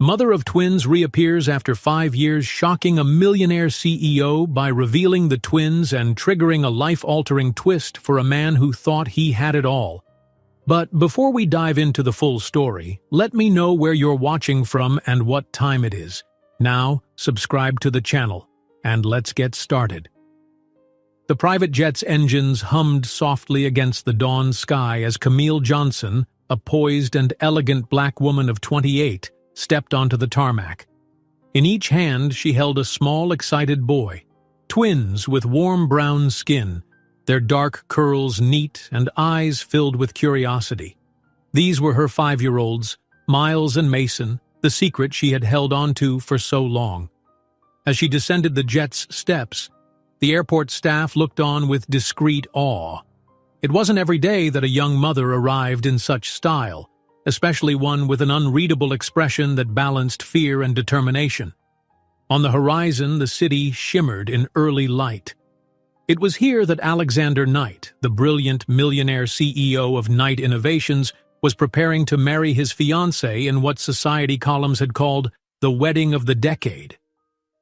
Mother of twins reappears after 5 years, shocking a millionaire CEO by revealing the twins and triggering a life-altering twist for a man who thought he had it all. But before we dive into the full story, let me know where you're watching from and what time it is. Now, subscribe to the channel, and let's get started. The private jet's engines hummed softly against the dawn sky as Camille Johnson, a poised and elegant black woman of 28, stepped onto the tarmac. In each hand she held a small, excited boy, twins with warm brown skin, their dark curls neat and eyes filled with curiosity. These were her 5-year-olds, Miles and Mason, the secret she had held onto for so long. As she descended the jet's steps, the airport staff looked on with discreet awe. It wasn't every day that a young mother arrived in such style, especially one with an unreadable expression that balanced fear and determination. On the horizon, the city shimmered in early light. It was here that Alexander Knight, the brilliant millionaire CEO of Knight Innovations, was preparing to marry his fiancée in what society columns had called the wedding of the decade.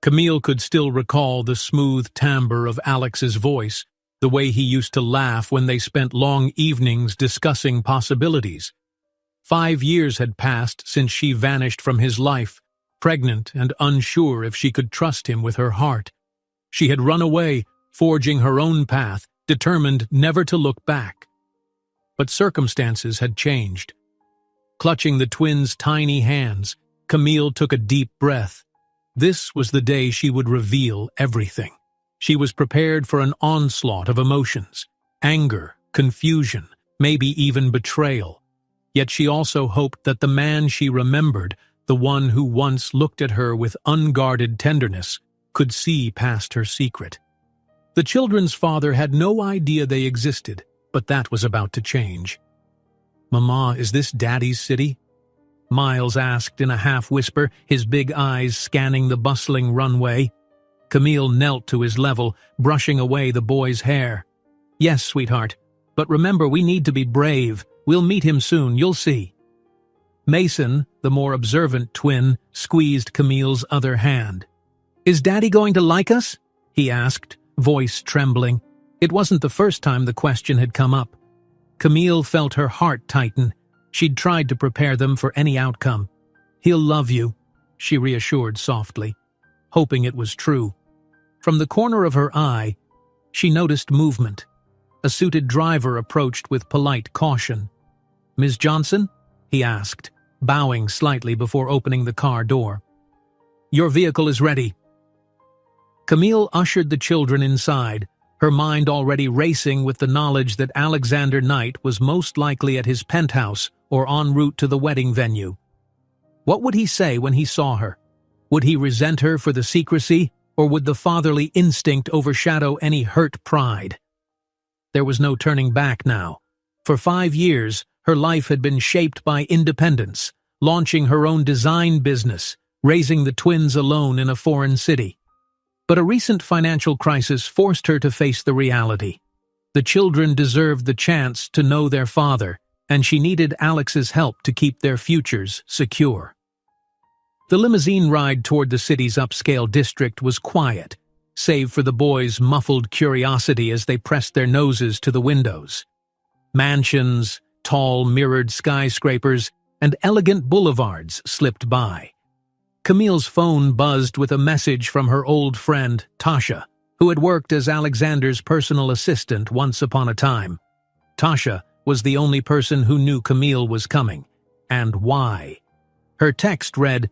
Camille could still recall the smooth timbre of Alex's voice, the way he used to laugh when they spent long evenings discussing possibilities. 5 years had passed since she vanished from his life, pregnant and unsure if she could trust him with her heart. She had run away, forging her own path, determined never to look back. But circumstances had changed. Clutching the twins' tiny hands, Camille took a deep breath. This was the day she would reveal everything. She was prepared for an onslaught of emotions, anger, confusion, maybe even betrayal. Yet she also hoped that the man she remembered, the one who once looked at her with unguarded tenderness, could see past her secret. The children's father had no idea they existed, but that was about to change. "Mama, is this Daddy's city?" Miles asked in a half-whisper, his big eyes scanning the bustling runway. Camille knelt to his level, brushing away the boy's hair. "Yes, sweetheart, but remember we need to be brave. We'll meet him soon, you'll see." Mason, the more observant twin, squeezed Camille's other hand. "Is Daddy going to like us?" he asked, voice trembling. It wasn't the first time the question had come up. Camille felt her heart tighten. She'd tried to prepare them for any outcome. "He'll love you," she reassured softly, hoping it was true. From the corner of her eye, she noticed movement. A suited driver approached with polite caution. "Ms. Johnson?" he asked, bowing slightly before opening the car door. "Your vehicle is ready." Camille ushered the children inside, her mind already racing with the knowledge that Alexander Knight was most likely at his penthouse or en route to the wedding venue. What would he say when he saw her? Would he resent her for the secrecy, or would the fatherly instinct overshadow any hurt pride? There was no turning back now. For 5 years, her life had been shaped by independence, launching her own design business, raising the twins alone in a foreign city. But a recent financial crisis forced her to face the reality. The children deserved the chance to know their father, and she needed Alex's help to keep their futures secure. The limousine ride toward the city's upscale district was quiet, save for the boys' muffled curiosity as they pressed their noses to the windows. Mansions, tall mirrored skyscrapers, and elegant boulevards slipped by. Camille's phone buzzed with a message from her old friend, Tasha, who had worked as Alexander's personal assistant once upon a time. Tasha was the only person who knew Camille was coming, and why. Her text read,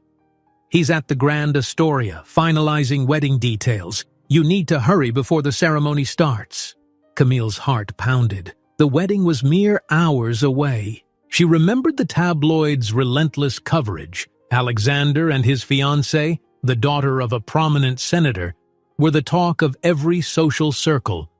"He's at the Grand Astoria, finalizing wedding details. You need to hurry before the ceremony starts." Camille's heart pounded. The wedding was mere hours away. She remembered the tabloids' relentless coverage. Alexander and his fiancée, the daughter of a prominent senator, were the talk of every social circle.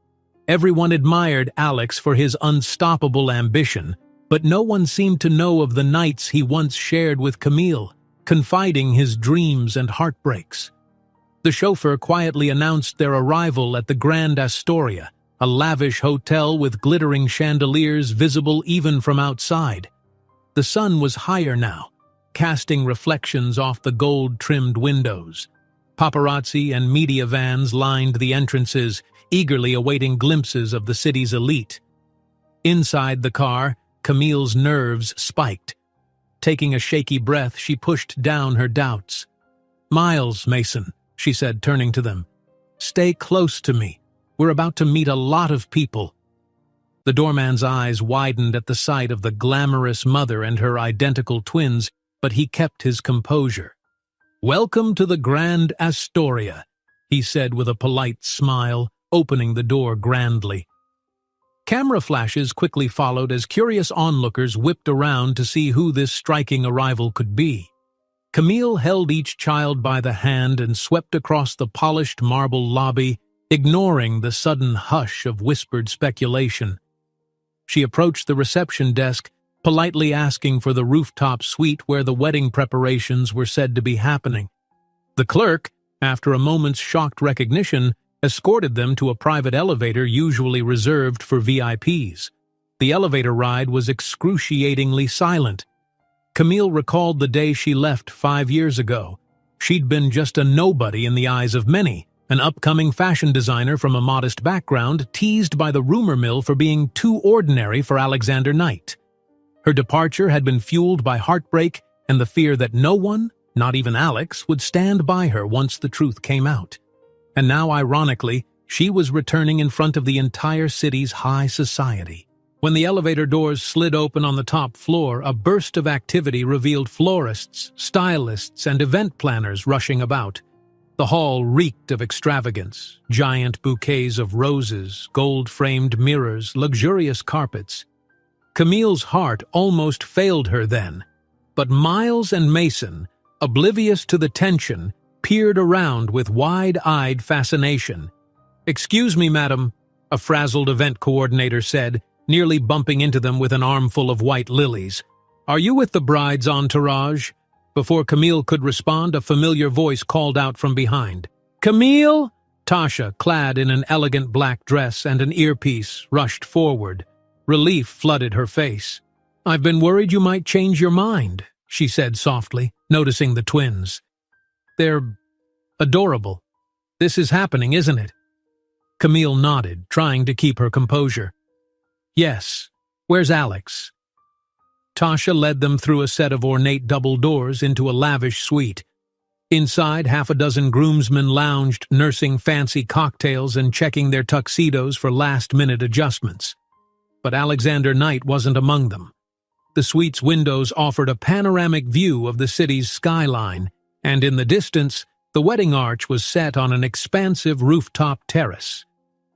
Everyone admired Alex for his unstoppable ambition, but no one seemed to know of the nights he once shared with Camille, confiding his dreams and heartbreaks. The chauffeur quietly announced their arrival at the Grand Astoria, a lavish hotel with glittering chandeliers visible even from outside. The sun was higher now. casting reflections off the gold-trimmed windows. Paparazzi and media vans lined the entrances, eagerly awaiting glimpses of the city's elite. Inside the car, Camille's nerves spiked. Taking a shaky breath, she pushed down her doubts. "Miles, Mason," she said, turning to them. "Stay close to me. We're about to meet a lot of people." The doorman's eyes widened at the sight of the glamorous mother and her identical twins, but he kept his composure. "Welcome to the Grand Astoria," he said with a polite smile, opening the door grandly. Camera flashes quickly followed as curious onlookers whipped around to see who this striking arrival could be. Camille held each child by the hand and swept across the polished marble lobby, ignoring the sudden hush of whispered speculation. She approached the reception desk, politely asking for the rooftop suite where the wedding preparations were said to be happening. The clerk, after a moment's shocked recognition, escorted them to a private elevator usually reserved for VIPs. The elevator ride was excruciatingly silent. Camille recalled the day she left 5 years ago. She'd been just a nobody in the eyes of many, an upcoming fashion designer from a modest background, teased by the rumor mill for being too ordinary for Alexander Knight. Her departure had been fueled by heartbreak and the fear that no one, not even Alex, would stand by her once the truth came out. And now, ironically, she was returning in front of the entire city's high society. When the elevator doors slid open on the top floor, a burst of activity revealed florists, stylists, and event planners rushing about. The hall reeked of extravagance, giant bouquets of roses, gold-framed mirrors, luxurious carpets. Camille's heart almost failed her then, but Miles and Mason, oblivious to the tension, peered around with wide-eyed fascination. "Excuse me, madam," a frazzled event coordinator said, nearly bumping into them with an armful of white lilies. "Are you with the bride's entourage?" Before Camille could respond, a familiar voice called out from behind. "Camille!" Tasha, clad in an elegant black dress and an earpiece, rushed forward. Relief flooded her face. "I've been worried you might change your mind," she said softly, noticing the twins. "They're adorable. This is happening, isn't it?" Camille nodded, trying to keep her composure. "Yes. Where's Alex?" Tasha led them through a set of ornate double doors into a lavish suite. Inside, half a dozen groomsmen lounged, nursing fancy cocktails and checking their tuxedos for last-minute adjustments. But Alexander Knight wasn't among them. The suite's windows offered a panoramic view of the city's skyline, and in the distance, the wedding arch was set on an expansive rooftop terrace.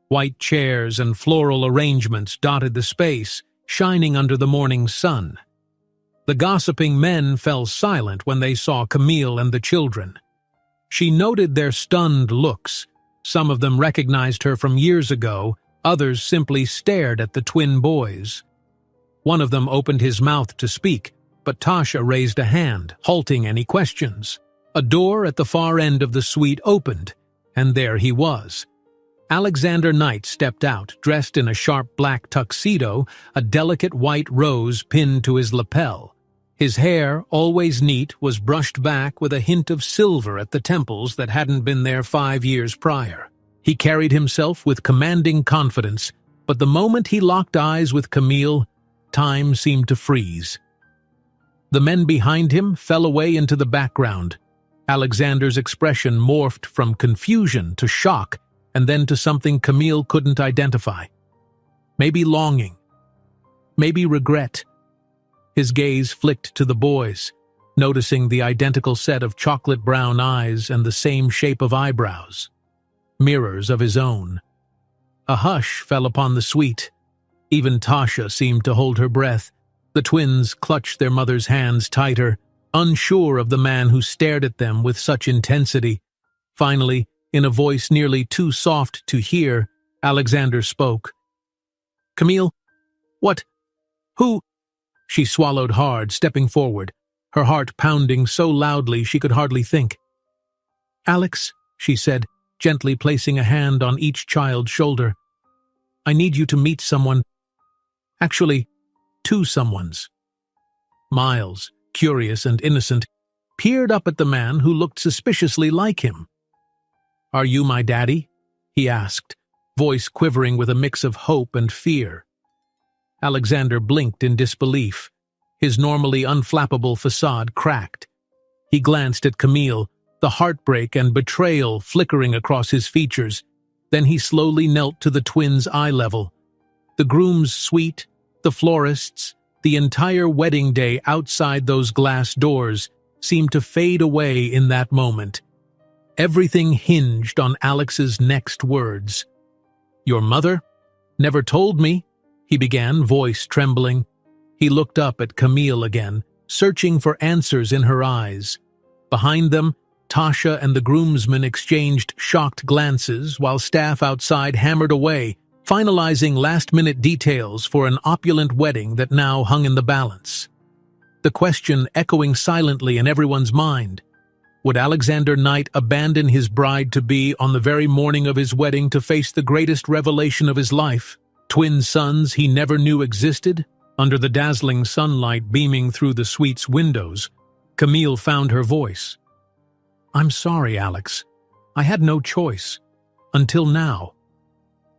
White chairs and floral arrangements dotted the space, shining under the morning sun. The gossiping men fell silent when they saw Camille and the children. She noted their stunned looks. Some of them recognized her from years ago, others simply stared at the twin boys. One of them opened his mouth to speak, but Tasha raised a hand, halting any questions. A door at the far end of the suite opened, and there he was. Alexander Knight stepped out, dressed in a sharp black tuxedo, a delicate white rose pinned to his lapel. His hair, always neat, was brushed back with a hint of silver at the temples that hadn't been there 5 years prior. He carried himself with commanding confidence, but the moment he locked eyes with Camille, time seemed to freeze. The men behind him fell away into the background. Alexander's expression morphed from confusion to shock, and then to something Camille couldn't identify. Maybe longing. Maybe regret. His gaze flicked to the boys, noticing the identical set of chocolate-brown eyes and the same shape of eyebrows. Mirrors of his own. A hush fell upon the suite. Even Tasha seemed to hold her breath. The twins clutched their mother's hands tighter, unsure of the man who stared at them with such intensity. Finally, in a voice nearly too soft to hear, Alexander spoke. "Camille? What? Who?" She swallowed hard, stepping forward, her heart pounding so loudly she could hardly think. "Alex," she said, gently placing a hand on each child's shoulder. "I need you to meet someone. Actually, 2 someones." Miles, curious and innocent, peered up at the man who looked suspiciously like him. "Are you my daddy?" he asked, voice quivering with a mix of hope and fear. Alexander blinked in disbelief. His normally unflappable facade cracked. He glanced at Camille, the heartbreak and betrayal flickering across his features. Then he slowly knelt to the twins' eye level. The groom's suite, the florist's, the entire wedding day outside those glass doors seemed to fade away in that moment. Everything hinged on Alex's next words. "Your mother never told me," he began, voice trembling. He looked up at Camille again, searching for answers in her eyes. Behind them, Tasha and the groomsmen exchanged shocked glances while staff outside hammered away, finalizing last-minute details for an opulent wedding that now hung in the balance. The question echoing silently in everyone's mind: would Alexander Knight abandon his bride-to-be on the very morning of his wedding to face the greatest revelation of his life? Twin sons he never knew existed? Under the dazzling sunlight beaming through the suite's windows, Camille found her voice. "I'm sorry, Alex. I had no choice. Until now."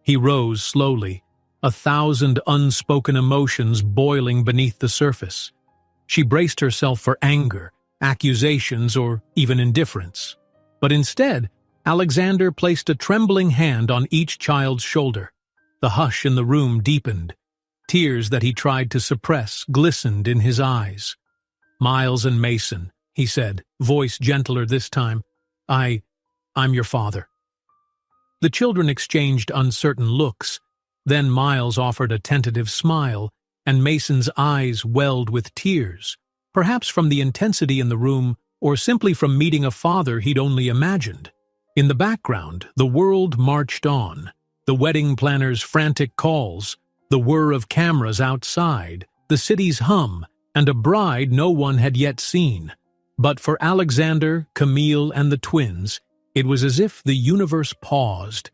He rose slowly, 1,000 unspoken emotions boiling beneath the surface. She braced herself for anger, accusations, or even indifference. But instead, Alexander placed a trembling hand on each child's shoulder. The hush in the room deepened. Tears that he tried to suppress glistened in his eyes. "Miles and Mason," he said, voice gentler this time, I'm your father." The children exchanged uncertain looks. Then Miles offered a tentative smile, and Mason's eyes welled with tears, perhaps from the intensity in the room or simply from meeting a father he'd only imagined. In the background, the world marched on. The wedding planner's frantic calls, the whir of cameras outside, the city's hum, and a bride no one had yet seen. But for Alexander, Camille, and the twins, it was as if the universe paused.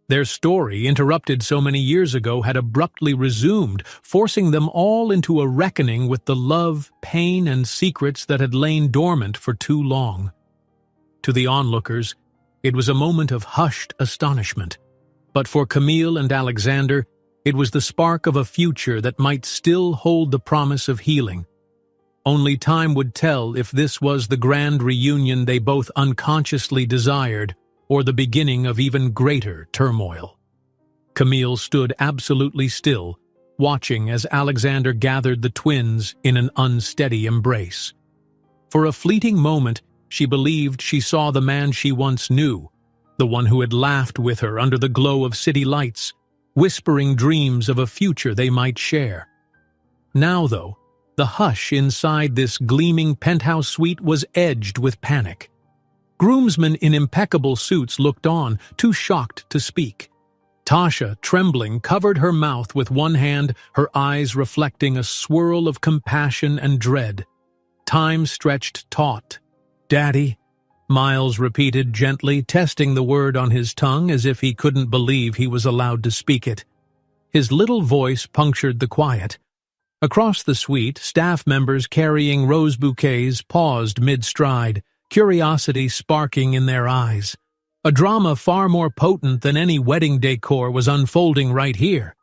Their story, interrupted so many years ago, had abruptly resumed, forcing them all into a reckoning with the love, pain, and secrets that had lain dormant for too long. To the onlookers, it was a moment of hushed astonishment. But for Camille and Alexander, it was the spark of a future that might still hold the promise of healing. Only time would tell if this was the grand reunion they both unconsciously desired, or the beginning of even greater turmoil. Camille stood absolutely still, watching as Alexander gathered the twins in an unsteady embrace. For a fleeting moment, she believed she saw the man she once knew, the one who had laughed with her under the glow of city lights, whispering dreams of a future they might share. Now, though, the hush inside this gleaming penthouse suite was edged with panic. Groomsmen in impeccable suits looked on, too shocked to speak. Tasha, trembling, covered her mouth with one hand, her eyes reflecting a swirl of compassion and dread. Time stretched taut. "Daddy," Miles repeated gently, testing the word on his tongue as if he couldn't believe he was allowed to speak it. His little voice punctured the quiet. Across the suite, staff members carrying rose bouquets paused mid-stride, curiosity sparking in their eyes. A drama far more potent than any wedding decor was unfolding right here.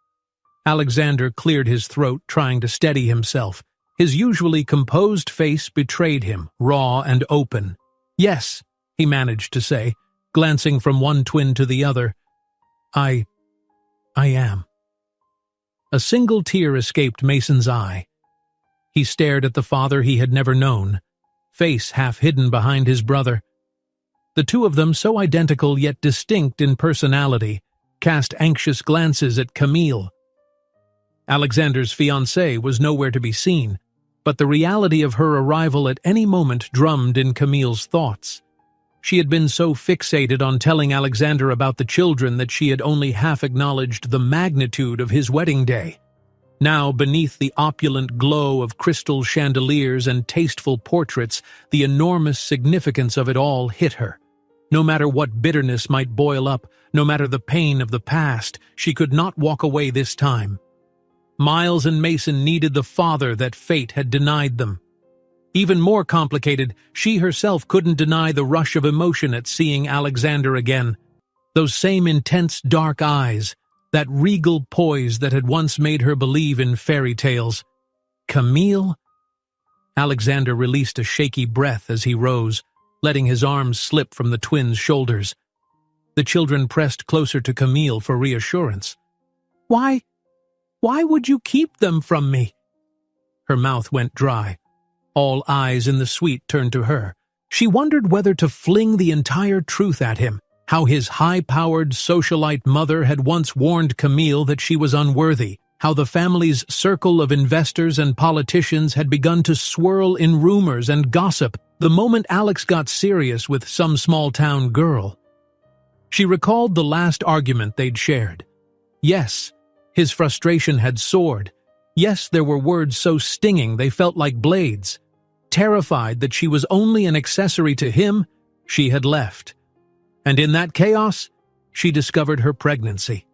Alexander cleared his throat, trying to steady himself. His usually composed face betrayed him, raw and open. "Yes," he managed to say, glancing from one twin to the other. I am." A single tear escaped Mason's eye. He stared at the father he had never known, face half hidden behind his brother. The two of them, so identical yet distinct in personality, cast anxious glances at Camille. Alexander's fiancée was nowhere to be seen, but the reality of her arrival at any moment drummed in Camille's thoughts. She had been so fixated on telling Alexander about the children that she had only half acknowledged the magnitude of his wedding day. Now, beneath the opulent glow of crystal chandeliers and tasteful portraits, the enormous significance of it all hit her. No matter what bitterness might boil up, no matter the pain of the past, she could not walk away this time. Miles and Mason needed the father that fate had denied them. Even more complicated, she herself couldn't deny the rush of emotion at seeing Alexander again. Those same intense dark eyes, that regal poise that had once made her believe in fairy tales. Camille? Alexander released a shaky breath as he rose, letting his arms slip from the twins' shoulders. The children pressed closer to Camille for reassurance. Why would you keep them from me? Her mouth went dry. All eyes in the suite turned to her. She wondered whether to fling the entire truth at him, how his high-powered socialite mother had once warned Camille that she was unworthy, how the family's circle of investors and politicians had begun to swirl in rumors and gossip the moment Alex got serious with some small-town girl. She recalled the last argument they'd shared. Yes, his frustration had soared. Yes, there were words so stinging they felt like blades. Terrified that she was only an accessory to him, she had left. And in that chaos, she discovered her pregnancy.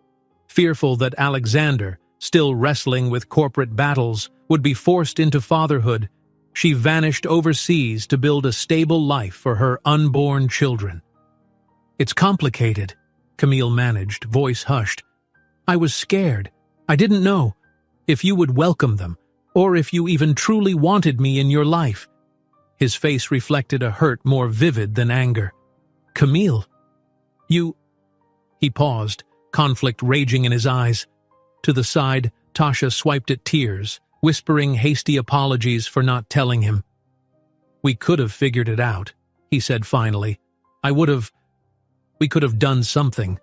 Fearful that Alexander, still wrestling with corporate battles, would be forced into fatherhood, she vanished overseas to build a stable life for her unborn children. It's complicated, Camille managed, voice hushed. I was scared. I didn't know if you would welcome them, or if you even truly wanted me in your life. His face reflected a hurt more vivid than anger. Camille, you... He paused, conflict raging in his eyes. To the side, Tasha swiped at tears, whispering hasty apologies for not telling him. We could have figured it out, he said finally. We could have done something.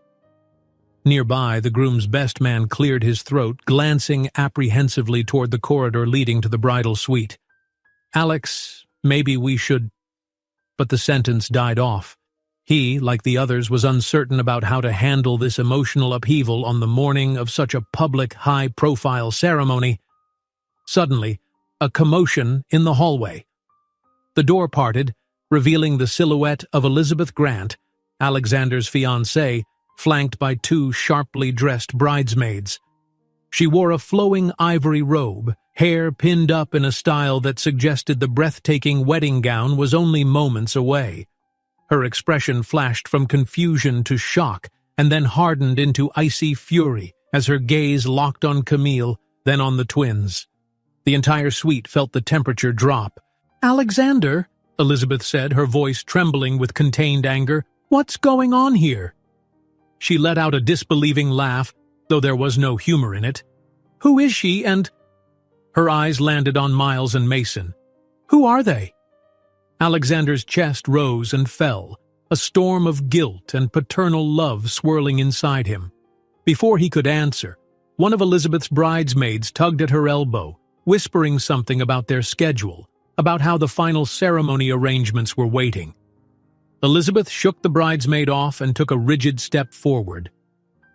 Nearby, the groom's best man cleared his throat, glancing apprehensively toward the corridor leading to the bridal suite. Alex, maybe we should... But the sentence died off. He, like the others, was uncertain about how to handle this emotional upheaval on the morning of such a public, high-profile ceremony. Suddenly, a commotion in the hallway. The door parted, revealing the silhouette of Elizabeth Grant, Alexander's fiancée, flanked by two sharply dressed bridesmaids. She wore a flowing ivory robe, hair pinned up in a style that suggested the breathtaking wedding gown was only moments away. Her expression flashed from confusion to shock and then hardened into icy fury as her gaze locked on Camille, then on the twins. The entire suite felt the temperature drop. "Alexander," Elizabeth said, her voice trembling with contained anger, "what's going on here?" She let out a disbelieving laugh, though there was no humor in it. "Who is she and—" Her eyes landed on Miles and Mason. "Who are they?" Alexander's chest rose and fell, a storm of guilt and paternal love swirling inside him. Before he could answer, one of Elizabeth's bridesmaids tugged at her elbow, whispering something about their schedule, about how the final ceremony arrangements were waiting. Elizabeth shook the bridesmaid off and took a rigid step forward.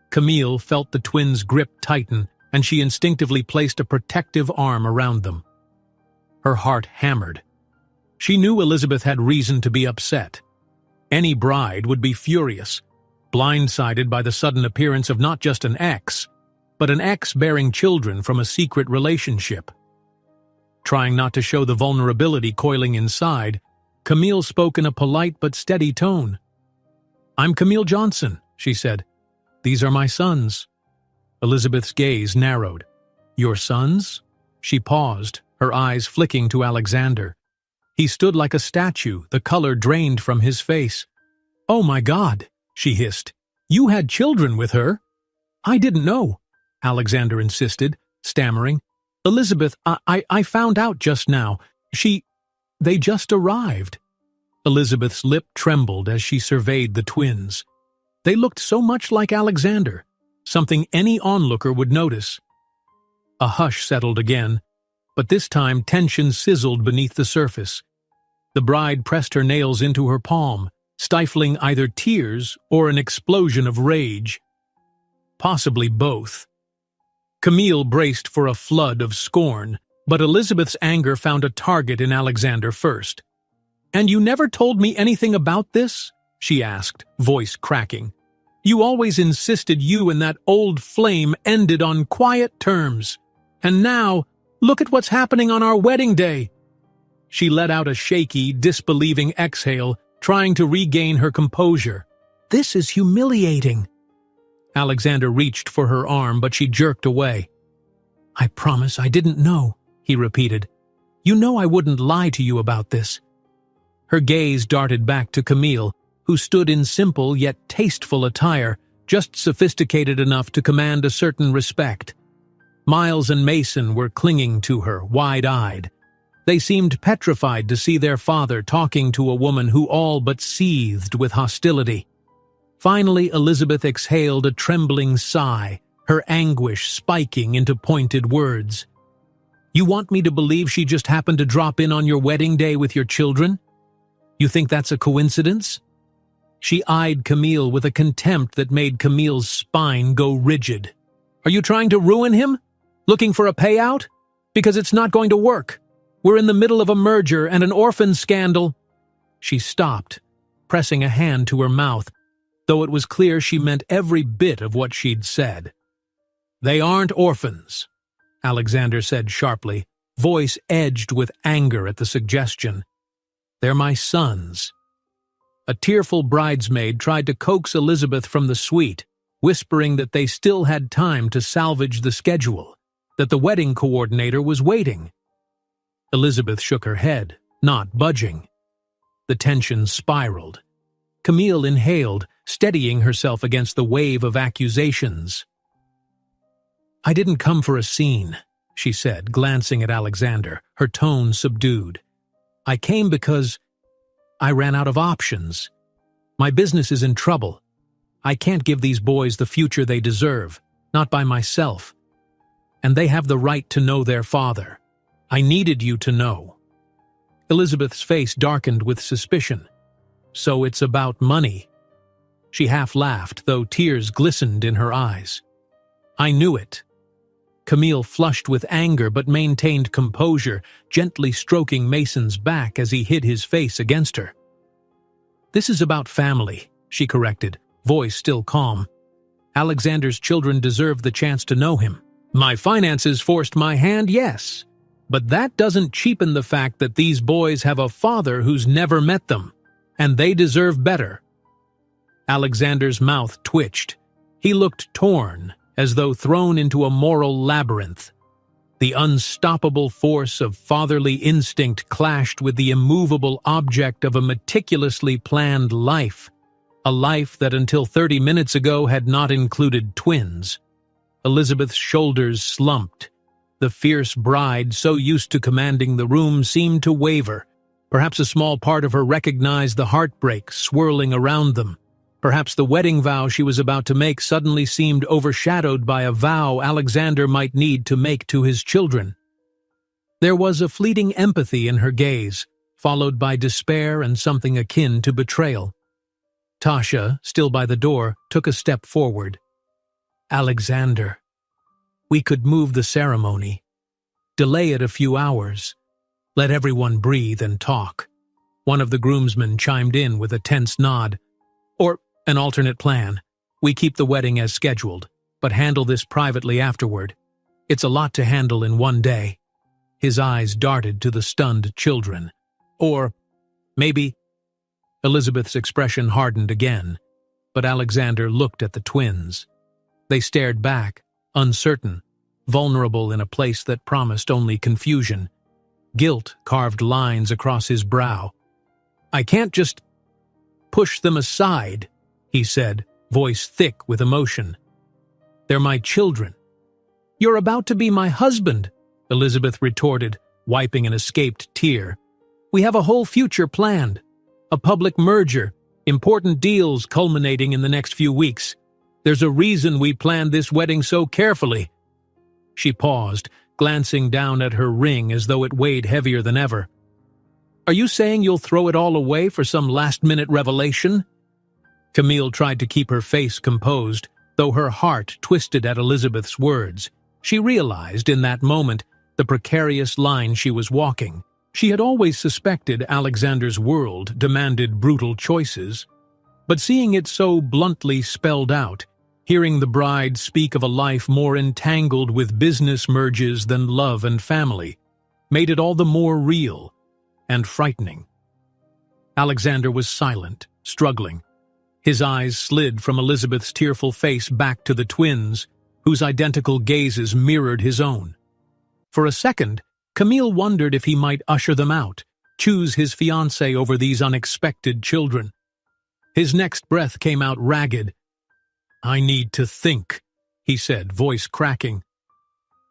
Camille felt the twins' grip tighten, and she instinctively placed a protective arm around them. Her heart hammered. She knew Elizabeth had reason to be upset. Any bride would be furious, blindsided by the sudden appearance of not just an ex, but an ex bearing children from a secret relationship. Trying not to show the vulnerability coiling inside, Camille spoke in a polite but steady tone. "I'm Camille Johnson," she said. "These are my sons." Elizabeth's gaze narrowed. "Your sons?" She paused, her eyes flicking to Alexander. He stood like a statue, the color drained from his face. "Oh my God," she hissed. "You had children with her?" "I didn't know," Alexander insisted, stammering. "Elizabeth, I found out just now. They just arrived." Elizabeth's lip trembled as she surveyed the twins. They looked so much like Alexander, something any onlooker would notice. A hush settled again, but this time tension sizzled beneath the surface. The bride pressed her nails into her palm, stifling either tears or an explosion of rage. Possibly both. Camille braced for a flood of scorn, but Elizabeth's anger found a target in Alexander first. "And you never told me anything about this?" she asked, voice cracking. "You always insisted you and that old flame ended on quiet terms. And now, look at what's happening on our wedding day." She let out a shaky, disbelieving exhale, trying to regain her composure. "This is humiliating." Alexander reached for her arm, but she jerked away. "I promise I didn't know," he repeated. "You know I wouldn't lie to you about this." Her gaze darted back to Camille, who stood in simple yet tasteful attire, just sophisticated enough to command a certain respect. Miles and Mason were clinging to her, wide-eyed. They seemed petrified to see their father talking to a woman who all but seethed with hostility. Finally, Elizabeth exhaled a trembling sigh, her anguish spiking into pointed words. "You want me to believe she just happened to drop in on your wedding day with your children? You think that's a coincidence?" She eyed Camille with a contempt that made Camille's spine go rigid. "Are you trying to ruin him? Looking for a payout? Because it's not going to work. We're in the middle of a merger and an orphan scandal." She stopped, pressing a hand to her mouth, though it was clear she meant every bit of what she'd said. "They aren't orphans," Alexander said sharply, voice edged with anger at the suggestion. "They're my sons." A tearful bridesmaid tried to coax Elizabeth from the suite, whispering that they still had time to salvage the schedule, that the wedding coordinator was waiting. Elizabeth shook her head, not budging. The tension spiraled. Camille inhaled, steadying herself against the wave of accusations. "I didn't come for a scene," she said, glancing at Alexander, her tone subdued. "I came because I ran out of options. My business is in trouble. I can't give these boys the future they deserve, not by myself. And they have the right to know their father. I needed you to know." Elizabeth's face darkened with suspicion. "So it's about money?" She half laughed, though tears glistened in her eyes. "I knew it." Camille flushed with anger but maintained composure, gently stroking Mason's back as he hid his face against her. "This is about family," she corrected, voice still calm. "Alexander's children deserve the chance to know him. My finances forced my hand, yes, but that doesn't cheapen the fact that these boys have a father who's never met them, and they deserve better." Alexander's mouth twitched. He looked torn, as though thrown into a moral labyrinth. The unstoppable force of fatherly instinct clashed with the immovable object of a meticulously planned life, a life that until 30 minutes ago had not included twins. Elizabeth's shoulders slumped. The fierce bride, so used to commanding the room, seemed to waver. Perhaps a small part of her recognized the heartbreak swirling around them. Perhaps the wedding vow she was about to make suddenly seemed overshadowed by a vow Alexander might need to make to his children. There was a fleeting empathy in her gaze, followed by despair and something akin to betrayal. Tasha, still by the door, took a step forward. "Alexander, we could move the ceremony. Delay it a few hours. Let everyone breathe and talk." One of the groomsmen chimed in with a tense nod. "Or an alternate plan. We keep the wedding as scheduled, but handle this privately afterward. It's a lot to handle in one day." His eyes darted to the stunned children. "Or maybe—" Elizabeth's expression hardened again, but Alexander looked at the twins. They stared back, uncertain, vulnerable in a place that promised only confusion. Guilt carved lines across his brow. "I can't just push them aside," he said, voice thick with emotion. "They're my children." "You're about to be my husband," Elizabeth retorted, wiping an escaped tear. "We have a whole future planned. A public merger, important deals culminating in the next few weeks. There's a reason we planned this wedding so carefully." She paused, glancing down at her ring as though it weighed heavier than ever. "Are you saying you'll throw it all away for some last-minute revelation?" Camille tried to keep her face composed, though her heart twisted at Elizabeth's words. She realized in that moment the precarious line she was walking. She had always suspected Alexander's world demanded brutal choices, but seeing it so bluntly spelled out, hearing the bride speak of a life more entangled with business merges than love and family, made it all the more real. and frightening. Alexander was silent, struggling. His eyes slid from Elizabeth's tearful face back to the twins, whose identical gazes mirrored his own. For a second, Camille wondered if he might usher them out, choose his fiancée over these unexpected children. His next breath came out ragged. "I need to think," he said, voice cracking.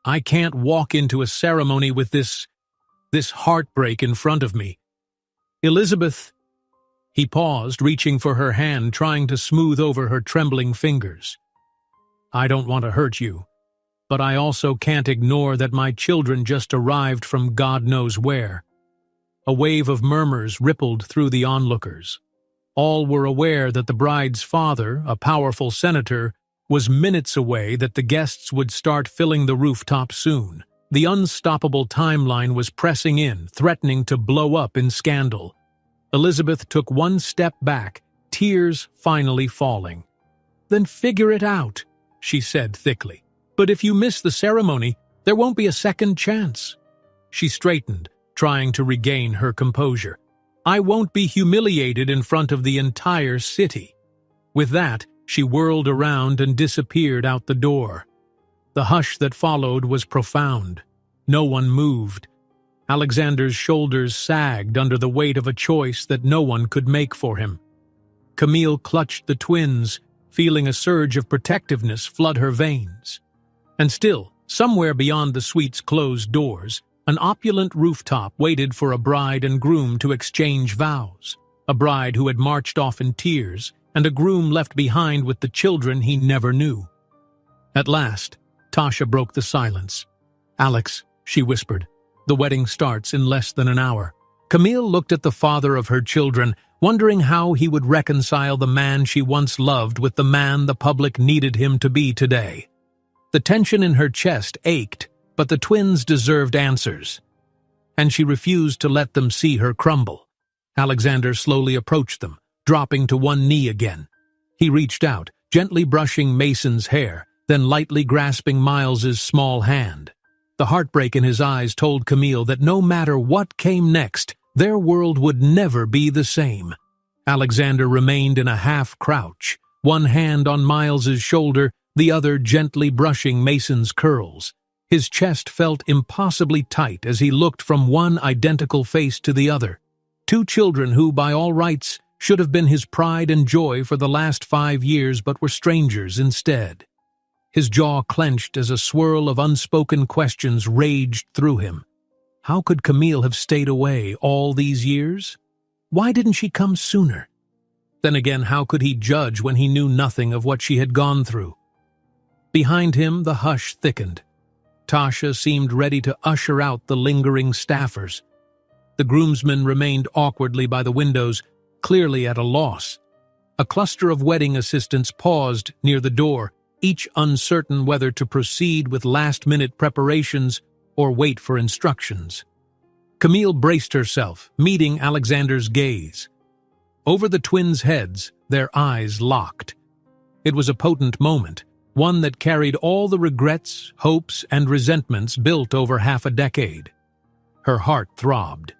"I can't walk into a ceremony with this heartbreak in front of me. Elizabeth—" He paused, reaching for her hand, trying to smooth over her trembling fingers. "I don't want to hurt you, but I also can't ignore that my children just arrived from God knows where." A wave of murmurs rippled through the onlookers. All were aware that the bride's father, a powerful senator, was minutes away, that the guests would start filling the rooftop soon. The unstoppable timeline was pressing in, threatening to blow up in scandal. Elizabeth took one step back, tears finally falling. "Then figure it out," she said thickly. "But if you miss the ceremony, there won't be a second chance." She straightened, trying to regain her composure. "I won't be humiliated in front of the entire city." With that, she whirled around and disappeared out the door. The hush that followed was profound. No one moved. Alexander's shoulders sagged under the weight of a choice that no one could make for him. Camille clutched the twins, feeling a surge of protectiveness flood her veins. And still, somewhere beyond the suite's closed doors, an opulent rooftop waited for a bride and groom to exchange vows. A bride who had marched off in tears, and a groom left behind with the children he never knew. At last, Tasha broke the silence. "Alex," she whispered, "the wedding starts in less than an hour." Camille looked at the father of her children, wondering how he would reconcile the man she once loved with the man the public needed him to be today. The tension in her chest ached, but the twins deserved answers, and she refused to let them see her crumble. Alexander slowly approached them, dropping to one knee again. He reached out, gently brushing Mason's hair, then lightly grasping Miles's small hand. The heartbreak in his eyes told Camille that no matter what came next, their world would never be the same. Alexander remained in a half-crouch, one hand on Miles's shoulder, the other gently brushing Mason's curls. His chest felt impossibly tight as he looked from one identical face to the other. Two children who, by all rights, should have been his pride and joy for the last 5 years but were strangers instead. His jaw clenched as a swirl of unspoken questions raged through him. How could Camille have stayed away all these years? Why didn't she come sooner? Then again, how could he judge when he knew nothing of what she had gone through? Behind him, the hush thickened. Tasha seemed ready to usher out the lingering staffers. The groomsmen remained awkwardly by the windows, clearly at a loss. A cluster of wedding assistants paused near the door, each uncertain whether to proceed with last-minute preparations or wait for instructions. Camille braced herself, meeting Alexander's gaze. Over the twins' heads, their eyes locked. It was a potent moment, one that carried all the regrets, hopes, and resentments built over half a decade. Her heart throbbed.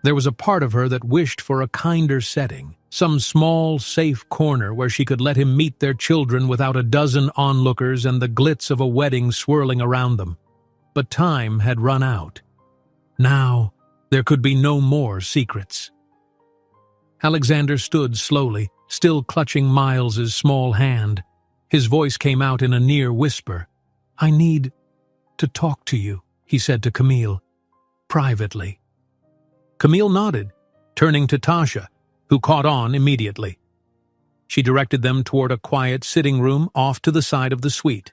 There was a part of her that wished for a kinder setting, some small, safe corner where she could let him meet their children without a dozen onlookers and the glitz of a wedding swirling around them. But time had run out. Now, there could be no more secrets. Alexander stood slowly, still clutching Miles's small hand. His voice came out in a near whisper. "I need to talk to you," he said to Camille, privately. Camille nodded, turning to Tasha, who caught on immediately. She directed them toward a quiet sitting room off to the side of the suite,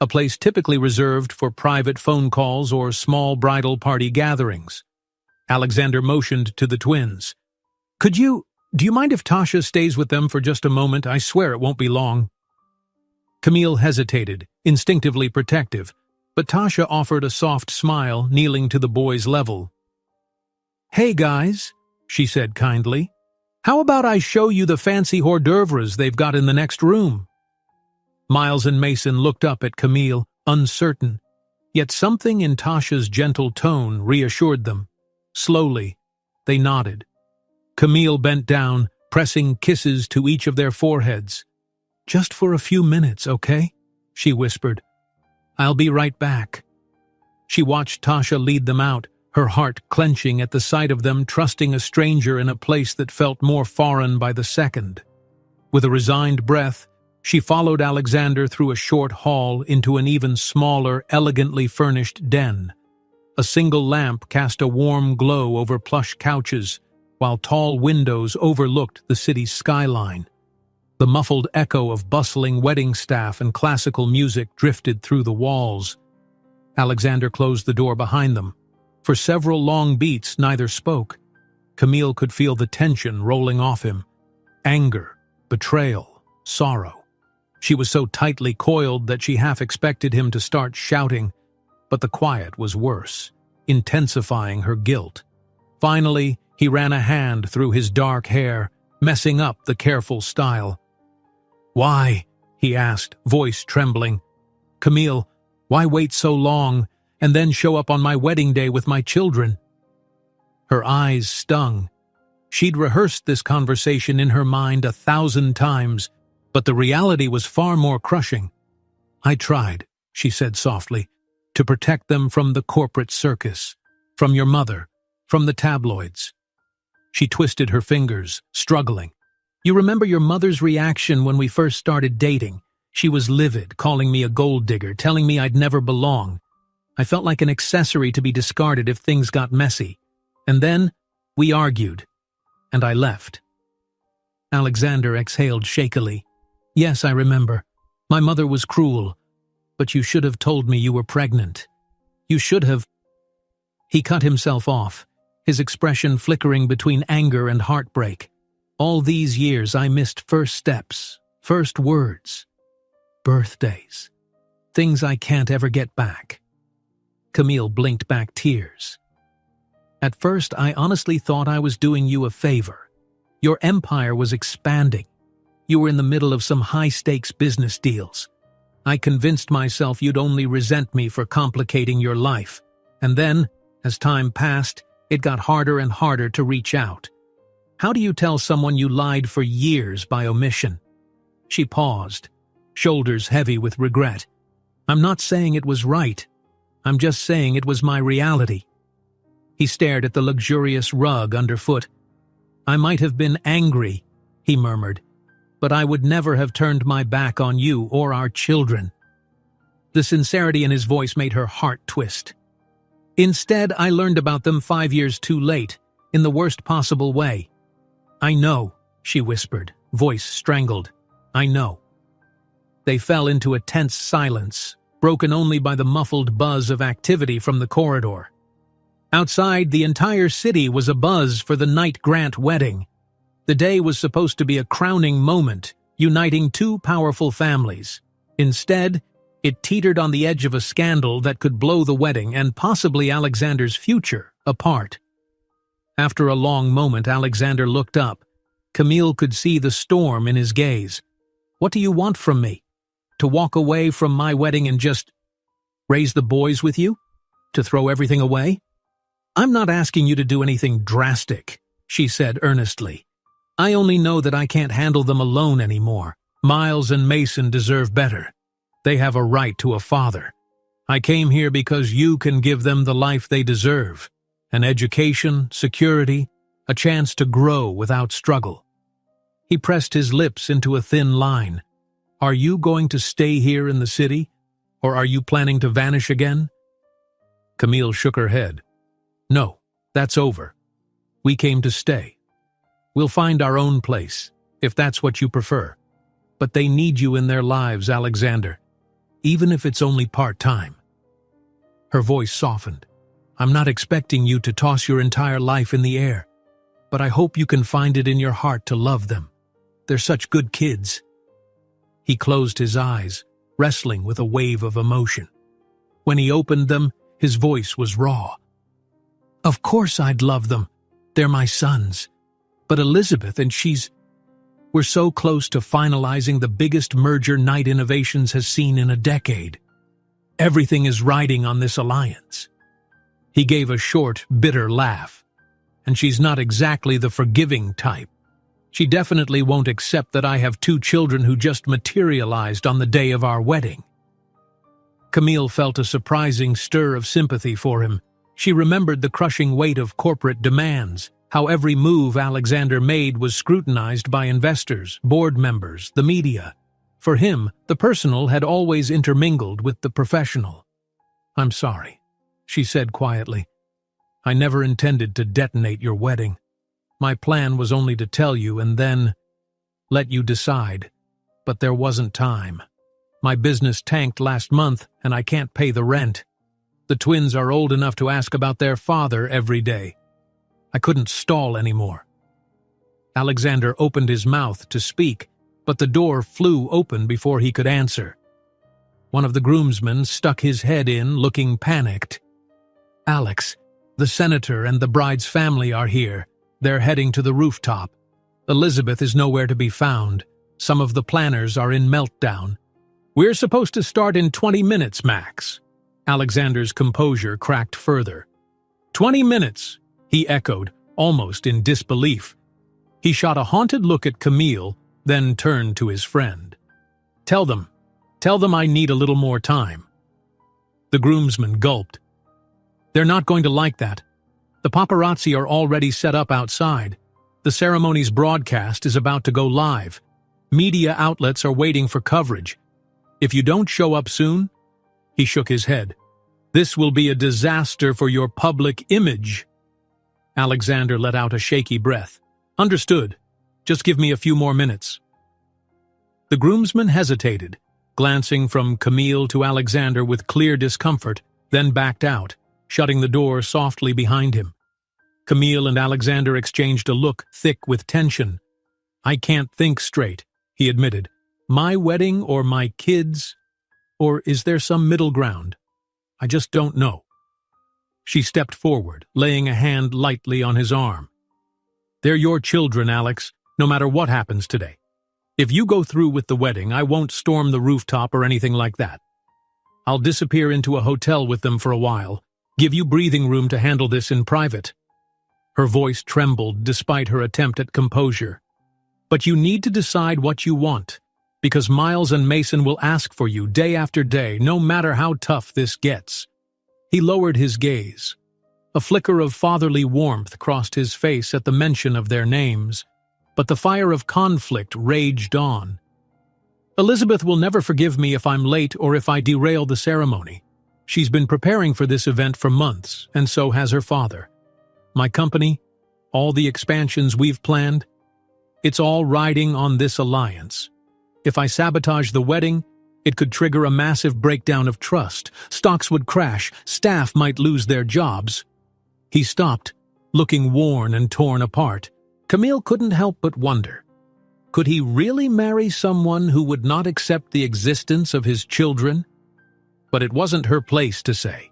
a place typically reserved for private phone calls or small bridal party gatherings. Alexander motioned to the twins. Do you mind if Tasha stays with them for just a moment? I swear it won't be long." Camille hesitated, instinctively protective, but Tasha offered a soft smile, kneeling to the boys' level. "Hey guys," she said kindly. "How about I show you the fancy hors d'oeuvres they've got in the next room?" Miles and Mason looked up at Camille, uncertain, yet something in Tasha's gentle tone reassured them. Slowly, They nodded. Camille bent down, pressing kisses to each of their foreheads. "Just for a few minutes, okay?" she whispered. "I'll be right back." She watched Tasha lead them out, her heart clenching at the sight of them trusting a stranger in a place that felt more foreign by the second. With a resigned breath, she followed Alexander through a short hall into an even smaller, elegantly furnished den. A single lamp cast a warm glow over plush couches, while tall windows overlooked the city's skyline. The muffled echo of bustling wedding staff and classical music drifted through the walls. Alexander closed the door behind them. For several long beats, neither spoke. Camille could feel the tension rolling off him. Anger, betrayal, sorrow. She was so tightly coiled that she half expected him to start shouting, but the quiet was worse, intensifying her guilt. Finally, he ran a hand through his dark hair, messing up the careful style. "Why?" he asked, voice trembling. "Camille, why wait so long, and then show up on my wedding day with my children?" Her eyes stung. She'd rehearsed this conversation in her mind 1,000 times, but the reality was far more crushing. "I tried," she said softly, "to protect them from the corporate circus, from your mother, from the tabloids." She twisted her fingers, struggling. "You remember your mother's reaction when we first started dating? She was livid, calling me a gold digger, telling me I'd never belong. I felt like an accessory to be discarded if things got messy. And then, we argued. And I left." Alexander exhaled shakily. "Yes, I remember. My mother was cruel. But you should have told me you were pregnant. You should have—" He cut himself off, his expression flickering between anger and heartbreak. "All these years I missed first steps, first words, birthdays, things I can't ever get back." Camille blinked back tears. "At first, I honestly thought I was doing you a favor. Your empire was expanding. You were in the middle of some high-stakes business deals. I convinced myself you'd only resent me for complicating your life. And then, as time passed, it got harder and harder to reach out. How do you tell someone you lied for years by omission?" She paused, shoulders heavy with regret. "I'm not saying it was right. I'm just saying it was my reality." He stared at the luxurious rug underfoot. "I might have been angry," he murmured, "but I would never have turned my back on you or our children." The sincerity in his voice made her heart twist. "Instead, I learned about them 5 years too late, in the worst possible way." "I know," she whispered, voice strangled. "I know." They fell into a tense silence, broken only by the muffled buzz of activity from the corridor. Outside, the entire city was abuzz for the Knight Grant wedding. The day was supposed to be a crowning moment, uniting two powerful families. Instead, it teetered on the edge of a scandal that could blow the wedding and possibly Alexander's future apart. After a long moment, Alexander looked up. Camille could see the storm in his gaze. "What do you want from me? To walk away from my wedding and just raise the boys with you? To throw everything away?" "I'm not asking you to do anything drastic," she said earnestly. "I only know that I can't handle them alone anymore. Miles and Mason deserve better. They have a right to a father. I came here because you can give them the life they deserve. An education, security, a chance to grow without struggle." He pressed his lips into a thin line. "Are you going to stay here in the city, or are you planning to vanish again?" Camille shook her head. "No, that's over. We came to stay. We'll find our own place, if that's what you prefer. But they need you in their lives, Alexander, even if it's only part-time." Her voice softened. "I'm not expecting you to toss your entire life in the air, but I hope you can find it in your heart to love them. They're such good kids." He closed his eyes, wrestling with a wave of emotion. When he opened them, his voice was raw. "Of course I'd love them. They're my sons. But Elizabeth and we're so close to finalizing the biggest merger Knight Innovations has seen in a decade. Everything is riding on this alliance." He gave a short, bitter laugh. and she's not exactly the forgiving type. She definitely won't accept that I have 2 children who just materialized on the day of our wedding." Camille felt a surprising stir of sympathy for him. She remembered the crushing weight of corporate demands, how every move Alexander made was scrutinized by investors, board members, the media. For him, the personal had always intermingled with the professional. "I'm sorry," she said quietly. "I never intended to detonate your wedding. My plan was only to tell you and then let you decide. But there wasn't time. My business tanked last month and I can't pay the rent. The twins are old enough to ask about their father every day. I couldn't stall anymore." Alexander opened his mouth to speak, but the door flew open before he could answer. One of the groomsmen stuck his head in, looking panicked. "Alex, the senator and the bride's family are here. They're heading to the rooftop. Elizabeth is nowhere to be found. Some of the planners are in meltdown. We're supposed to start in 20 minutes, Max." Alexander's composure cracked further. 20 minutes, he echoed, almost in disbelief. He shot a haunted look at Camille, then turned to his friend. Tell them I need a little more time." The groomsman gulped. "They're not going to like that. The paparazzi are already set up outside. The ceremony's broadcast is about to go live. Media outlets are waiting for coverage. If you don't show up soon," he shook his head, "this will be a disaster for your public image." Alexander let out a shaky breath. "Understood. Just give me a few more minutes." The groomsman hesitated, glancing from Camille to Alexander with clear discomfort, then backed out, shutting the door softly behind him. Camille and Alexander exchanged a look thick with tension. "I can't think straight," he admitted. "My wedding or my kids? Or is there some middle ground? I just don't know." She stepped forward, laying a hand lightly on his arm. "They're your children, Alex, no matter what happens today. If you go through with the wedding, I won't storm the rooftop or anything like that. I'll disappear into a hotel with them for a while, give you breathing room to handle this in private." Her voice trembled despite her attempt at composure. "But you need to decide what you want, because Miles and Mason will ask for you day after day, no matter how tough this gets." He lowered his gaze. A flicker of fatherly warmth crossed his face at the mention of their names, but the fire of conflict raged on. "Elizabeth will never forgive me if I'm late or if I derail the ceremony. She's been preparing for this event for months, and so has her father. My company, all the expansions we've planned, it's all riding on this alliance. If I sabotage the wedding, it could trigger a massive breakdown of trust. Stocks would crash, staff might lose their jobs." He stopped, looking worn and torn apart. Camille couldn't help but wonder. Could he really marry someone who would not accept the existence of his children? But it wasn't her place to say.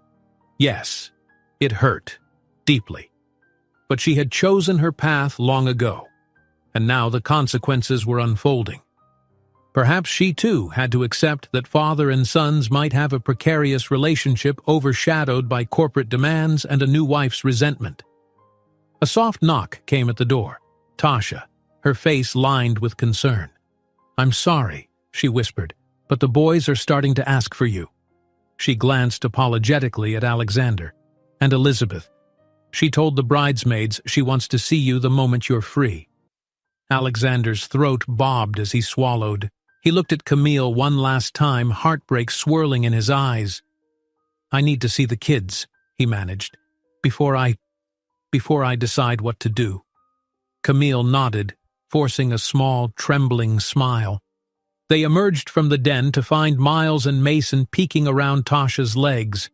Yes, it hurt, deeply. But she had chosen her path long ago, and now the consequences were unfolding. Perhaps she too had to accept that father and sons might have a precarious relationship overshadowed by corporate demands and a new wife's resentment. A soft knock came at the door. Tasha, her face lined with concern. "I'm sorry," she whispered, "but the boys are starting to ask for you." She glanced apologetically at Alexander. "And Elizabeth. She told the bridesmaids she wants to see you the moment you're free." Alexander's throat bobbed as he swallowed. He looked at Camille one last time, heartbreak swirling in his eyes. "I need to see the kids," he managed, before I decide what to do." Camille nodded, forcing a small, trembling smile. They emerged from the den to find Miles and Mason peeking around Tasha's legs.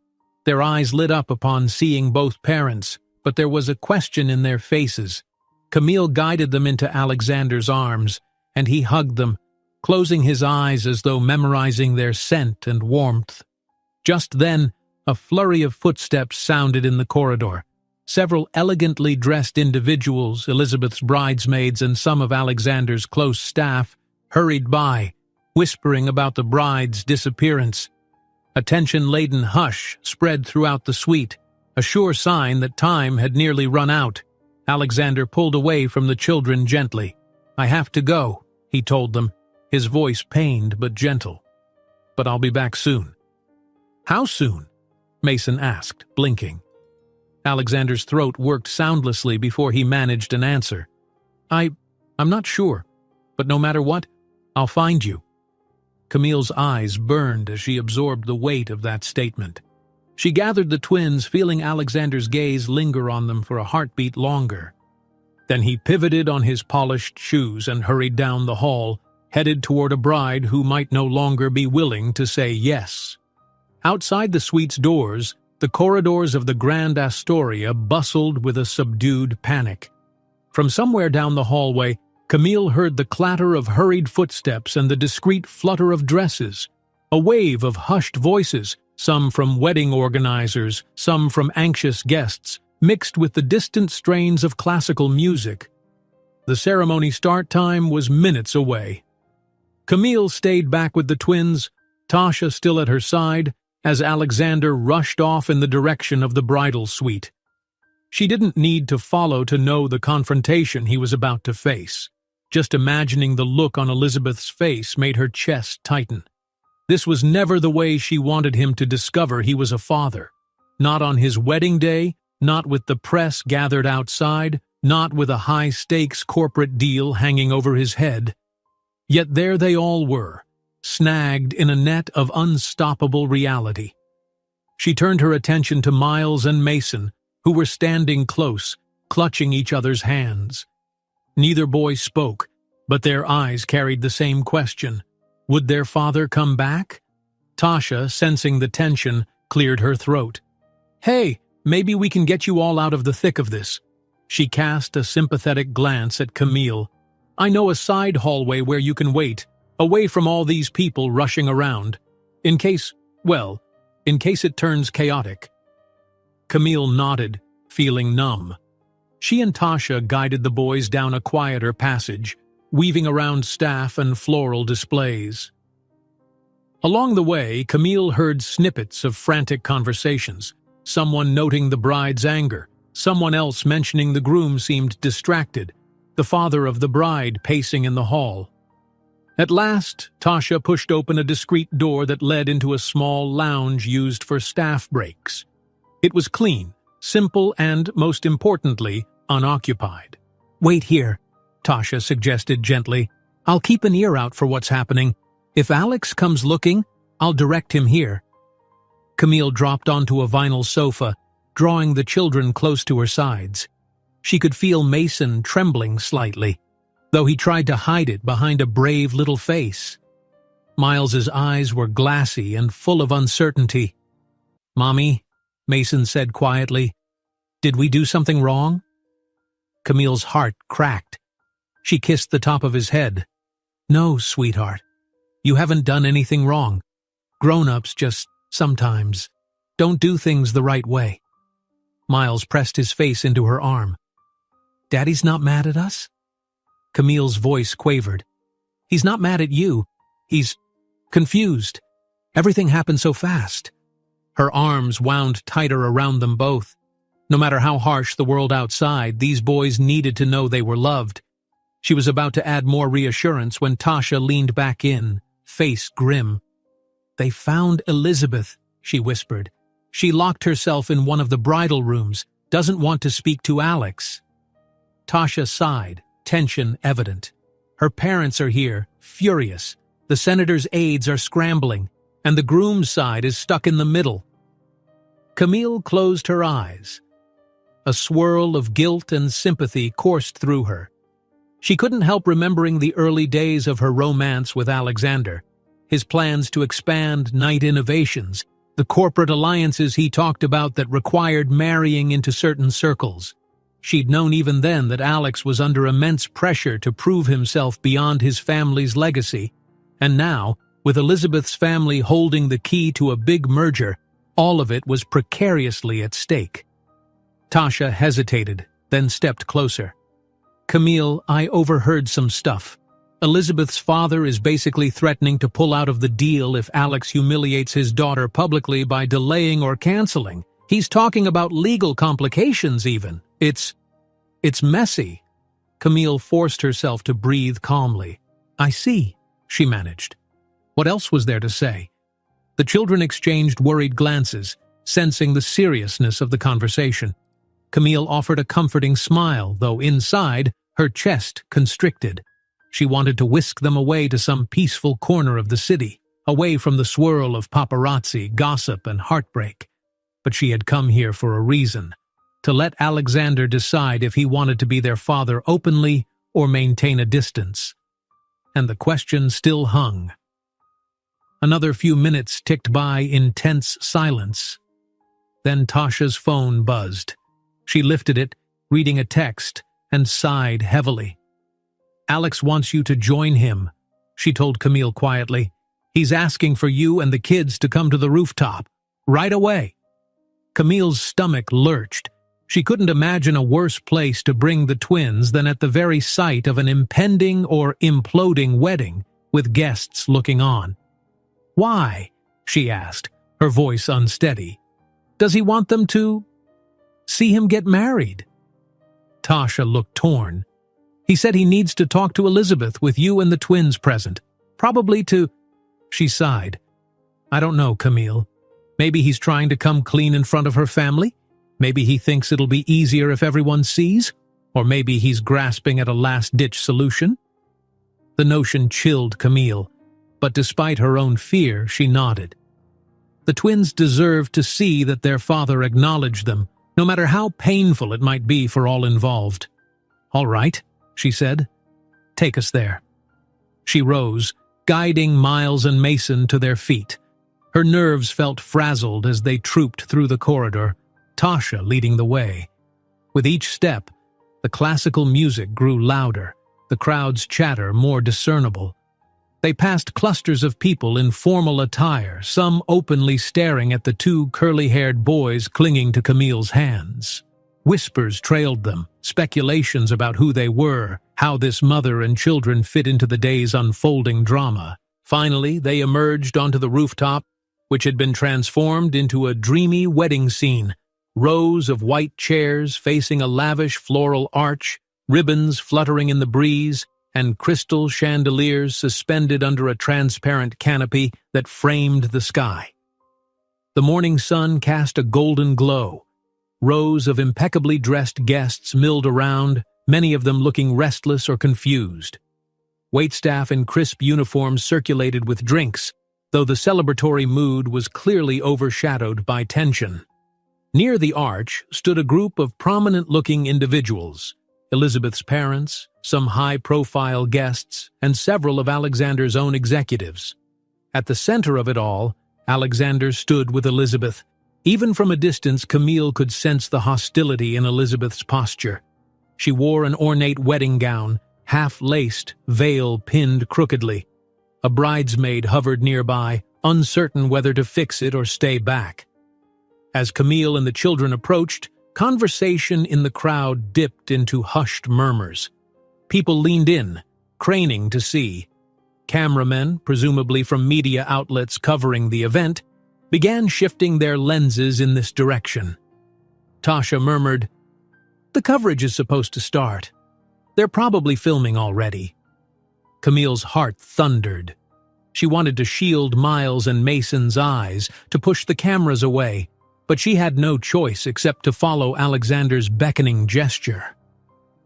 Their eyes lit up upon seeing both parents, but there was a question in their faces. Camille guided them into Alexander's arms, and he hugged them, closing his eyes as though memorizing their scent and warmth. Just then, a flurry of footsteps sounded in the corridor. Several elegantly dressed individuals, Elizabeth's bridesmaids and some of Alexander's close staff, hurried by, whispering about the bride's disappearance. A tension-laden hush spread throughout the suite, a sure sign that time had nearly run out. Alexander pulled away from the children gently. "I have to go," he told them, his voice pained but gentle. "But I'll be back soon." "How soon?" Mason asked, blinking. Alexander's throat worked soundlessly before he managed an answer. I'm not sure, but no matter what, I'll find you." Camille's eyes burned as she absorbed the weight of that statement. She gathered the twins, feeling Alexander's gaze linger on them for a heartbeat longer. Then he pivoted on his polished shoes and hurried down the hall, headed toward a bride who might no longer be willing to say yes. Outside the suite's doors, the corridors of the Grand Astoria bustled with a subdued panic. From somewhere down the hallway, Camille heard the clatter of hurried footsteps and the discreet flutter of dresses. A wave of hushed voices, some from wedding organizers, some from anxious guests, mixed with the distant strains of classical music. The ceremony start time was minutes away. Camille stayed back with the twins, Tasha still at her side, as Alexander rushed off in the direction of the bridal suite. She didn't need to follow to know the confrontation he was about to face. Just imagining the look on Elizabeth's face made her chest tighten. This was never the way she wanted him to discover he was a father. Not on his wedding day, not with the press gathered outside, not with a high-stakes corporate deal hanging over his head. Yet there they all were, snagged in a net of unstoppable reality. She turned her attention to Miles and Mason, who were standing close, clutching each other's hands. Neither boy spoke, but their eyes carried the same question. Would their father come back? Tasha, sensing the tension, cleared her throat. "Hey, maybe we can get you all out of the thick of this." She cast a sympathetic glance at Camille. "I know a side hallway where you can wait, away from all these people rushing around. In case it turns chaotic." Camille nodded, feeling numb. She and Tasha guided the boys down a quieter passage, weaving around staff and floral displays. Along the way, Camille heard snippets of frantic conversations, someone noting the bride's anger, someone else mentioning the groom seemed distracted, the father of the bride pacing in the hall. At last, Tasha pushed open a discreet door that led into a small lounge used for staff breaks. It was clean, simple, and, most importantly, unoccupied. "Wait here," Tasha suggested gently. "I'll keep an ear out for what's happening. If Alex comes looking, I'll direct him here." Camille dropped onto a vinyl sofa, drawing the children close to her sides. She could feel Mason trembling slightly, though he tried to hide it behind a brave little face. Miles's eyes were glassy and full of uncertainty. "Mommy," Mason said quietly, "did we do something wrong?" Camille's heart cracked. She kissed the top of his head. "No, sweetheart. You haven't done anything wrong. Grown-ups just, sometimes, don't do things the right way." Miles pressed his face into her arm. "Daddy's not mad at us?" Camille's voice quavered. "He's not mad at you. He's confused. Everything happened so fast." Her arms wound tighter around them both. No matter how harsh the world outside, these boys needed to know they were loved. She was about to add more reassurance when Tasha leaned back in, face grim. "They found Elizabeth," she whispered. "She locked herself in one of the bridal rooms, doesn't want to speak to Alex." Tasha sighed, tension evident. Her parents are here, furious. The senator's aides are scrambling, and the groom's side is stuck in the middle. Camille closed her eyes. A swirl of guilt and sympathy coursed through her. She couldn't help remembering the early days of her romance with Alexander, his plans to expand Night Innovations, the corporate alliances he talked about that required marrying into certain circles. She'd known even then that Alex was under immense pressure to prove himself beyond his family's legacy, and now, with Elizabeth's family holding the key to a big merger, all of it was precariously at stake. Tasha hesitated, then stepped closer. "Camille, I overheard some stuff. Elizabeth's father is basically threatening to pull out of the deal if Alex humiliates his daughter publicly by delaying or canceling. He's talking about legal complications even. It's It's messy. Camille forced herself to breathe calmly. I see, she managed. What else was there to say? The children exchanged worried glances, sensing the seriousness of the conversation. Camille offered a comforting smile, though inside, her chest constricted. She wanted to whisk them away to some peaceful corner of the city, away from the swirl of paparazzi, gossip, and heartbreak. But she had come here for a reason, to let Alexander decide if he wanted to be their father openly or maintain a distance. And the question still hung. Another few minutes ticked by in tense silence. Then Tasha's phone buzzed. She lifted it, reading a text, and sighed heavily. Alex wants you to join him, she told Camille quietly. He's asking for you and the kids to come to the rooftop, right away. Camille's stomach lurched. She couldn't imagine a worse place to bring the twins than at the very sight of an impending or imploding wedding, with guests looking on. Why? She asked, her voice unsteady. Does he want them to see him get married? Tasha looked torn. He said he needs to talk to Elizabeth with you and the twins present. Probably to... She sighed. I don't know, Camille. Maybe he's trying to come clean in front of her family? Maybe he thinks it'll be easier if everyone sees? Or maybe he's grasping at a last-ditch solution? The notion chilled Camille, but despite her own fear, she nodded. The twins deserved to see that their father acknowledged them, no matter how painful it might be for all involved. All right, she said. Take us there. She rose, guiding Miles and Mason to their feet. Her nerves felt frazzled as they trooped through the corridor, Tasha leading the way. With each step, the classical music grew louder, the crowd's chatter more discernible. They passed clusters of people in formal attire, some openly staring at the two curly-haired boys clinging to Camille's hands. Whispers trailed them, speculations about who they were, how this mother and children fit into the day's unfolding drama. Finally, they emerged onto the rooftop, which had been transformed into a dreamy wedding scene. Rows of white chairs facing a lavish floral arch, ribbons fluttering in the breeze, and crystal chandeliers suspended under a transparent canopy that framed the sky. The morning sun cast a golden glow. Rows of impeccably dressed guests milled around, many of them looking restless or confused. Waitstaff in crisp uniforms circulated with drinks, though the celebratory mood was clearly overshadowed by tension. Near the arch stood a group of prominent-looking individuals, Elizabeth's parents, some high-profile guests, and several of Alexander's own executives. At the center of it all, Alexander stood with Elizabeth. Even from a distance, Camille could sense the hostility in Elizabeth's posture. She wore an ornate wedding gown, half-laced, veil pinned crookedly. A bridesmaid hovered nearby, uncertain whether to fix it or stay back. As Camille and the children approached, conversation in the crowd dipped into hushed murmurs. People leaned in, craning to see. Cameramen, presumably from media outlets covering the event, began shifting their lenses in this direction. Tasha murmured, "The coverage is supposed to start. They're probably filming already." Camille's heart thundered. She wanted to shield Miles and Mason's eyes, to push the cameras away, but she had no choice except to follow Alexander's beckoning gesture.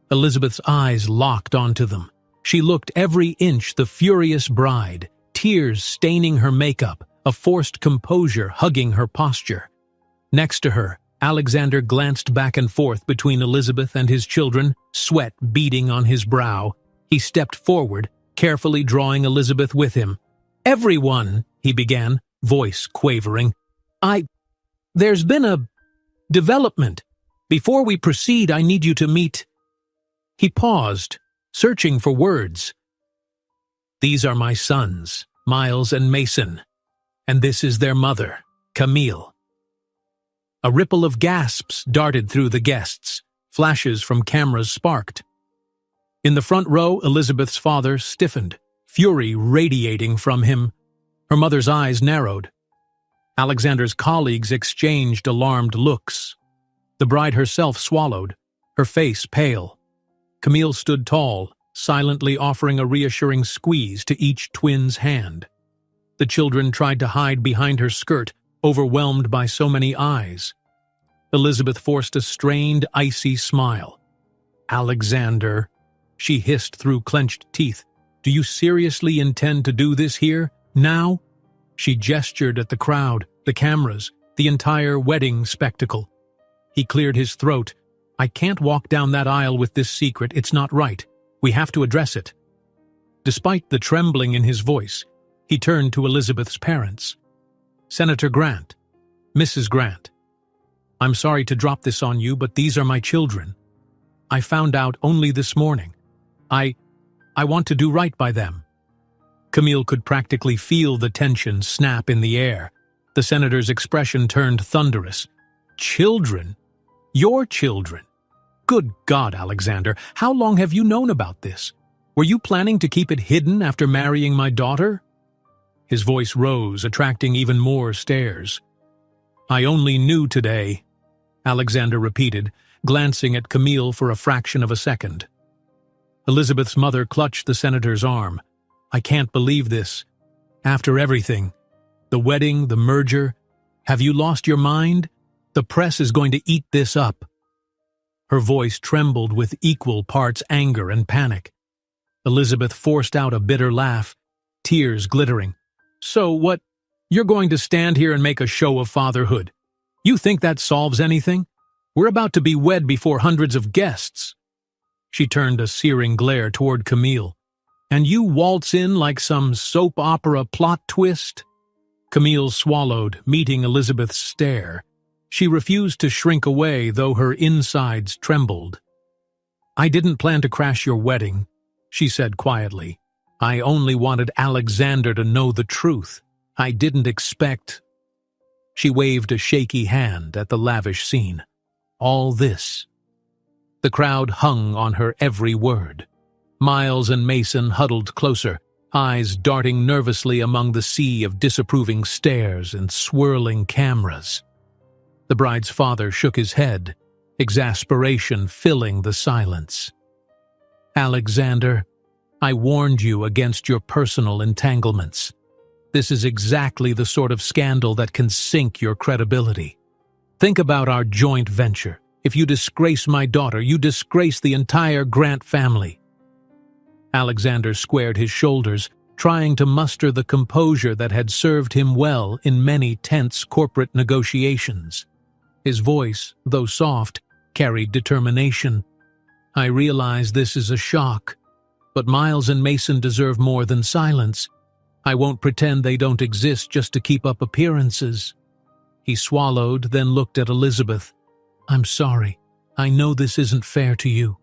Elizabeth's eyes locked onto them. She looked every inch the furious bride, tears staining her makeup, a forced composure hugging her posture. Next to her, Alexander glanced back and forth between Elizabeth and his children, sweat beading on his brow. He stepped forward, carefully drawing Elizabeth with him. "Everyone," he began, voice quavering. There's been a development. Before we proceed, I need you to meet..." He paused, searching for words. "These are my sons, Miles and Mason, and this is their mother, Camille." A ripple of gasps darted through the guests. Flashes from cameras sparked. In the front row, Elizabeth's father stiffened, fury radiating from him. Her mother's eyes narrowed. Alexander's colleagues exchanged alarmed looks. The bride herself swallowed, her face pale. Camille stood tall, silently offering a reassuring squeeze to each twin's hand. The children tried to hide behind her skirt, overwhelmed by so many eyes. Elizabeth forced a strained, icy smile. "Alexander," she hissed through clenched teeth, "do you seriously intend to do this here, now?" She gestured at the crowd, the cameras, the entire wedding spectacle. He cleared his throat. "I can't walk down that aisle with this secret. It's not right. We have to address it." Despite the trembling in his voice, he turned to Elizabeth's parents. "Senator Grant, Mrs. Grant, I'm sorry to drop this on you, but these are my children. I found out only this morning. I want to do right by them." Camille could practically feel the tension snap in the air. The senator's expression turned thunderous. "Children? Your children? Good God, Alexander, how long have you known about this? Were you planning to keep it hidden after marrying my daughter?" His voice rose, attracting even more stares. "I only knew today," Alexander repeated, glancing at Camille for a fraction of a second. Elizabeth's mother clutched the senator's arm. "I can't believe this. After everything, the wedding, the merger, have you lost your mind? The press is going to eat this up." Her voice trembled with equal parts anger and panic. Elizabeth forced out a bitter laugh, tears glittering. "So what? You're going to stand here and make a show of fatherhood? You think that solves anything? We're about to be wed before hundreds of guests." She turned a searing glare toward Camille. "And you waltz in like some soap opera plot twist?" Camille swallowed, meeting Elizabeth's stare. She refused to shrink away, though her insides trembled. "I didn't plan to crash your wedding," she said quietly. "I only wanted Alexander to know the truth. I didn't expect—" She waved a shaky hand at the lavish scene. "All this." The crowd hung on her every word. Miles and Mason huddled closer, eyes darting nervously among the sea of disapproving stares and swirling cameras. The bride's father shook his head, exasperation filling the silence. "Alexander, I warned you against your personal entanglements. This is exactly the sort of scandal that can sink your credibility. Think about our joint venture. If you disgrace my daughter, you disgrace the entire Grant family." Alexander squared his shoulders, trying to muster the composure that had served him well in many tense corporate negotiations. His voice, though soft, carried determination. "I realize this is a shock, but Miles and Mason deserve more than silence. I won't pretend they don't exist just to keep up appearances." He swallowed, then looked at Elizabeth. "I'm sorry. I know this isn't fair to you."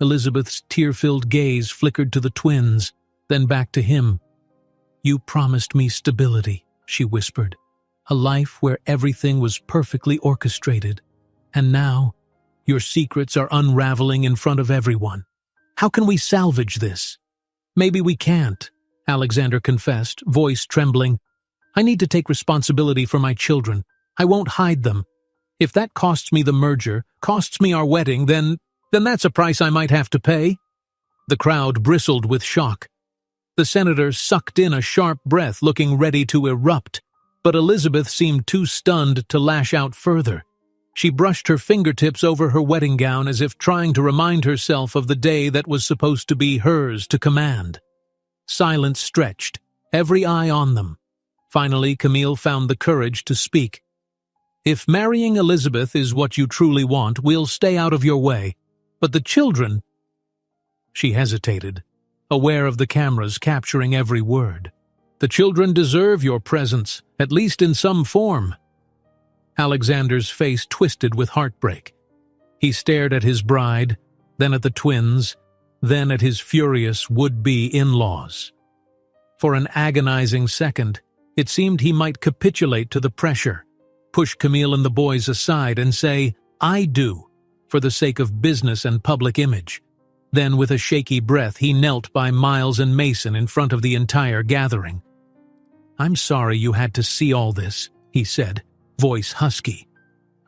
Elizabeth's tear-filled gaze flickered to the twins, then back to him. "You promised me stability," she whispered. "A life where everything was perfectly orchestrated. And now, your secrets are unraveling in front of everyone. How can we salvage this?" "Maybe we can't," Alexander confessed, voice trembling. "I need to take responsibility for my children. I won't hide them. If that costs me the merger, costs me our wedding, then that's a price I might have to pay." The crowd bristled with shock. The senator sucked in a sharp breath, looking ready to erupt, but Elizabeth seemed too stunned to lash out further. She brushed her fingertips over her wedding gown as if trying to remind herself of the day that was supposed to be hers to command. Silence stretched, every eye on them. Finally, Camille found the courage to speak. "If marrying Elizabeth is what you truly want, we'll stay out of your way. But the children—" She hesitated, aware of the cameras capturing every word. "The children deserve your presence, at least in some form." Alexander's face twisted with heartbreak. He stared at his bride, then at the twins, then at his furious would-be in-laws. For an agonizing second, it seemed he might capitulate to the pressure, push Camille and the boys aside and say, "I do," for the sake of business and public image. Then, with a shaky breath, he knelt by Miles and Mason in front of the entire gathering. "I'm sorry you had to see all this," he said, voice husky.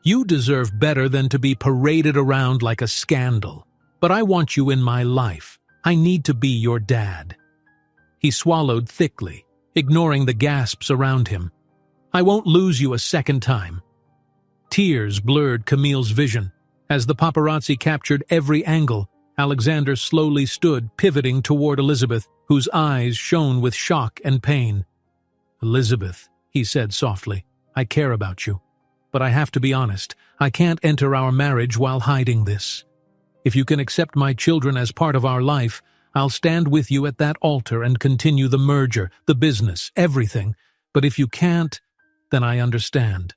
You deserve better than to be paraded around like a scandal. But I want you in my life. I need to be your dad." He swallowed thickly, ignoring the gasps around him. "I won't lose you a second time." Tears blurred Camille's vision. As the paparazzi captured every angle, Alexander slowly stood, pivoting toward Elizabeth, whose eyes shone with shock and pain. "Elizabeth," he said softly, "I care about you. But I have to be honest, I can't enter our marriage while hiding this. If you can accept my children as part of our life, I'll stand with you at that altar and continue the merger, the business, everything. But if you can't, then I understand."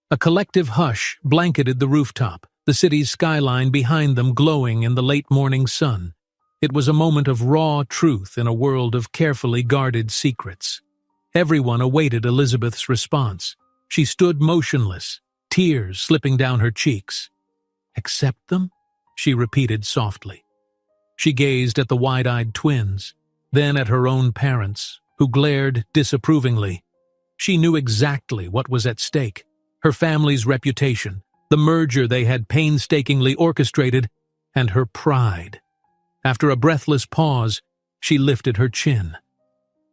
A collective hush blanketed the rooftop, the city's skyline behind them glowing in the late morning sun. It was a moment of raw truth in a world of carefully guarded secrets. Everyone awaited Elizabeth's response. She stood motionless, tears slipping down her cheeks. "Accept them?" she repeated softly. She gazed at the wide-eyed twins, then at her own parents, who glared disapprovingly. She knew exactly what was at stake: her family's reputation, the merger they had painstakingly orchestrated, and her pride. After a breathless pause, she lifted her chin.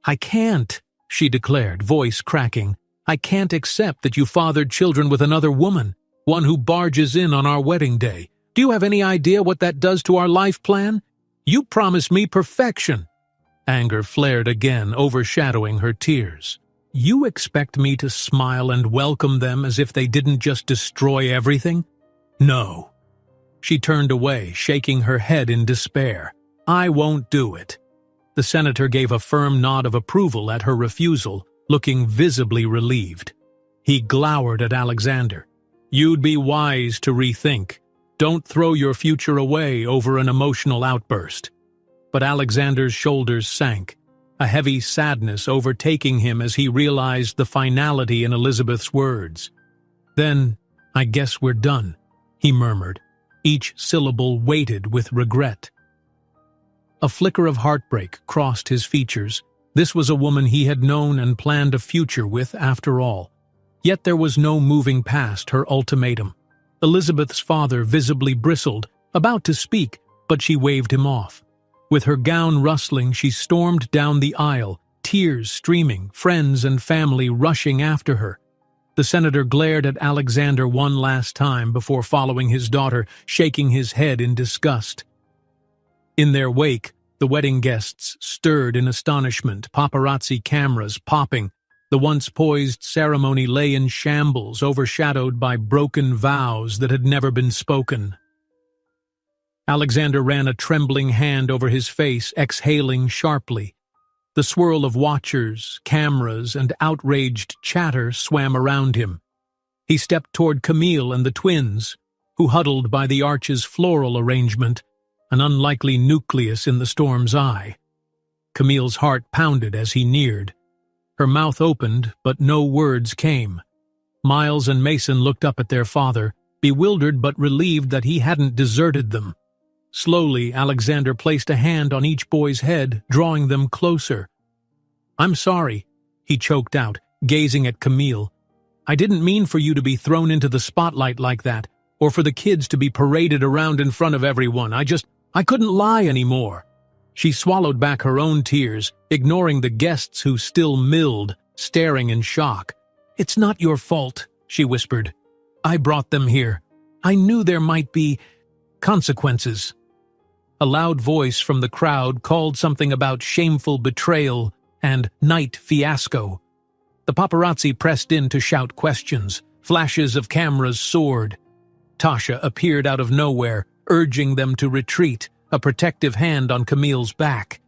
"I can't," she declared, voice cracking. "I can't accept that you fathered children with another woman, one who barges in on our wedding day. Do you have any idea what that does to our life plan? You promised me perfection." Anger flared again, overshadowing her tears. "You expect me to smile and welcome them as if they didn't just destroy everything? No." She turned away, shaking her head in despair. "I won't do it." The senator gave a firm nod of approval at her refusal, looking visibly relieved. He glowered at Alexander. "You'd be wise to rethink. Don't throw your future away over an emotional outburst." But Alexander's shoulders sank, a heavy sadness overtaking him as he realized the finality in Elizabeth's words. "Then, I guess we're done," he murmured, each syllable weighted with regret. A flicker of heartbreak crossed his features. This was a woman he had known and planned a future with after all. Yet there was no moving past her ultimatum. Elizabeth's father visibly bristled, about to speak, but she waved him off. With her gown rustling, she stormed down the aisle, tears streaming, friends and family rushing after her. The senator glared at Alexander one last time before following his daughter, shaking his head in disgust. In their wake, the wedding guests stirred in astonishment, paparazzi cameras popping. The once poised ceremony lay in shambles, overshadowed by broken vows that had never been spoken. Alexander ran a trembling hand over his face, exhaling sharply. The swirl of watchers, cameras, and outraged chatter swam around him. He stepped toward Camille and the twins, who huddled by the arch's floral arrangement, an unlikely nucleus in the storm's eye. Camille's heart pounded as he neared. Her mouth opened, but no words came. Miles and Mason looked up at their father, bewildered but relieved that he hadn't deserted them. Slowly, Alexander placed a hand on each boy's head, drawing them closer. "I'm sorry," he choked out, gazing at Camille. "I didn't mean for you to be thrown into the spotlight like that, or for the kids to be paraded around in front of everyone. I couldn't lie anymore." She swallowed back her own tears, ignoring the guests who still milled, staring in shock. "It's not your fault," she whispered. "I brought them here. I knew there might be consequences." A loud voice from the crowd called something about shameful betrayal and night fiasco. The paparazzi pressed in to shout questions. Flashes of cameras soared. Tasha appeared out of nowhere, urging them to retreat, a protective hand on Camille's back.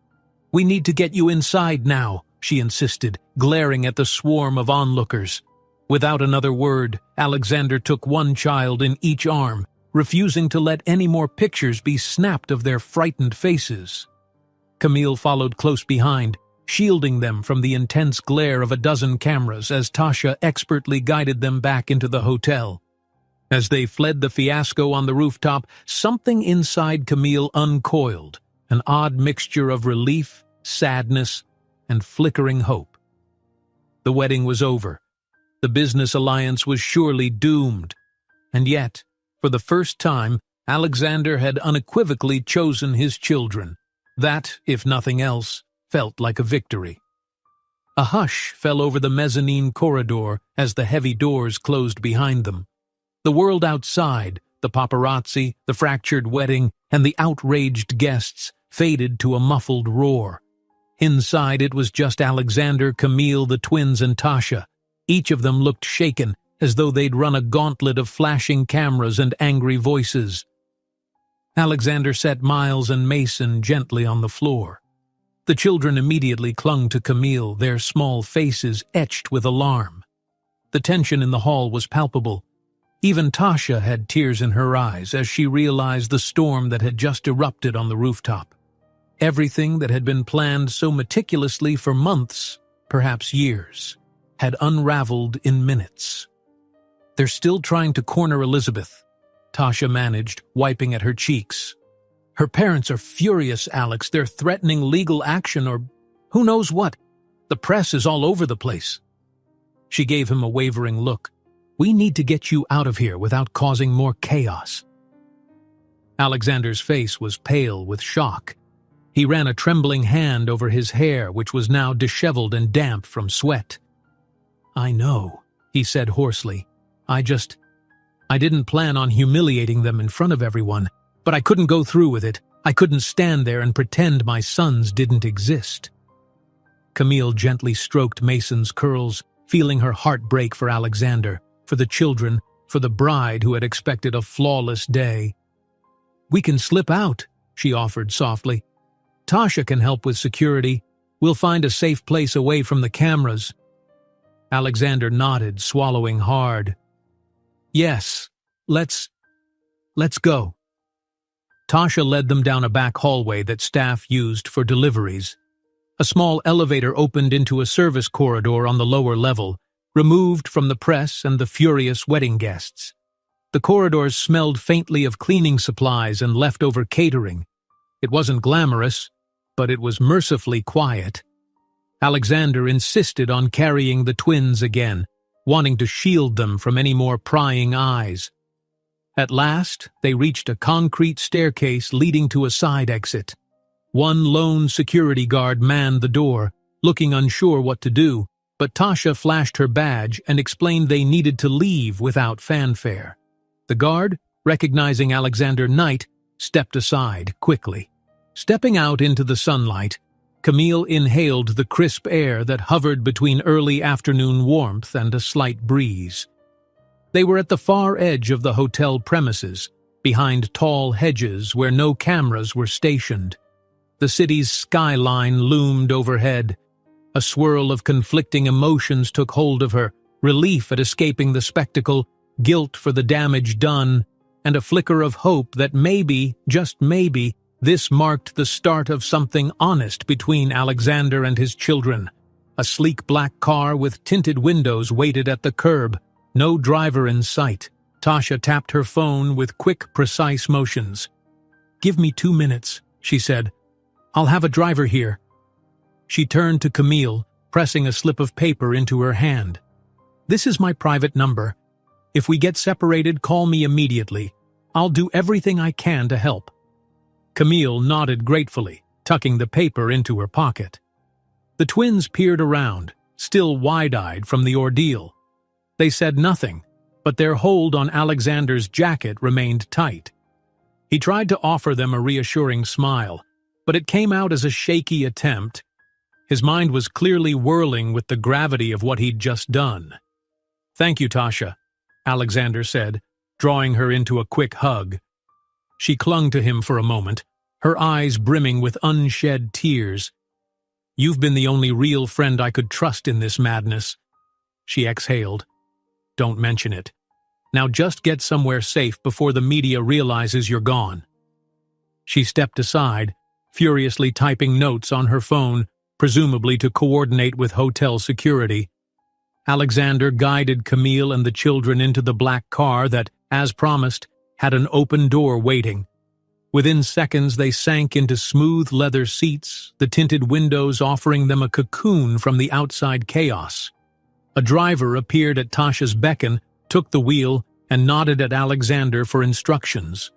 "We need to get you inside now," she insisted, glaring at the swarm of onlookers. Without another word, Alexander took one child in each arm, refusing to let any more pictures be snapped of their frightened faces. Camille followed close behind, shielding them from the intense glare of a dozen cameras as Tasha expertly guided them back into the hotel. As they fled the fiasco on the rooftop, something inside Camille uncoiled, an odd mixture of relief, sadness, and flickering hope. The wedding was over. The business alliance was surely doomed, And yet, for the first time, Alexander had unequivocally chosen his children. That, if nothing else, felt like a victory. A hush fell over the mezzanine corridor as the heavy doors closed behind them. The world outside, the paparazzi, the fractured wedding, and the outraged guests faded to a muffled roar. Inside it was just Alexander, Camille, the twins, and Tasha. Each of them looked shaken, as though they'd run a gauntlet of flashing cameras and angry voices. Alexander set Miles and Mason gently on the floor. The children immediately clung to Camille, their small faces etched with alarm. The tension in the hall was palpable. Even Tasha had tears in her eyes as she realized the storm that had just erupted on the rooftop. Everything that had been planned so meticulously for months, perhaps years, had unraveled in minutes. "They're still trying to corner Elizabeth," Tasha managed, wiping at her cheeks. "Her parents are furious, Alex. They're threatening legal action or who knows what. The press is all over the place." She gave him a wavering look. "We need to get you out of here without causing more chaos." Alexander's face was pale with shock. He ran a trembling hand over his hair, which was now disheveled and damp from sweat. "I know," he said hoarsely. I didn't plan on humiliating them in front of everyone, but I couldn't go through with it. I couldn't stand there and pretend my sons didn't exist." Camille gently stroked Mason's curls, feeling her heart break for Alexander, for the children, for the bride who had expected a flawless day. "We can slip out," she offered softly. "Tasha can help with security. We'll find a safe place away from the cameras." Alexander nodded, swallowing hard. "Yes, let's go." Tasha led them down a back hallway that staff used for deliveries. A small elevator opened into a service corridor on the lower level, removed from the press and the furious wedding guests. The corridors smelled faintly of cleaning supplies and leftover catering. It wasn't glamorous, but it was mercifully quiet. Alexander insisted on carrying the twins again, wanting to shield them from any more prying eyes. At last, they reached a concrete staircase leading to a side exit. One lone security guard manned the door, looking unsure what to do, but Tasha flashed her badge and explained they needed to leave without fanfare. The guard, recognizing Alexander Knight, stepped aside quickly. Stepping out into the sunlight, Camille inhaled the crisp air that hovered between early afternoon warmth and a slight breeze. They were at the far edge of the hotel premises, behind tall hedges where no cameras were stationed. The city's skyline loomed overhead. A swirl of conflicting emotions took hold of her, relief at escaping the spectacle, guilt for the damage done, and a flicker of hope that maybe, just maybe, this marked the start of something honest between Alexander and his children. A sleek black car with tinted windows waited at the curb, no driver in sight. Tasha tapped her phone with quick, precise motions. "Give me 2 minutes," she said. "I'll have a driver here." She turned to Camille, pressing a slip of paper into her hand. "This is my private number. If we get separated, call me immediately. I'll do everything I can to help." Camille nodded gratefully, tucking the paper into her pocket. The twins peered around, still wide-eyed from the ordeal. They said nothing, but their hold on Alexander's jacket remained tight. He tried to offer them a reassuring smile, but it came out as a shaky attempt. His mind was clearly whirling with the gravity of what he'd just done. "Thank you, Tasha," Alexander said, drawing her into a quick hug. She clung to him for a moment, her eyes brimming with unshed tears. "You've been the only real friend I could trust in this madness." She exhaled. "Don't mention it. Now just get somewhere safe before the media realizes you're gone." She stepped aside, furiously typing notes on her phone, presumably to coordinate with hotel security. Alexander guided Camille and the children into the black car that, as promised, had an open door waiting. Within seconds they sank into smooth leather seats, the tinted windows offering them a cocoon from the outside chaos. A driver appeared at Tasha's beckon, took the wheel, and nodded at Alexander for instructions.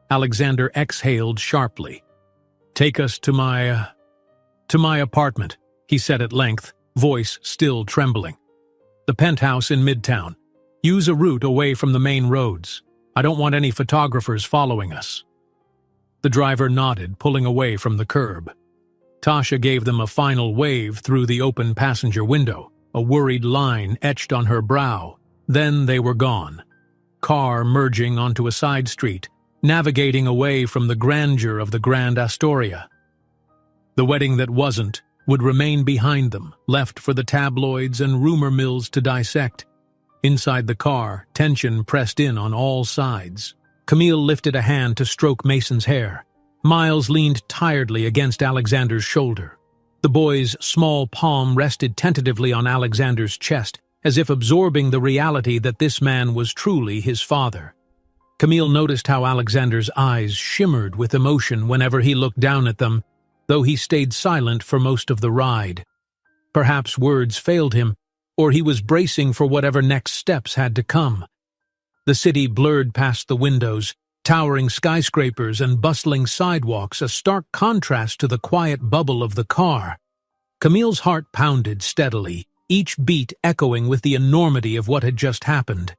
Alexander exhaled sharply. "Take us to my apartment," he said at length, voice still trembling. "The penthouse in Midtown. Use a route away from the main roads. I don't want any photographers following us." The driver nodded, pulling away from the curb. Tasha gave them a final wave through the open passenger window, a worried line etched on her brow. Then they were gone. Car merging onto a side street, navigating away from the grandeur of the Grand Astoria. The wedding that wasn't would remain behind them, left for the tabloids and rumor mills to dissect. Inside the car, tension pressed in on all sides. Camille lifted a hand to stroke Mason's hair. Miles leaned tiredly against Alexander's shoulder. The boy's small palm rested tentatively on Alexander's chest, as if absorbing the reality that this man was truly his father. Camille noticed how Alexander's eyes shimmered with emotion whenever he looked down at them, though he stayed silent for most of the ride. Perhaps words failed him, or he was bracing for whatever next steps had to come. The city blurred past the windows, towering skyscrapers and bustling sidewalks, a stark contrast to the quiet bubble of the car. Camille's heart pounded steadily, each beat echoing with the enormity of what had just happened.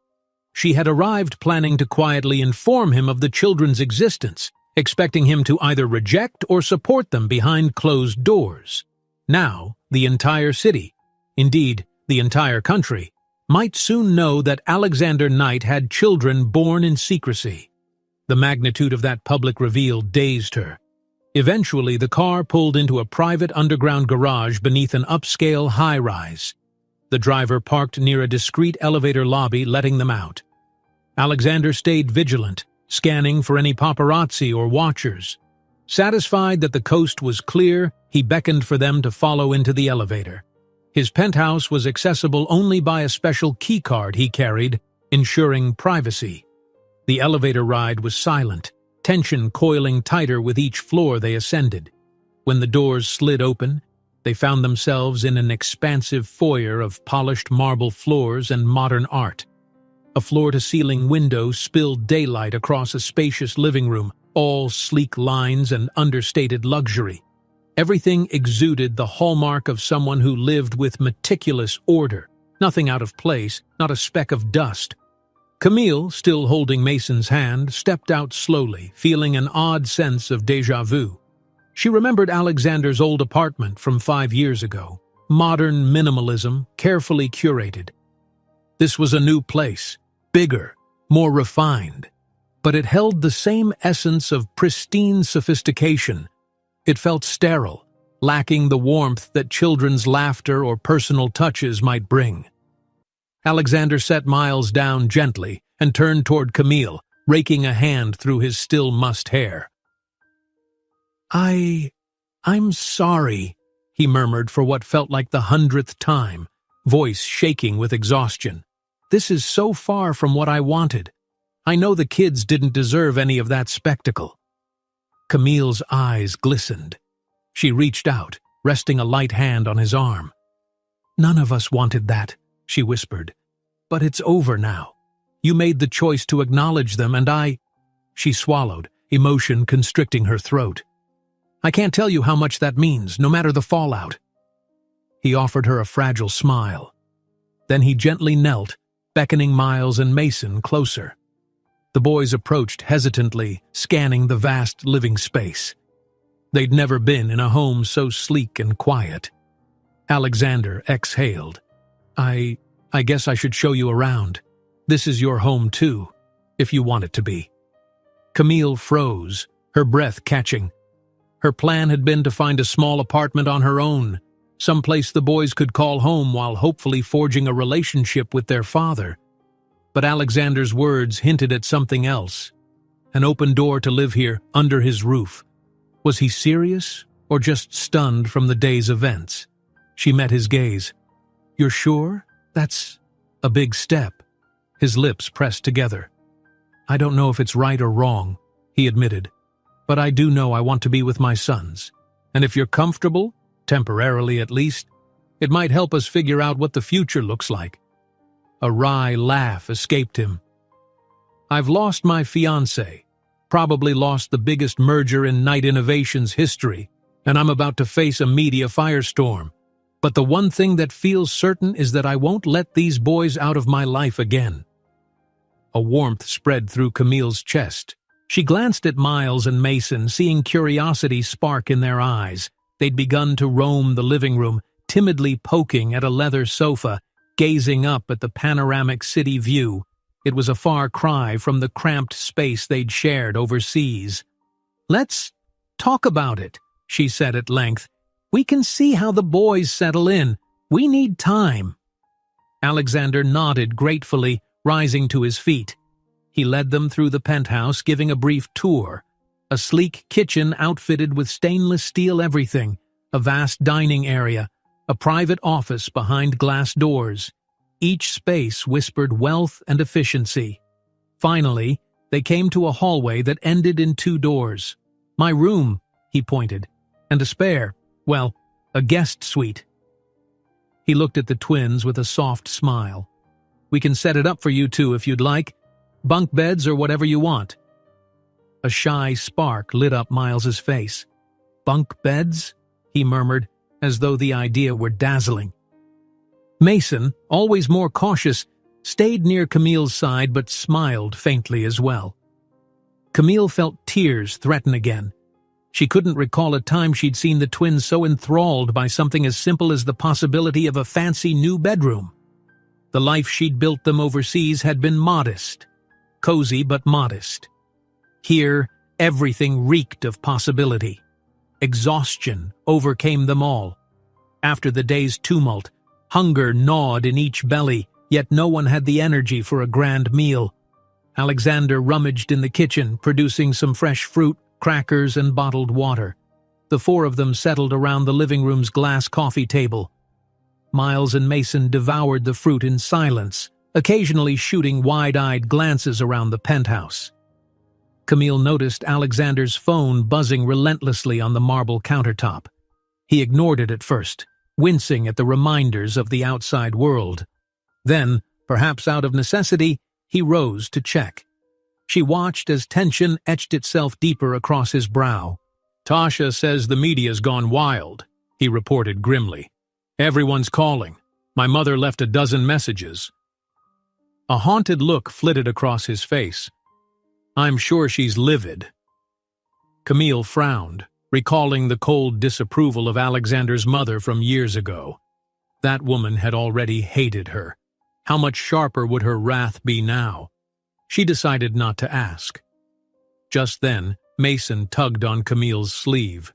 She had arrived planning to quietly inform him of the children's existence, expecting him to either reject or support them behind closed doors. Now, the entire city, indeed, the entire country, might soon know that Alexander Knight had children born in secrecy. The magnitude of that public reveal dazed her. Eventually, the car pulled into a private underground garage beneath an upscale high-rise. The driver parked near a discreet elevator lobby, letting them out. Alexander stayed vigilant, scanning for any paparazzi or watchers. Satisfied that the coast was clear, he beckoned for them to follow into the elevator. His penthouse was accessible only by a special keycard he carried, ensuring privacy. The elevator ride was silent, tension coiling tighter with each floor they ascended. When the doors slid open, they found themselves in an expansive foyer of polished marble floors and modern art. A floor-to-ceiling window spilled daylight across a spacious living room, all sleek lines and understated luxury. Everything exuded the hallmark of someone who lived with meticulous order, nothing out of place, not a speck of dust. Camille, still holding Mason's hand, stepped out slowly, feeling an odd sense of déjà vu. She remembered Alexander's old apartment from 5 years ago. Modern minimalism, carefully curated. This was a new place, bigger, more refined, but it held the same essence of pristine sophistication. It felt sterile, lacking the warmth that children's laughter or personal touches might bring. Alexander set Miles down gently and turned toward Camille, raking a hand through his still mussed hair. I'm sorry," he murmured for what felt like the 100th time, voice shaking with exhaustion. "This is so far from what I wanted. I know the kids didn't deserve any of that spectacle." Camille's eyes glistened. She reached out, resting a light hand on his arm. "None of us wanted that," she whispered. "But it's over now. You made the choice to acknowledge them, and I—" She swallowed, emotion constricting her throat. "I can't tell you how much that means, no matter the fallout." He offered her a fragile smile. Then he gently knelt, beckoning Miles and Mason closer. The boys approached hesitantly, scanning the vast living space. They'd never been in a home so sleek and quiet. Alexander exhaled. I guess I should show you around. This is your home too, if you want it to be." Camille froze, her breath catching. Her plan had been to find a small apartment on her own, someplace the boys could call home while hopefully forging a relationship with their father. But Alexander's words hinted at something else. An open door to live here, under his roof. Was he serious, or just stunned from the day's events? She met his gaze. "You're sure? That's a big step." His lips pressed together. "I don't know if it's right or wrong," he admitted. "But I do know I want to be with my sons. And if you're comfortable, temporarily at least, it might help us figure out what the future looks like." A wry laugh escaped him. I've lost my fiancé, probably lost the biggest merger in night innovations history, and I'm about to face a media firestorm. But the one thing that feels certain is that I won't let these boys out of my life again." A warmth spread through Camille's chest. She glanced at Miles and Mason, seeing curiosity spark in their eyes. They'd begun to roam the living room, timidly poking at a leather sofa, gazing up at the panoramic city view. It was a far cry from the cramped space they'd shared overseas. "Let's talk about it," she said at length. "We can see how the boys settle in. We need time." Alexander nodded gratefully, rising to his feet. He led them through the penthouse, giving a brief tour. A sleek kitchen outfitted with stainless steel everything, a vast dining area, a private office behind glass doors. Each space whispered wealth and efficiency. Finally, they came to a hallway that ended in 2 doors. "My room," he pointed, "and a spare, well, a guest suite." He looked at the twins with a soft smile. "We can set it up for you two if you'd like. Bunk beds or whatever you want." A shy spark lit up Miles's face. "Bunk beds?" he murmured, as though the idea were dazzling. Mason, always more cautious, stayed near Camille's side but smiled faintly as well. Camille felt tears threaten again. She couldn't recall a time she'd seen the twins so enthralled by something as simple as the possibility of a fancy new bedroom. The life she'd built them overseas had been modest. Cozy but modest. Here, everything reeked of possibility. Exhaustion overcame them all. After the day's tumult, hunger gnawed in each belly, yet no one had the energy for a grand meal. Alexander rummaged in the kitchen, producing some fresh fruit, crackers, and bottled water. The 4 of them settled around the living room's glass coffee table. Miles and Mason devoured the fruit in silence, occasionally shooting wide-eyed glances around the penthouse. Camille noticed Alexander's phone buzzing relentlessly on the marble countertop. He ignored it at first, wincing at the reminders of the outside world. Then, perhaps out of necessity, he rose to check. She watched as tension etched itself deeper across his brow. "Tasha says the media's gone wild," he reported grimly. "Everyone's calling. My mother left a dozen messages." A haunted look flitted across his face. "I'm sure she's livid." Camille frowned, recalling the cold disapproval of Alexander's mother from years ago. That woman had already hated her. How much sharper would her wrath be now? She decided not to ask. Just then, Mason tugged on Camille's sleeve.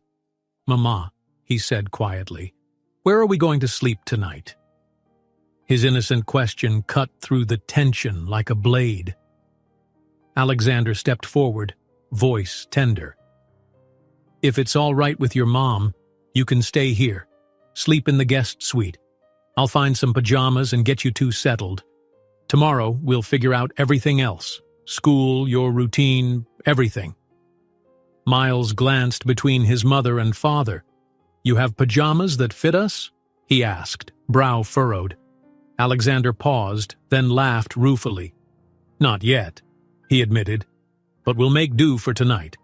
"Mama," he said quietly, "where are we going to sleep tonight?" His innocent question cut through the tension like a blade. Alexander stepped forward, voice tender. "If it's all right with your mom, you can stay here. Sleep in the guest suite. I'll find some pajamas and get you two settled. Tomorrow, we'll figure out everything else. School, your routine, everything." Miles glanced between his mother and father. "You have pajamas that fit us?" he asked, brow furrowed. Alexander paused, then laughed ruefully. "Not yet," he admitted, "but we'll make do for tonight.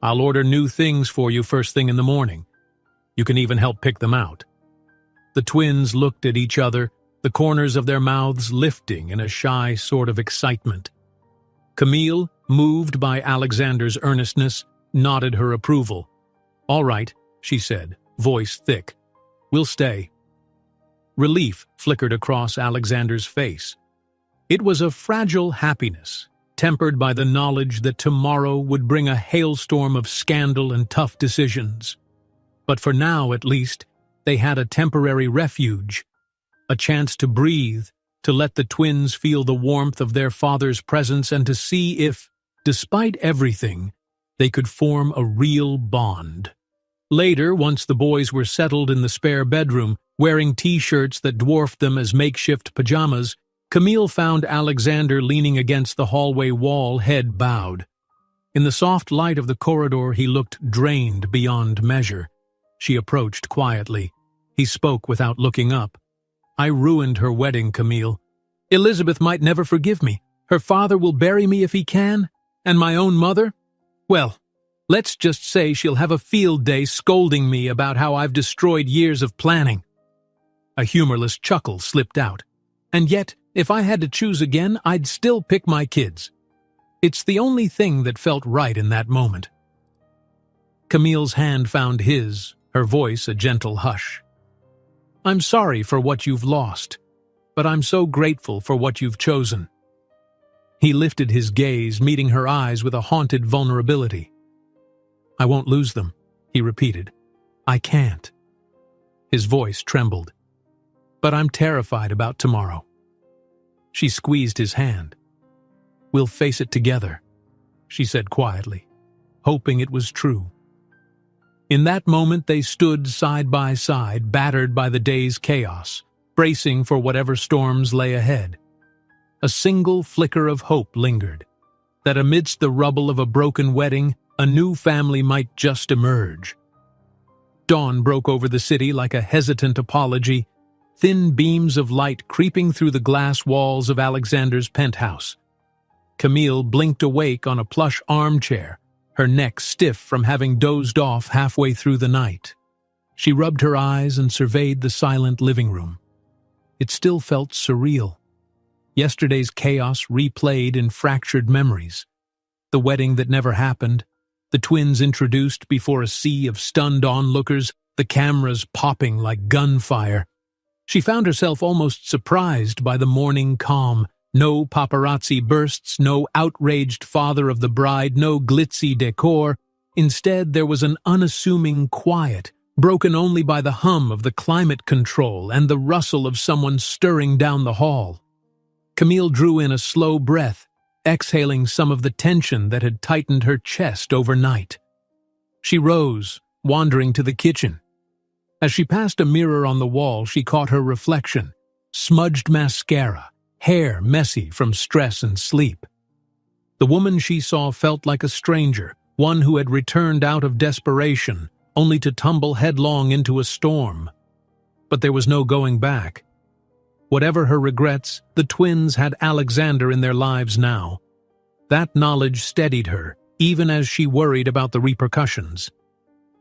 I'll order new things for you first thing in the morning. You can even help pick them out." The twins looked at each other, the corners of their mouths lifting in a shy sort of excitement. Camille, moved by Alexander's earnestness, nodded her approval. "All right," she said, voice thick. "We'll stay." Relief flickered across Alexander's face. It was a fragile happiness, tempered by the knowledge that tomorrow would bring a hailstorm of scandal and tough decisions. But for now, at least, they had a temporary refuge, a chance to breathe, to let the twins feel the warmth of their father's presence and to see if, despite everything, they could form a real bond. Later, once the boys were settled in the spare bedroom, wearing T-shirts that dwarfed them as makeshift pajamas, Camille found Alexander leaning against the hallway wall, head bowed. In the soft light of the corridor, he looked drained beyond measure. She approached quietly. He spoke without looking up. "I ruined her wedding, Camille. Elizabeth might never forgive me. Her father will bury me if he can? And my own mother? Well, let's just say she'll have a field day scolding me about how I've destroyed years of planning." A humorless chuckle slipped out. "And yet, if I had to choose again, I'd still pick my kids." It's the only thing that felt right in that moment. Camille's hand found his, her voice a gentle hush. "I'm sorry for what you've lost, but I'm so grateful for what you've chosen." He lifted his gaze, meeting her eyes with a haunted vulnerability. "I won't lose them," he repeated. "I can't." His voice trembled. "But I'm terrified about tomorrow." She squeezed his hand. "We'll face it together," she said quietly, hoping it was true. In that moment they stood side by side, battered by the day's chaos, bracing for whatever storms lay ahead. A single flicker of hope lingered, that amidst the rubble of a broken wedding, a new family might just emerge. Dawn broke over the city like a hesitant apology, thin beams of light creeping through the glass walls of Alexander's penthouse. Camille blinked awake on a plush armchair, her neck stiff from having dozed off halfway through the night. She rubbed her eyes and surveyed the silent living room. It still felt surreal. Yesterday's chaos replayed in fractured memories. The wedding that never happened, the twins introduced before a sea of stunned onlookers, the cameras popping like gunfire. She found herself almost surprised by the morning calm. No paparazzi bursts, no outraged father of the bride, no glitzy decor. Instead, there was an unassuming quiet, broken only by the hum of the climate control and the rustle of someone stirring down the hall. Camille drew in a slow breath, exhaling some of the tension that had tightened her chest overnight. She rose, wandering to the kitchen. As she passed a mirror on the wall, she caught her reflection, smudged mascara, hair messy from stress and sleep. The woman she saw felt like a stranger, one who had returned out of desperation, only to tumble headlong into a storm. But there was no going back. Whatever her regrets, the twins had Alexander in their lives now. That knowledge steadied her, even as she worried about the repercussions.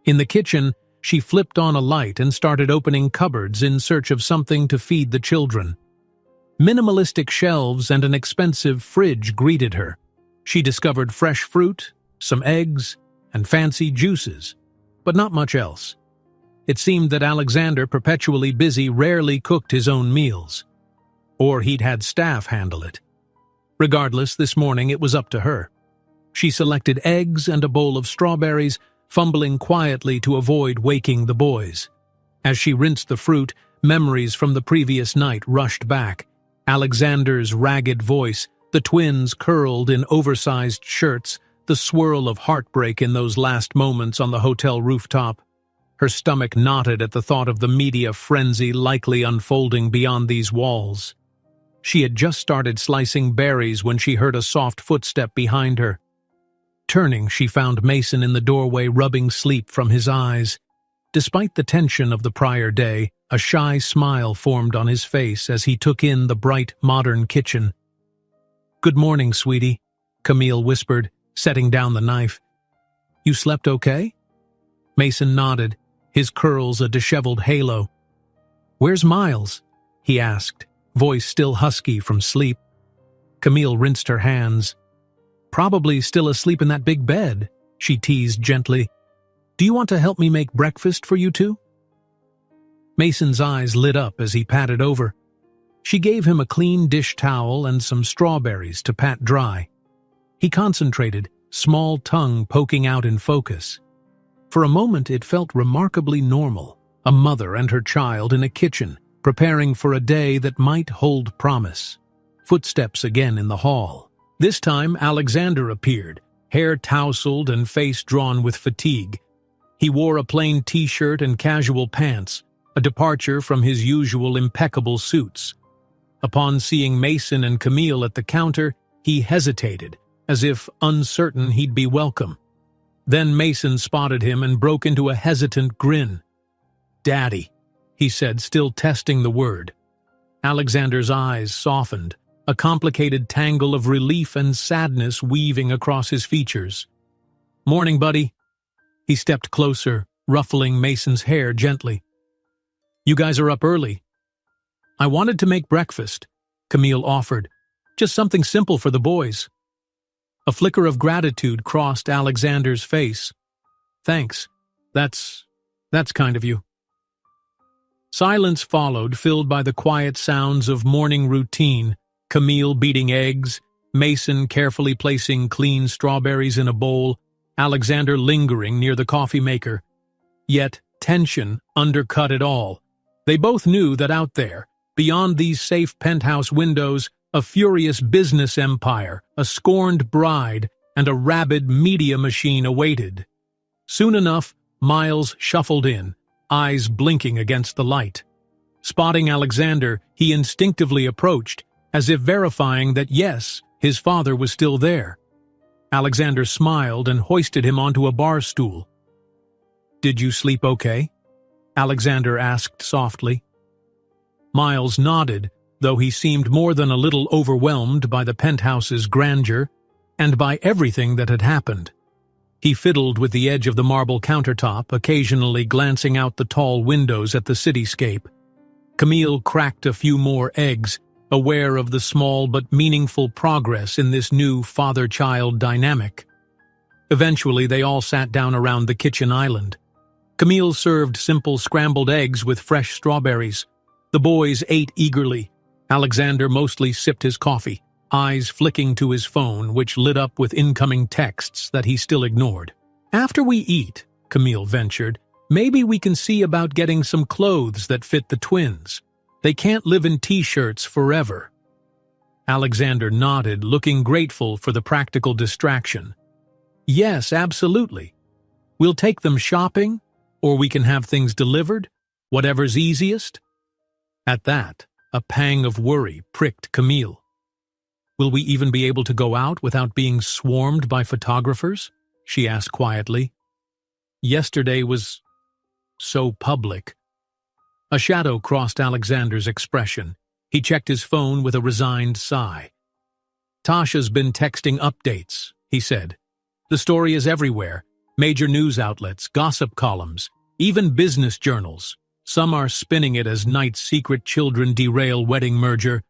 In the kitchen, she flipped on a light and started opening cupboards in search of something to feed the children. Minimalistic shelves and an expensive fridge greeted her. She discovered fresh fruit, some eggs, and fancy juices, but not much else. It seemed that Alexander, perpetually busy, rarely cooked his own meals. Or he'd had staff handle it. Regardless, this morning it was up to her. She selected eggs and a bowl of strawberries, fumbling quietly to avoid waking the boys. As she rinsed the fruit, memories from the previous night rushed back. Alexander's ragged voice, the twins curled in oversized shirts, the swirl of heartbreak in those last moments on the hotel rooftop. Her stomach knotted at the thought of the media frenzy likely unfolding beyond these walls. She had just started slicing berries when she heard a soft footstep behind her. Turning, she found Mason in the doorway, rubbing sleep from his eyes. Despite the tension of the prior day, a shy smile formed on his face as he took in the bright, modern kitchen. "Good morning, sweetie," Camille whispered, setting down the knife. "You slept okay?" Mason nodded, his curls a disheveled halo. "Where's Miles?" he asked, voice still husky from sleep. Camille rinsed her hands. "Probably still asleep in that big bed," she teased gently. "Do you want to help me make breakfast for you two?" Mason's eyes lit up as he patted over. She gave him a clean dish towel and some strawberries to pat dry. He concentrated, small tongue poking out in focus. For a moment it felt remarkably normal, a mother and her child in a kitchen, preparing for a day that might hold promise. Footsteps again in the hall. This time Alexander appeared, hair tousled and face drawn with fatigue. He wore a plain t-shirt and casual pants, a departure from his usual impeccable suits. Upon seeing Mason and Camille at the counter, he hesitated, as if uncertain he'd be welcome. Then Mason spotted him and broke into a hesitant grin. "Daddy," he said, still testing the word. Alexander's eyes softened, a complicated tangle of relief and sadness weaving across his features. "Morning, buddy." He stepped closer, ruffling Mason's hair gently. "You guys are up early." "I wanted to make breakfast," Camille offered. "Just something simple for the boys." A flicker of gratitude crossed Alexander's face. "Thanks. That's kind of you." Silence followed, filled by the quiet sounds of morning routine, Camille beating eggs, Mason carefully placing clean strawberries in a bowl, Alexander lingering near the coffee maker. Yet tension undercut it all. They both knew that out there, beyond these safe penthouse windows, a furious business empire, a scorned bride, and a rabid media machine awaited. Soon enough, Miles shuffled in, eyes blinking against the light. Spotting Alexander, he instinctively approached, as if verifying that yes, his father was still there. Alexander smiled and hoisted him onto a bar stool. "Did you sleep okay?" Alexander asked softly. Miles nodded, though he seemed more than a little overwhelmed by the penthouse's grandeur and by everything that had happened. He fiddled with the edge of the marble countertop, occasionally glancing out the tall windows at the cityscape. Camille cracked a few more eggs, aware of the small but meaningful progress in this new father-child dynamic. Eventually, they all sat down around the kitchen island. Camille served simple scrambled eggs with fresh strawberries. The boys ate eagerly. Alexander mostly sipped his coffee, eyes flicking to his phone, which lit up with incoming texts that he still ignored. "After we eat," Camille ventured, "maybe we can see about getting some clothes that fit the twins. They can't live in t-shirts forever." Alexander nodded, looking grateful for the practical distraction. "Yes, absolutely. We'll take them shopping, or we can have things delivered, whatever's easiest." At that, a pang of worry pricked Camille. "Will we even be able to go out without being swarmed by photographers?" she asked quietly. "Yesterday was so public." A shadow crossed Alexander's expression. He checked his phone with a resigned sigh. "Tasha's been texting updates," he said. "The story is everywhere. Major news outlets, gossip columns, even business journals. Some are spinning it as Knight's secret children derail wedding merger.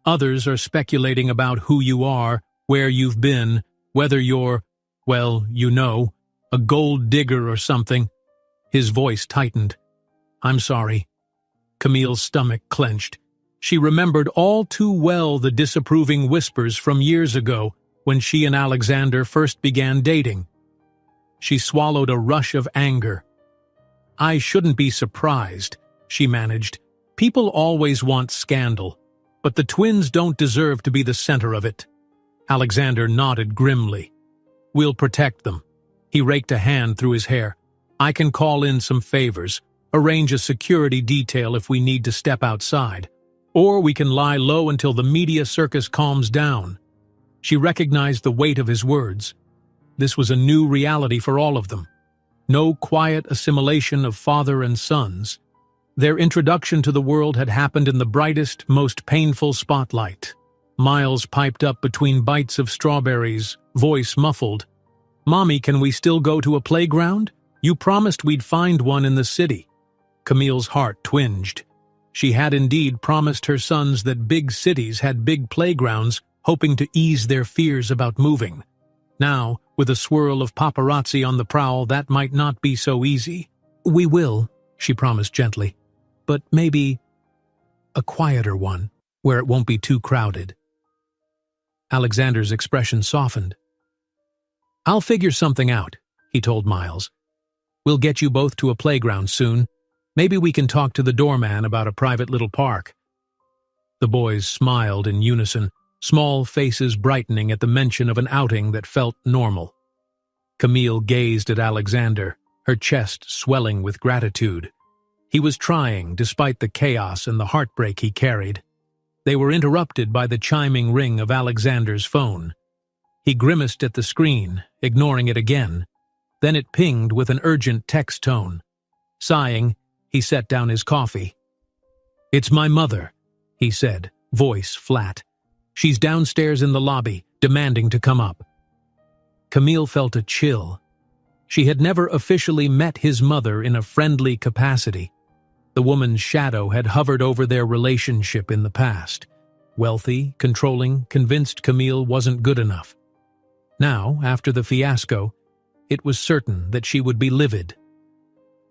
Others are speculating about who you are, where you've been, whether you're, well, you know, a gold digger or something." His voice tightened. "I'm sorry." Camille's stomach clenched. She remembered all too well the disapproving whispers from years ago when she and Alexander first began dating. She swallowed a rush of anger. "I shouldn't be surprised," she managed. "People always want scandal, but the twins don't deserve to be the center of it." Alexander nodded grimly. "We'll protect them." He raked a hand through his hair. "I can call in some favors, arrange a security detail if we need to step outside, or we can lie low until the media circus calms down." She recognized the weight of his words. This was a new reality for all of them. No quiet assimilation of father and sons. Their introduction to the world had happened in the brightest, most painful spotlight. Miles piped up between bites of strawberries, voice muffled. "Mommy, can we still go to a playground? You promised we'd find one in the city." Camille's heart twinged. She had indeed promised her sons that big cities had big playgrounds, hoping to ease their fears about moving. Now, with a swirl of paparazzi on the prowl, that might not be so easy. "We will," she promised gently, "but maybe a quieter one, where it won't be too crowded." Alexander's expression softened. "I'll figure something out," he told Miles. "We'll get you both to a playground soon. Maybe we can talk to the doorman about a private little park." The boys smiled in unison, small faces brightening at the mention of an outing that felt normal. Camille gazed at Alexander, her chest swelling with gratitude. He was trying, despite the chaos and the heartbreak he carried. They were interrupted by the chiming ring of Alexander's phone. He grimaced at the screen, ignoring it again. Then it pinged with an urgent text tone. Sighing, he set down his coffee. "It's my mother," he said, voice flat. She's downstairs in the lobby, demanding to come up. Camille felt a chill. She had never officially met his mother in a friendly capacity. The woman's shadow had hovered over their relationship in the past. Wealthy, controlling, convinced Camille wasn't good enough. Now, after the fiasco, it was certain that she would be livid.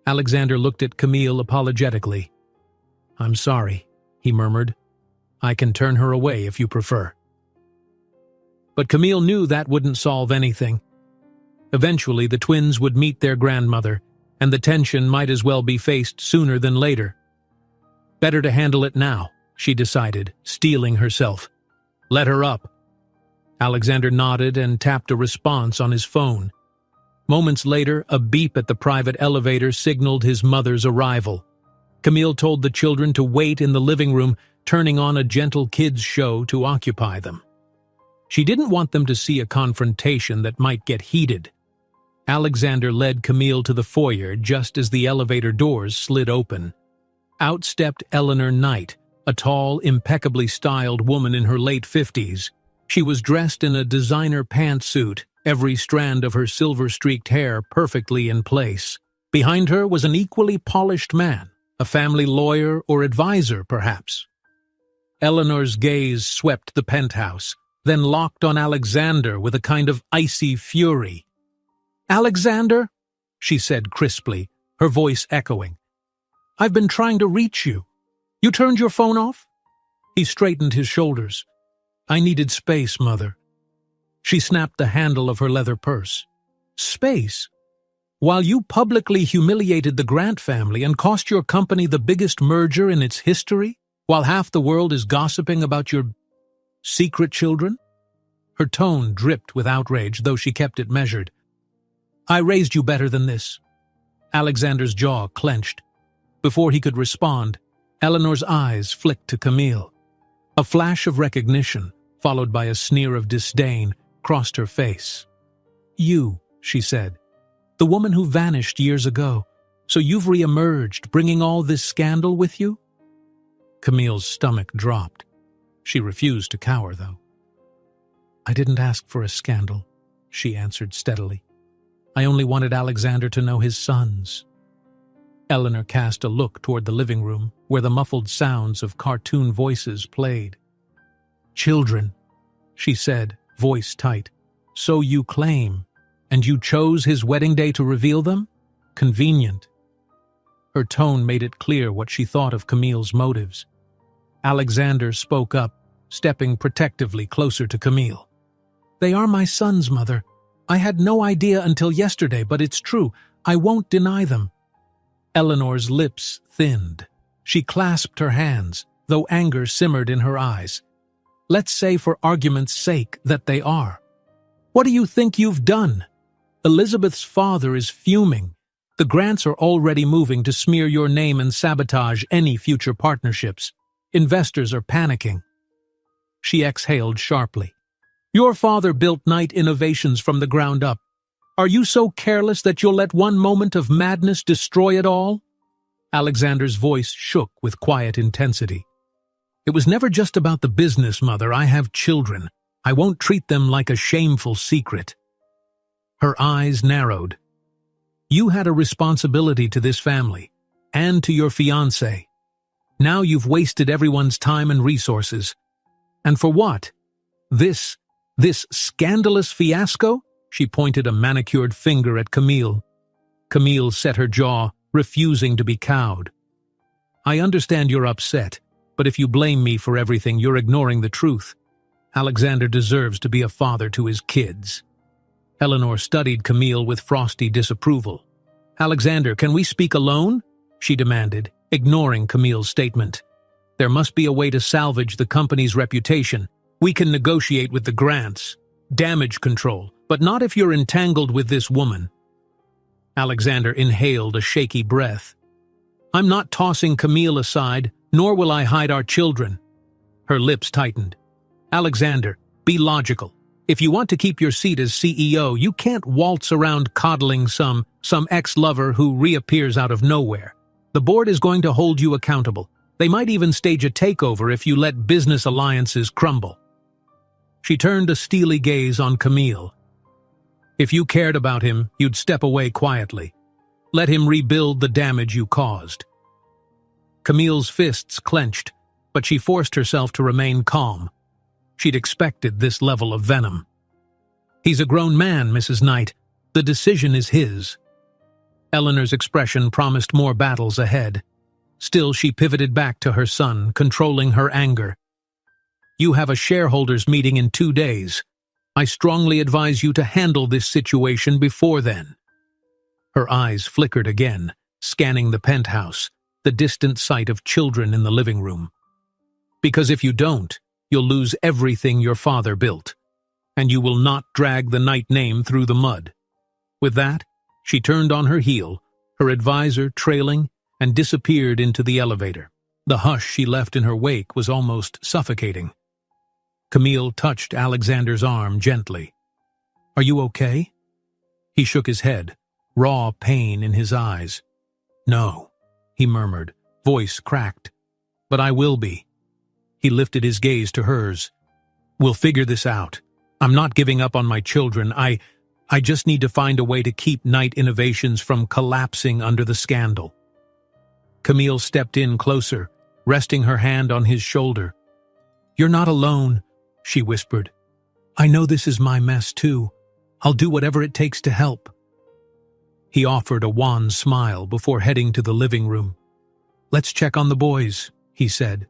Alexander looked at Camille apologetically. "I'm sorry," he murmured. "I can turn her away if you prefer." But Camille knew that wouldn't solve anything. Eventually, the twins would meet their grandmother, and the tension might as well be faced sooner than later. Better to handle it now, she decided, steeling herself. "Let her up." Alexander nodded and tapped a response on his phone. Moments later, a beep at the private elevator signaled his mother's arrival. Camille told the children to wait in the living room, turning on a gentle kids' show to occupy them. She didn't want them to see a confrontation that might get heated. Alexander led Camille to the foyer just as the elevator doors slid open. Out stepped Eleanor Knight, a tall, impeccably styled woman in her late 50s. She was dressed in a designer pantsuit, every strand of her silver-streaked hair perfectly in place. Behind her was an equally polished man, a family lawyer or advisor, perhaps. Eleanor's gaze swept the penthouse, then locked on Alexander with a kind of icy fury. "Alexander," she said crisply, her voice echoing. "I've been trying to reach you. You turned your phone off?" He straightened his shoulders. "I needed space, Mother." She snapped the handle of her leather purse. "Space? While you publicly humiliated the Grant family and cost your company the biggest merger in its history, while half the world is gossiping about your secret children?" Her tone dripped with outrage, though she kept it measured. "I raised you better than this." Alexander's jaw clenched. Before he could respond, Eleanor's eyes flicked to Camille. A flash of recognition, followed by a sneer of disdain, crossed her face. "You," she said, "the woman who vanished years ago. So you've re-emerged, bringing all this scandal with you?" Camille's stomach dropped. She refused to cower, though. "I didn't ask for a scandal," she answered steadily. "I only wanted Alexander to know his sons." Eleanor cast a look toward the living room, where the muffled sounds of cartoon voices played. "Children," she said, voice tight. "So you claim, and you chose his wedding day to reveal them? Convenient." Her tone made it clear what she thought of Camille's motives. Alexander spoke up, stepping protectively closer to Camille. "They are my sons, Mother. I had no idea until yesterday, but it's true. I won't deny them." Eleanor's lips thinned. She clasped her hands, though anger simmered in her eyes. "Let's say for argument's sake that they are. What do you think you've done? Elizabeth's father is fuming. The Grants are already moving to smear your name and sabotage any future partnerships. Investors are panicking." She exhaled sharply. "Your father built Knight Innovations from the ground up. Are you so careless that you'll let one moment of madness destroy it all?" Alexander's voice shook with quiet intensity. "It was never just about the business, Mother. I have children. I won't treat them like a shameful secret." Her eyes narrowed. "You had a responsibility to this family, and to your fiancé. Now you've wasted everyone's time and resources. And for what? This scandalous fiasco?" She pointed a manicured finger at Camille. Camille set her jaw, refusing to be cowed. "I understand you're upset, but if you blame me for everything, you're ignoring the truth. Alexander deserves to be a father to his kids." Eleanor studied Camille with frosty disapproval. "Alexander, can we speak alone?" she demanded, ignoring Camille's statement. "There must be a way to salvage the company's reputation. We can negotiate with the Grants. Damage control, but not if you're entangled with this woman." Alexander inhaled a shaky breath. "I'm not tossing Camille aside, nor will I hide our children." Her lips tightened. "Alexander, be logical. If you want to keep your seat as CEO, you can't waltz around coddling some ex-lover who reappears out of nowhere. The board is going to hold you accountable. They might even stage a takeover if you let business alliances crumble." She turned a steely gaze on Camille. If you cared about him, you'd step away quietly. Let him rebuild the damage you caused. Camille's fists clenched, but she forced herself to remain calm. She'd expected this level of venom. He's a grown man, Mrs. Knight. The decision is his. Eleanor's expression promised more battles ahead. Still, she pivoted back to her son, controlling her anger. You have a shareholders' meeting in 2 days. I strongly advise you to handle this situation before then. Her eyes flickered again, scanning the penthouse, the distant sight of children in the living room. Because if you don't, you'll lose everything your father built, and you will not drag the Knight name through the mud. With that, she turned on her heel, her advisor trailing, and disappeared into the elevator. The hush she left in her wake was almost suffocating. Camille touched Alexander's arm gently. Are you okay? He shook his head, raw pain in his eyes. No, he murmured, voice cracked. But I will be. He lifted his gaze to hers. We'll figure this out. I'm not giving up on my children. I just need to find a way to keep Knight Innovations from collapsing under the scandal. Camille stepped in closer, resting her hand on his shoulder. You're not alone, she whispered. I know this is my mess too. I'll do whatever it takes to help. He offered a wan smile before heading to the living room. Let's check on the boys, he said.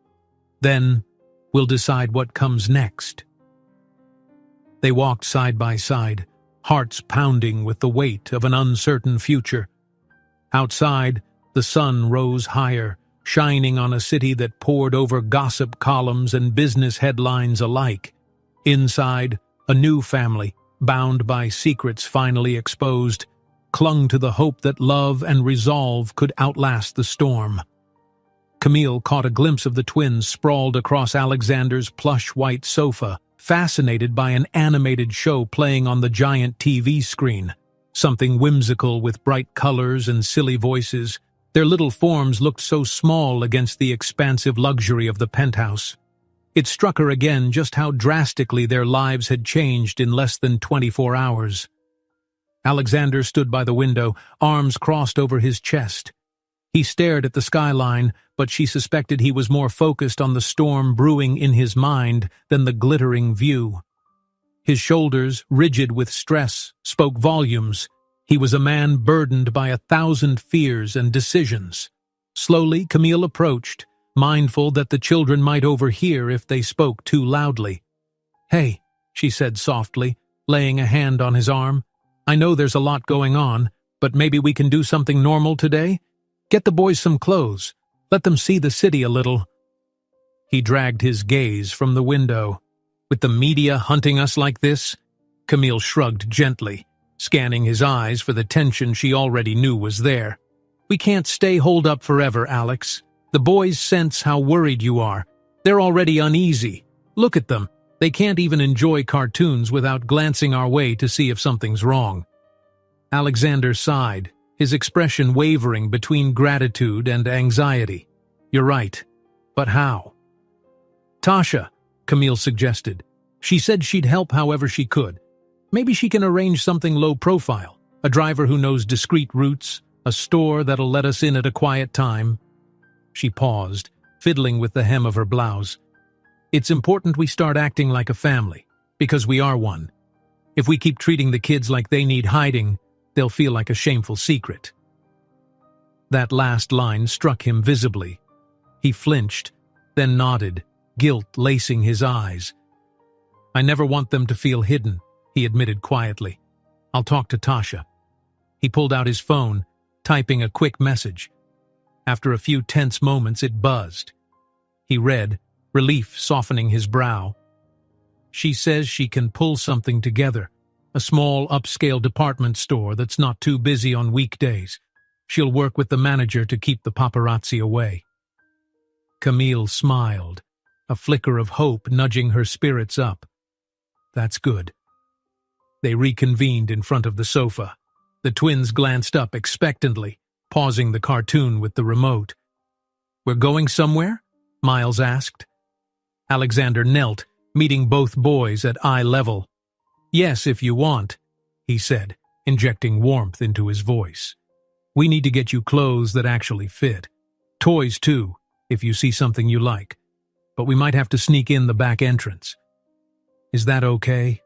Then we'll decide what comes next. They walked side by side, hearts pounding with the weight of an uncertain future. Outside, the sun rose higher, shining on a city that pored over gossip columns and business headlines alike. Inside, a new family, bound by secrets finally exposed, clung to the hope that love and resolve could outlast the storm. Camille caught a glimpse of the twins sprawled across Alexander's plush white sofa, fascinated by an animated show playing on the giant TV screen. Something whimsical with bright colors and silly voices. Their little forms looked so small against the expansive luxury of the penthouse. It struck her again just how drastically their lives had changed in less than 24 hours. Alexander stood by the window, arms crossed over his chest. He stared at the skyline, but she suspected he was more focused on the storm brewing in his mind than the glittering view. His shoulders, rigid with stress, spoke volumes. He was a man burdened by 1,000 fears and decisions. Slowly, Camille approached, mindful that the children might overhear if they spoke too loudly. Hey, she said softly, laying a hand on his arm. I know there's a lot going on, but maybe we can do something normal today? Get the boys some clothes. Let them see the city a little. He dragged his gaze from the window. With the media hunting us like this? Camille shrugged gently, scanning his eyes for the tension she already knew was there. We can't stay holed up forever, Alex. The boys sense how worried you are. They're already uneasy. Look at them. They can't even enjoy cartoons without glancing our way to see if something's wrong. Alexander sighed, his expression wavering between gratitude and anxiety. You're right. But how? Tasha, Camille suggested. She said she'd help however she could. Maybe she can arrange something low profile, a driver who knows discreet routes, a store that'll let us in at a quiet time. She paused, fiddling with the hem of her blouse. It's important we start acting like a family, because we are one. If we keep treating the kids like they need hiding, they'll feel like a shameful secret. That last line struck him visibly. He flinched, then nodded, guilt lacing his eyes. I never want them to feel hidden, he admitted quietly. I'll talk to Tasha. He pulled out his phone, typing a quick message. After a few tense moments, it buzzed. He read, relief softening his brow. She says she can pull something together, a small upscale department store that's not too busy on weekdays. She'll work with the manager to keep the paparazzi away. Camille smiled, a flicker of hope nudging her spirits up. That's good. They reconvened in front of the sofa. The twins glanced up expectantly, pausing the cartoon with the remote. We're going somewhere? Miles asked. Alexander knelt, meeting both boys at eye level. "Yes, if you want," he said, injecting warmth into his voice. "We need to get you clothes that actually fit. Toys, too, if you see something you like. But we might have to sneak in the back entrance. Is that okay?"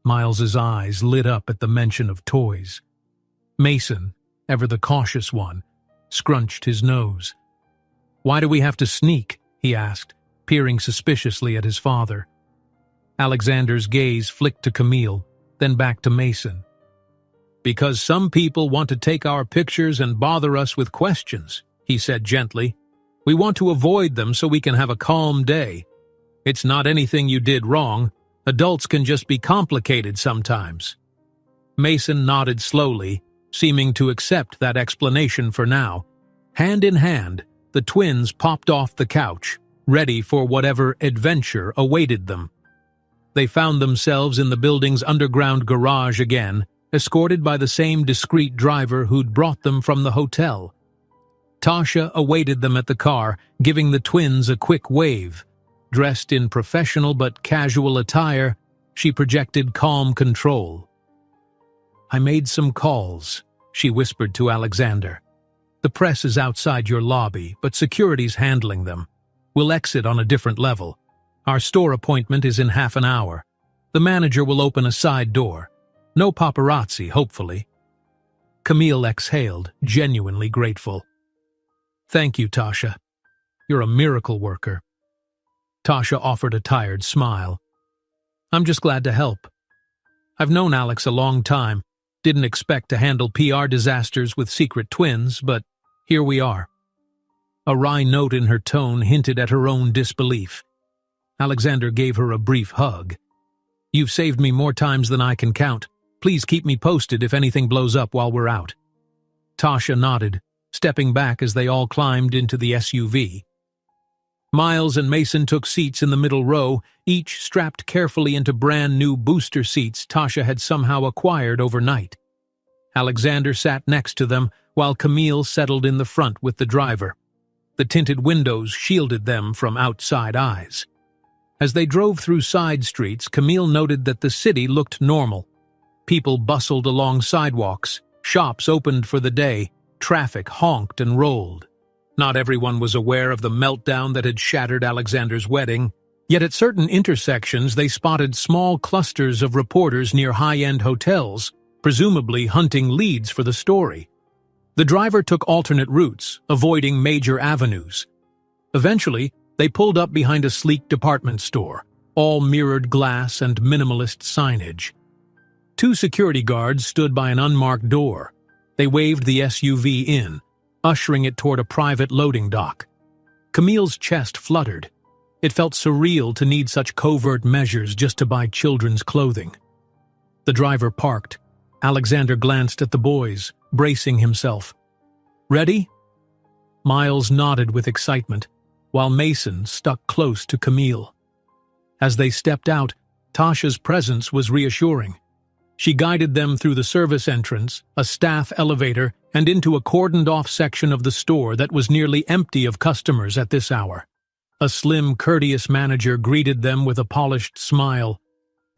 Miles's eyes lit up at the mention of toys. Mason, ever the cautious one, scrunched his nose. "Why do we have to sneak?" he asked, peering suspiciously at his father. Alexander's gaze flicked to Camille, then back to Mason. "Because some people want to take our pictures and bother us with questions," he said gently. "We want to avoid them so we can have a calm day. It's not anything you did wrong. Adults can just be complicated sometimes." Mason nodded slowly, seeming to accept that explanation for now. Hand in hand, the twins popped off the couch, ready for whatever adventure awaited them. They found themselves in the building's underground garage again, escorted by the same discreet driver who'd brought them from the hotel. Tasha awaited them at the car, giving the twins a quick wave. Dressed in professional but casual attire, she projected calm control. "I made some calls," she whispered to Alexander. "The press is outside your lobby, but security's handling them. We'll exit on a different level. Our store appointment is in half an hour. The manager will open a side door. No paparazzi, hopefully." Camille exhaled, genuinely grateful. "Thank you, Tasha. You're a miracle worker." Tasha offered a tired smile. "I'm just glad to help. I've known Alex a long time. Didn't expect to handle PR disasters with secret twins, but here we are." A wry note in her tone hinted at her own disbelief. Alexander gave her a brief hug. "You've saved me more times than I can count. Please keep me posted if anything blows up while we're out." Tasha nodded, stepping back as they all climbed into the SUV. Miles and Mason took seats in the middle row, each strapped carefully into brand-new booster seats Tasha had somehow acquired overnight. Alexander sat next to them, while Camille settled in the front with the driver. The tinted windows shielded them from outside eyes. As they drove through side streets, Camille noted that the city looked normal. People bustled along sidewalks, shops opened for the day, traffic honked and rolled. Not everyone was aware of the meltdown that had shattered Alexander's wedding, yet at certain intersections they spotted small clusters of reporters near high-end hotels, presumably hunting leads for the story. The driver took alternate routes, avoiding major avenues. Eventually, they pulled up behind a sleek department store, all mirrored glass and minimalist signage. Two security guards stood by an unmarked door. They waved the SUV in, ushering it toward a private loading dock. Camille's chest fluttered. It felt surreal to need such covert measures just to buy children's clothing. The driver parked. Alexander glanced at the boys, bracing himself. "Ready?" Miles nodded with excitement, while Mason stuck close to Camille. As they stepped out, Tasha's presence was reassuring. She guided them through the service entrance, a staff elevator, and into a cordoned-off section of the store that was nearly empty of customers at this hour. A slim, courteous manager greeted them with a polished smile.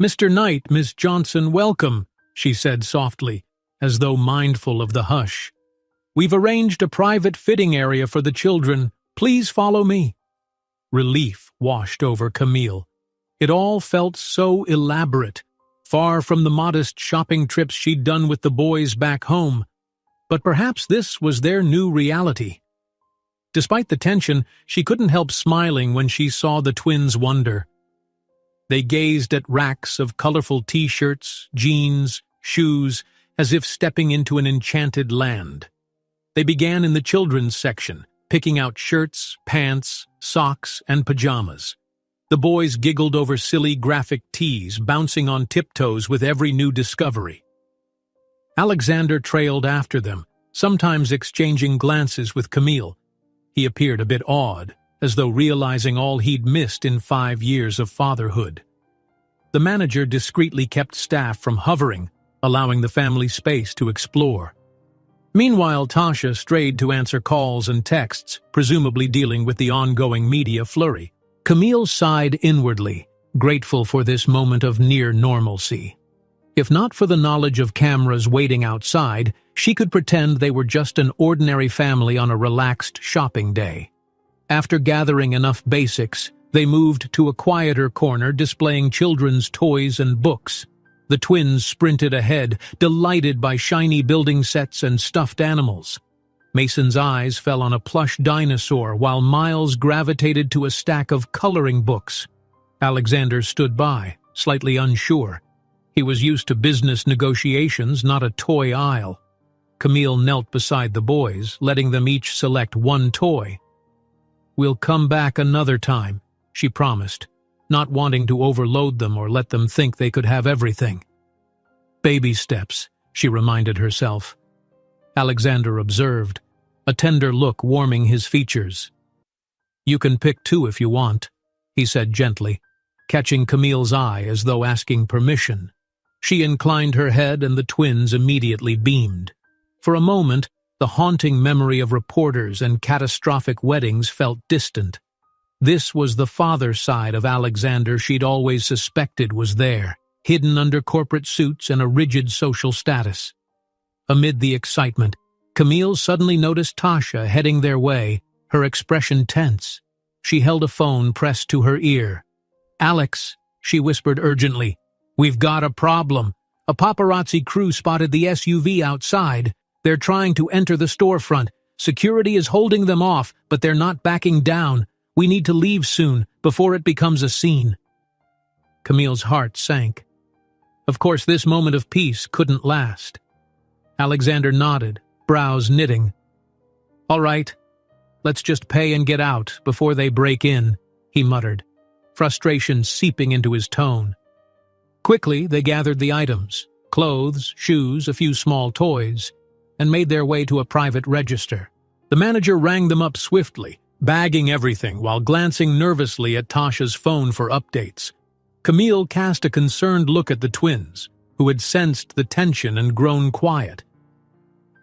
"Mr. Knight, Miss Johnson, welcome," she said softly, as though mindful of the hush. "We've arranged a private fitting area for the children. Please follow me." Relief washed over Camille. It all felt so elaborate, far from the modest shopping trips she'd done with the boys back home. But perhaps this was their new reality. Despite the tension, she couldn't help smiling when she saw the twins' wonder. They gazed at racks of colorful t-shirts, jeans, shoes, as if stepping into an enchanted land. They began in the children's section, picking out shirts, pants, socks, and pajamas. The boys giggled over silly graphic tees, bouncing on tiptoes with every new discovery. Alexander trailed after them, sometimes exchanging glances with Camille. He appeared a bit awed, as though realizing all he'd missed in 5 years of fatherhood. The manager discreetly kept staff from hovering, allowing the family space to explore. Meanwhile, Tasha strayed to answer calls and texts, presumably dealing with the ongoing media flurry. Camille sighed inwardly, grateful for this moment of near normalcy. If not for the knowledge of cameras waiting outside, she could pretend they were just an ordinary family on a relaxed shopping day. After gathering enough basics, they moved to a quieter corner displaying children's toys and books. The twins sprinted ahead, delighted by shiny building sets and stuffed animals. Mason's eyes fell on a plush dinosaur while Miles gravitated to a stack of coloring books. Alexander stood by, slightly unsure. He was used to business negotiations, not a toy aisle. Camille knelt beside the boys, letting them each select one toy. "We'll come back another time," she promised, not wanting to overload them or let them think they could have everything. "Baby steps," she reminded herself. Alexander observed, a tender look warming his features. "You can pick two if you want," he said gently, catching Camille's eye as though asking permission. She inclined her head and the twins immediately beamed. For a moment, the haunting memory of reporters and catastrophic weddings felt distant. This was the father side of Alexander she'd always suspected was there, hidden under corporate suits and a rigid social status. Amid the excitement, Camille suddenly noticed Tasha heading their way, her expression tense. She held a phone pressed to her ear. "Alex," she whispered urgently, "we've got a problem. A paparazzi crew spotted the SUV outside. They're trying to enter the storefront. Security is holding them off, but they're not backing down. We need to leave soon, before it becomes a scene." Camille's heart sank. Of course, this moment of peace couldn't last. Alexander nodded, brows knitting. "All right, let's just pay and get out before they break in," he muttered, frustration seeping into his tone. Quickly, they gathered the items, clothes, shoes, a few small toys, and made their way to a private register. The manager rang them up swiftly, bagging everything while glancing nervously at Tasha's phone for updates. Camille cast a concerned look at the twins, who had sensed the tension and grown quiet.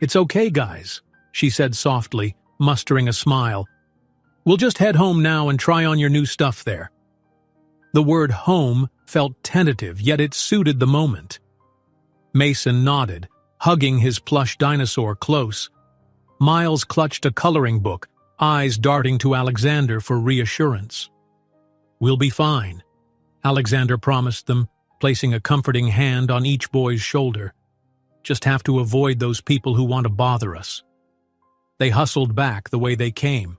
"It's okay, guys," she said softly, mustering a smile. "We'll just head home now and try on your new stuff there." The word home felt tentative, yet it suited the moment. Mason nodded, hugging his plush dinosaur close. Miles clutched a coloring book, eyes darting to Alexander for reassurance. "We'll be fine," Alexander promised them, placing a comforting hand on each boy's shoulder. "Just have to avoid those people who want to bother us." They hustled back the way they came,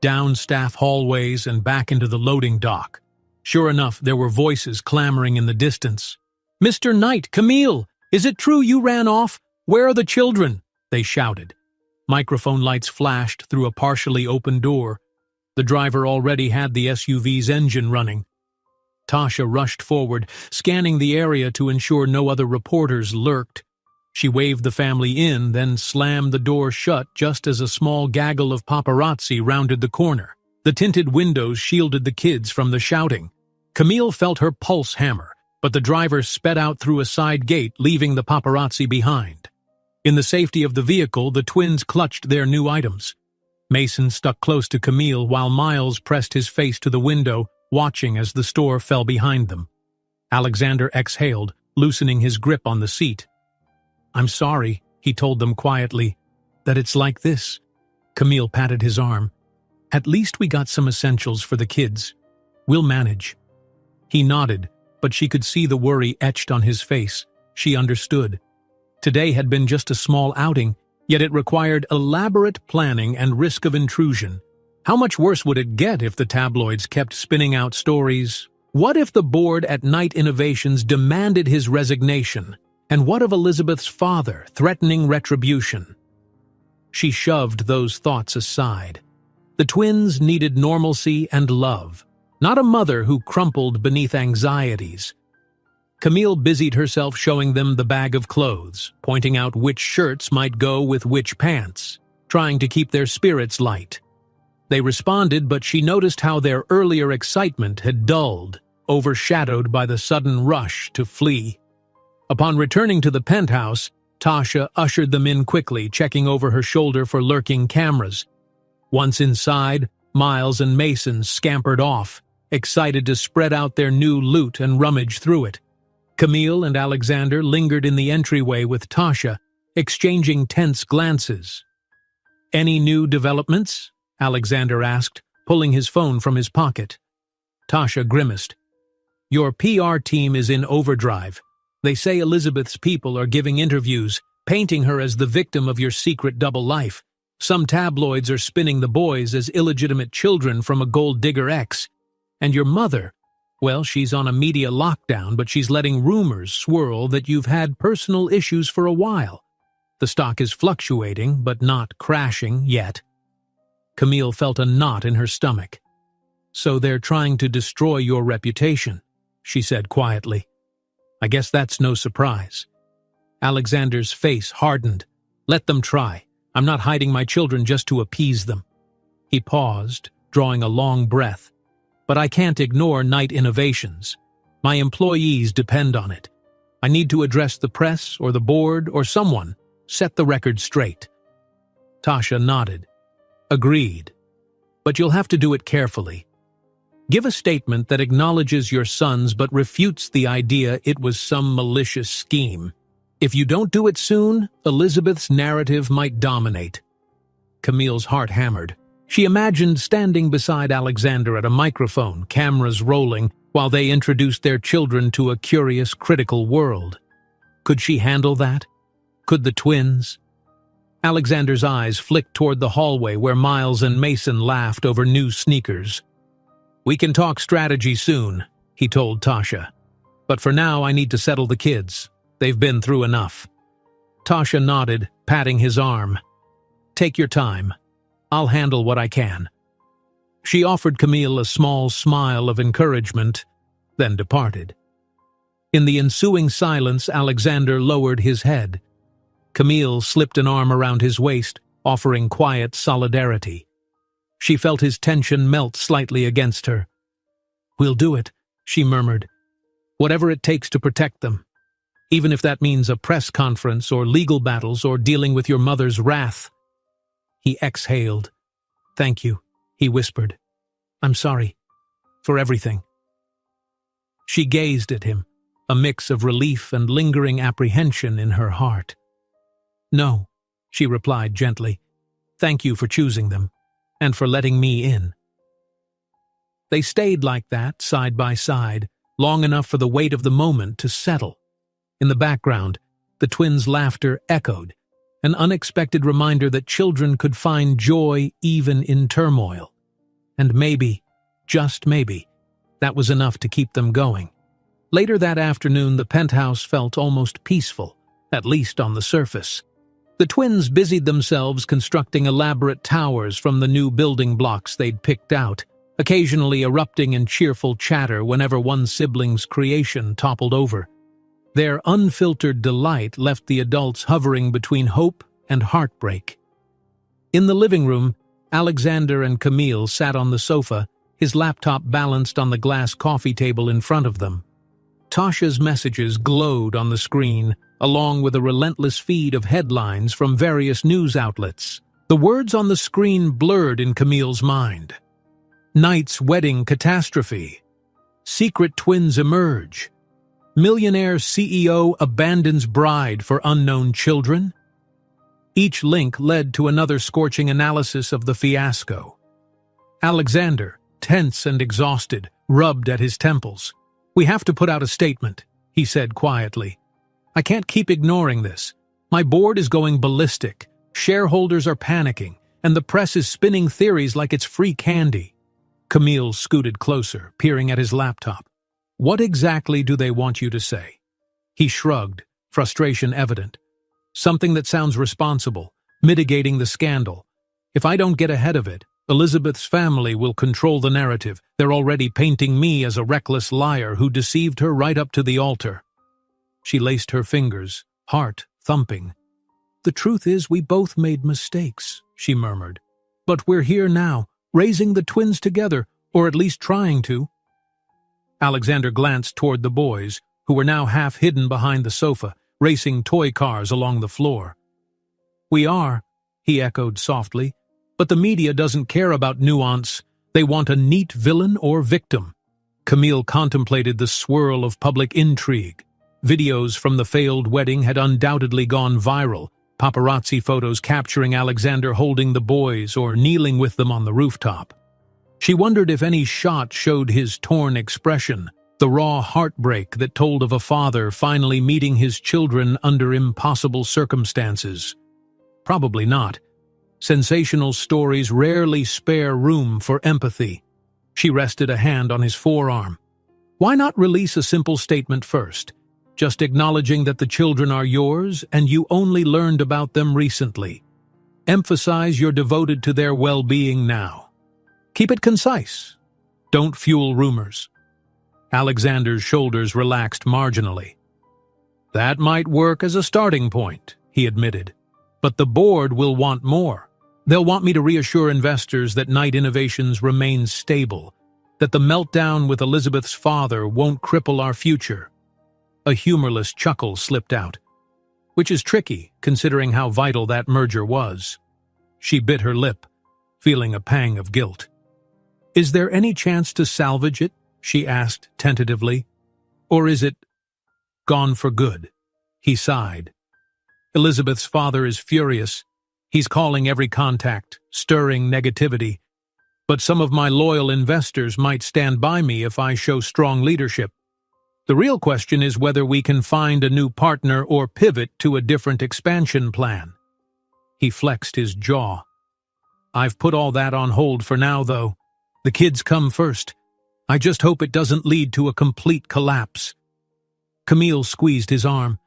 down staff hallways and back into the loading dock. Sure enough, there were voices clamoring in the distance. "Mr. Knight, Camille, is it true you ran off? Where are the children?" they shouted. Microphone lights flashed through a partially open door. The driver already had the SUV's engine running. Tasha rushed forward, scanning the area to ensure no other reporters lurked. She waved the family in, then slammed the door shut just as a small gaggle of paparazzi rounded the corner. The tinted windows shielded the kids from the shouting. Camille felt her pulse hammer, but the driver sped out through a side gate, leaving the paparazzi behind. In the safety of the vehicle, the twins clutched their new items. Mason stuck close to Camille while Miles pressed his face to the window, watching as the store fell behind them. Alexander exhaled, loosening his grip on the seat. "I'm sorry," he told them quietly, "that it's like this." Camille patted his arm. "At least we got some essentials for the kids. We'll manage." He nodded, but she could see the worry etched on his face. She understood. Today had been just a small outing, yet it required elaborate planning and risk of intrusion. How much worse would it get if the tabloids kept spinning out stories? What if the board at Knight Innovations demanded his resignation? And what of Elizabeth's father threatening retribution? She shoved those thoughts aside. The twins needed normalcy and love, not a mother who crumpled beneath anxieties. Camille busied herself showing them the bag of clothes, pointing out which shirts might go with which pants, trying to keep their spirits light. They responded, but she noticed how their earlier excitement had dulled, overshadowed by the sudden rush to flee. Upon returning to the penthouse, Tasha ushered them in quickly, checking over her shoulder for lurking cameras. Once inside, Miles and Mason scampered off, excited to spread out their new loot and rummage through it. Camille and Alexander lingered in the entryway with Tasha, exchanging tense glances. "Any new developments?" Alexander asked, pulling his phone from his pocket. Tasha grimaced. "Your PR team is in overdrive. They say Elizabeth's people are giving interviews, painting her as the victim of your secret double life. Some tabloids are spinning the boys as illegitimate children from a gold digger ex. And your mother, well, she's on a media lockdown, but she's letting rumors swirl that you've had personal issues for a while. The stock is fluctuating, but not crashing yet." Camille felt a knot in her stomach. "So they're trying to destroy your reputation," she said quietly. "I guess that's no surprise." Alexander's face hardened. "Let them try. I'm not hiding my children just to appease them." He paused, drawing a long breath. "But I can't ignore Night Innovations. My employees depend on it. I need to address the press or the board or someone, set the record straight." Tasha nodded. "Agreed. But you'll have to do it carefully. Give a statement that acknowledges your sons but refutes the idea it was some malicious scheme. If you don't do it soon, Elizabeth's narrative might dominate." Camille's heart hammered. She imagined standing beside Alexander at a microphone, cameras rolling, while they introduced their children to a curious, critical world. Could she handle that? Could the twins? Alexander's eyes flicked toward the hallway where Miles and Mason laughed over new sneakers. "We can talk strategy soon," he told Tasha. "But for now I need to settle the kids. They've been through enough." Tasha nodded, patting his arm. "Take your time. I'll handle what I can." She offered Camille a small smile of encouragement, then departed. In the ensuing silence, Alexander lowered his head. Camille slipped an arm around his waist, offering quiet solidarity. She felt his tension melt slightly against her. "We'll do it," she murmured. "Whatever it takes to protect them. Even if that means a press conference or legal battles or dealing with your mother's wrath." He exhaled. "Thank you," he whispered. "I'm sorry. For everything." She gazed at him, a mix of relief and lingering apprehension in her heart. "No," she replied gently. "Thank you for choosing them, and for letting me in." They stayed like that, side by side, long enough for the weight of the moment to settle. In the background, the twins' laughter echoed, an unexpected reminder that children could find joy even in turmoil. And maybe, just maybe, that was enough to keep them going. Later that afternoon, the penthouse felt almost peaceful, at least on the surface. The twins busied themselves constructing elaborate towers from the new building blocks they'd picked out, occasionally erupting in cheerful chatter whenever one sibling's creation toppled over. Their unfiltered delight left the adults hovering between hope and heartbreak. In the living room, Alexander and Camille sat on the sofa, his laptop balanced on the glass coffee table in front of them. Tasha's messages glowed on the screen, along with a relentless feed of headlines from various news outlets. The words on the screen blurred in Camille's mind. Knight's wedding catastrophe. Secret twins emerge. Millionaire CEO abandons bride for unknown children. Each link led to another scorching analysis of the fiasco. Alexander, tense and exhausted, rubbed at his temples. "We have to put out a statement," he said quietly. "I can't keep ignoring this. My board is going ballistic, shareholders are panicking, and the press is spinning theories like it's free candy." Camille scooted closer, peering at his laptop. "What exactly do they want you to say?" He shrugged, frustration evident. "Something that sounds responsible, mitigating the scandal. If I don't get ahead of it, Elizabeth's family will control the narrative. They're already painting me as a reckless liar who deceived her right up to the altar." She laced her fingers, heart thumping. "The truth is we both made mistakes," she murmured. "But we're here now, raising the twins together, or at least trying to." Alexander glanced toward the boys, who were now half hidden behind the sofa, racing toy cars along the floor. "We are," he echoed softly, "but the media doesn't care about nuance. They want a neat villain or victim. Camille contemplated the swirl of public intrigue. Videos from the failed wedding had undoubtedly gone viral, paparazzi photos capturing Alexander holding the boys or kneeling with them on the rooftop. She wondered if any shot showed his torn expression, the raw heartbreak that told of a father finally meeting his children under impossible circumstances. Probably not. Sensational stories rarely spare room for empathy. She rested a hand on his forearm. Why not release a simple statement first, just acknowledging that the children are yours and you only learned about them recently? Emphasize you're devoted to their well-being now. Keep it concise. Don't fuel rumors. Alexander's shoulders relaxed marginally. That might work as a starting point, he admitted. But the board will want more. They'll want me to reassure investors that Knight Innovations remains stable, that the meltdown with Elizabeth's father won't cripple our future. A humorless chuckle slipped out, which is tricky considering how vital that merger was. She bit her lip, feeling a pang of guilt. Is there any chance to salvage it? She asked tentatively. Or is it gone for good? He sighed. Elizabeth's father is furious. He's calling every contact, stirring negativity. But some of my loyal investors might stand by me if I show strong leadership. The real question is whether we can find a new partner or pivot to a different expansion plan. He flexed his jaw. I've put all that on hold for now, though. The kids come first. I just hope it doesn't lead to a complete collapse. Camille squeezed his arm.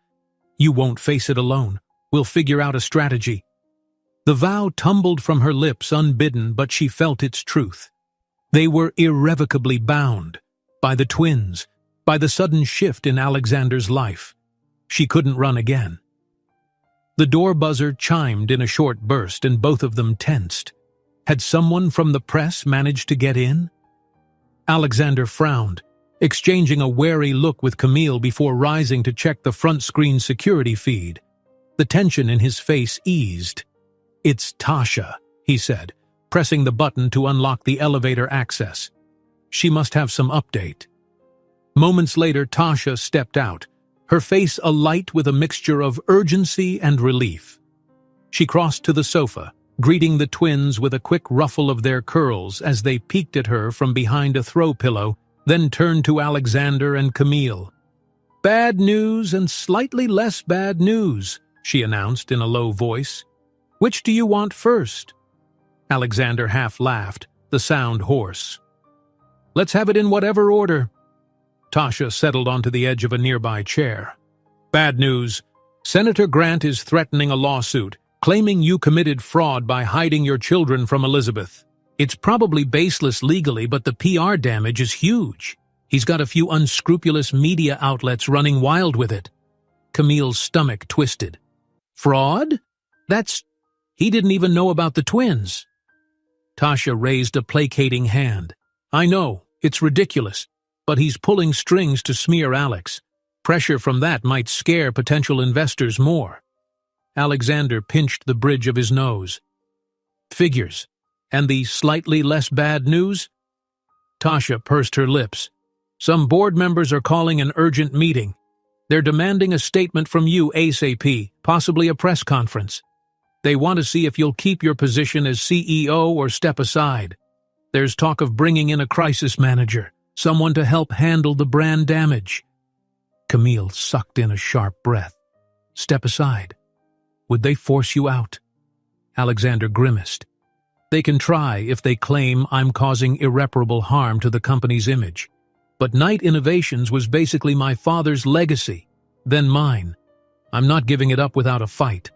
You won't face it alone. We'll figure out a strategy. The vow tumbled from her lips unbidden, but she felt its truth. They were irrevocably bound by the twins, by the sudden shift in Alexander's life. She couldn't run again. The door buzzer chimed in a short burst, and both of them tensed. Had someone from the press managed to get in? Alexander frowned, exchanging a wary look with Camille before rising to check the front screen security feed. The tension in his face eased. It's Tasha, he said, pressing the button to unlock the elevator access. She must have some update. Moments later, Tasha stepped out, her face alight with a mixture of urgency and relief. She crossed to the sofa, greeting the twins with a quick ruffle of their curls as they peeked at her from behind a throw pillow, then turned to Alexander and Camille. Bad news and slightly less bad news, she announced in a low voice. Which do you want first? Alexander half laughed, the sound hoarse. Let's have it in whatever order. Tasha settled onto the edge of a nearby chair. Bad news. Senator Grant is threatening a lawsuit, claiming you committed fraud by hiding your children from Elizabeth. It's probably baseless legally, but the PR damage is huge. He's got a few unscrupulous media outlets running wild with it. Camille's stomach twisted. Fraud? He didn't even know about the twins. Tasha raised a placating hand. I know, it's ridiculous, but he's pulling strings to smear Alex. Pressure from that might scare potential investors more. Alexander pinched the bridge of his nose. Figures. And the slightly less bad news? Tasha pursed her lips. Some board members are calling an urgent meeting. They're demanding a statement from you ASAP, possibly a press conference. They want to see if you'll keep your position as CEO or step aside. There's talk of bringing in a crisis manager, someone to help handle the brand damage. Camille sucked in a sharp breath. Step aside. Would they force you out? Alexander grimaced. They can try if they claim I'm causing irreparable harm to the company's image. But Knight Innovations was basically my father's legacy, then mine. I'm not giving it up without a fight.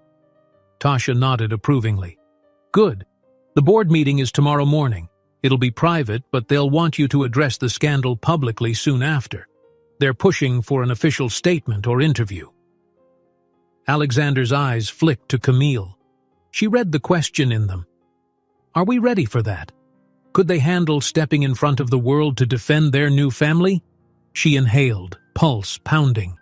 Tasha nodded approvingly. Good. The board meeting is tomorrow morning. It'll be private, but they'll want you to address the scandal publicly soon after. They're pushing for an official statement or interview. Alexander's eyes flicked to Camille. She read the question in them. Are we ready for that? Could they handle stepping in front of the world to defend their new family? She inhaled, pulse pounding.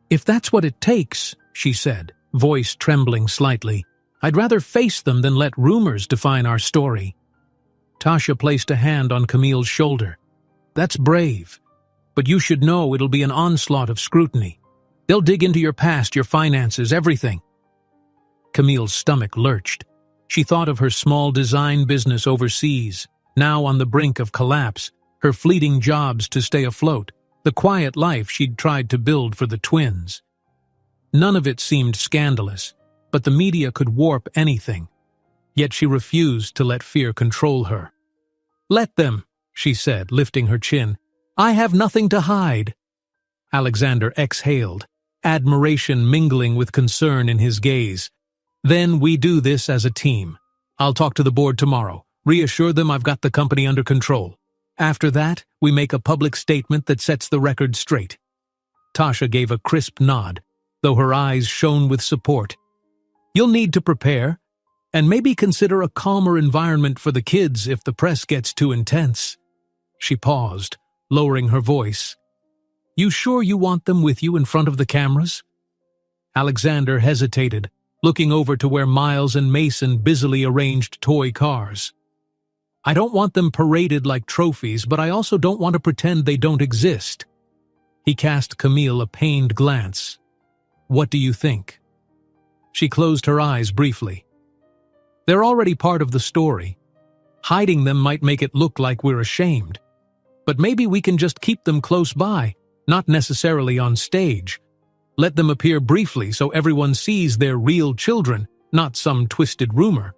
If that's what it takes, she said, voice trembling slightly, I'd rather face them than let rumors define our story. Tasha placed a hand on Camille's shoulder. That's brave, but you should know it'll be an onslaught of scrutiny. They'll dig into your past, your finances, everything." Camille's stomach lurched. She thought of her small design business overseas, now on the brink of collapse, her fleeting jobs to stay afloat, the quiet life she'd tried to build for the twins. None of it seemed scandalous, but the media could warp anything. Yet she refused to let fear control her. "Let them," she said, lifting her chin. "I have nothing to hide." Alexander exhaled, admiration mingling with concern in his gaze. "Then we do this as a team. I'll talk to the board tomorrow, reassure them I've got the company under control. After that, we make a public statement that sets the record straight." Tasha gave a crisp nod, though her eyes shone with support. "You'll need to prepare, and maybe consider a calmer environment for the kids if the press gets too intense." She paused, lowering her voice. "You sure you want them with you in front of the cameras?" Alexander hesitated, looking over to where Miles and Mason busily arranged toy cars. "I don't want them paraded like trophies, but I also don't want to pretend they don't exist." He cast Camille a pained glance. "What do you think?" She closed her eyes briefly. "They're already part of the story. Hiding them might make it look like we're ashamed. But maybe we can just keep them close by, not necessarily on stage. Let them appear briefly so everyone sees they're real children, not some twisted rumor.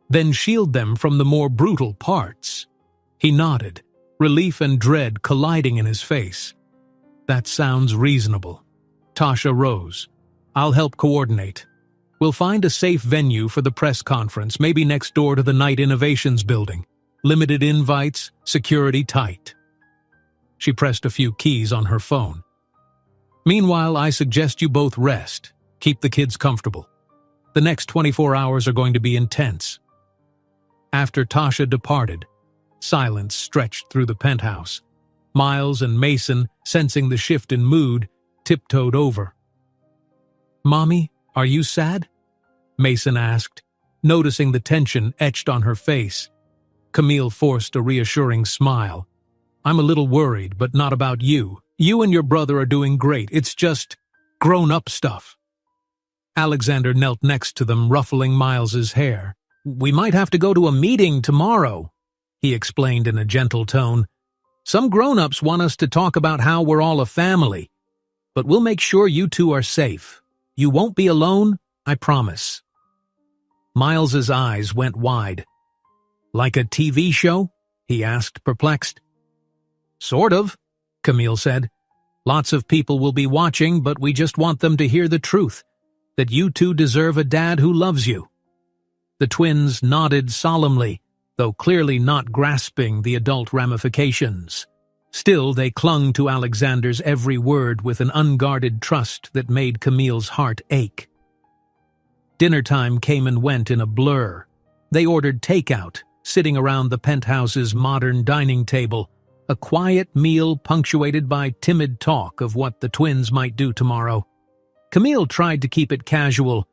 Then shield them from the more brutal parts." He nodded, relief and dread colliding in his face. "That sounds reasonable." Tasha rose. "I'll help coordinate. We'll find a safe venue for the press conference, maybe next door to the Night Innovations building. Limited invites, security tight." She pressed a few keys on her phone. "Meanwhile, I suggest you both rest. Keep the kids comfortable. The next 24 hours are going to be intense." After Tasha departed, silence stretched through the penthouse. Miles and Mason, sensing the shift in mood, tiptoed over. "Mommy, are you sad?" Mason asked, noticing the tension etched on her face. Camille forced a reassuring smile. "I'm a little worried, but not about you. You and your brother are doing great. It's just grown-up stuff." Alexander knelt next to them, ruffling Miles's hair. "We might have to go to a meeting tomorrow," he explained in a gentle tone. "Some grown-ups want us to talk about how we're all a family. But we'll make sure you two are safe. You won't be alone, I promise." Miles's eyes went wide. "Like a TV show?" he asked, perplexed. "Sort of," Camille said. "Lots of people will be watching, but we just want them to hear the truth, that you two deserve a dad who loves you." The twins nodded solemnly, though clearly not grasping the adult ramifications. Still, they clung to Alexander's every word with an unguarded trust that made Camille's heart ache. Dinner time came and went in a blur. They ordered takeout, sitting around the penthouse's modern dining table, a quiet meal punctuated by timid talk of what the twins might do tomorrow. Camille tried to keep it casual.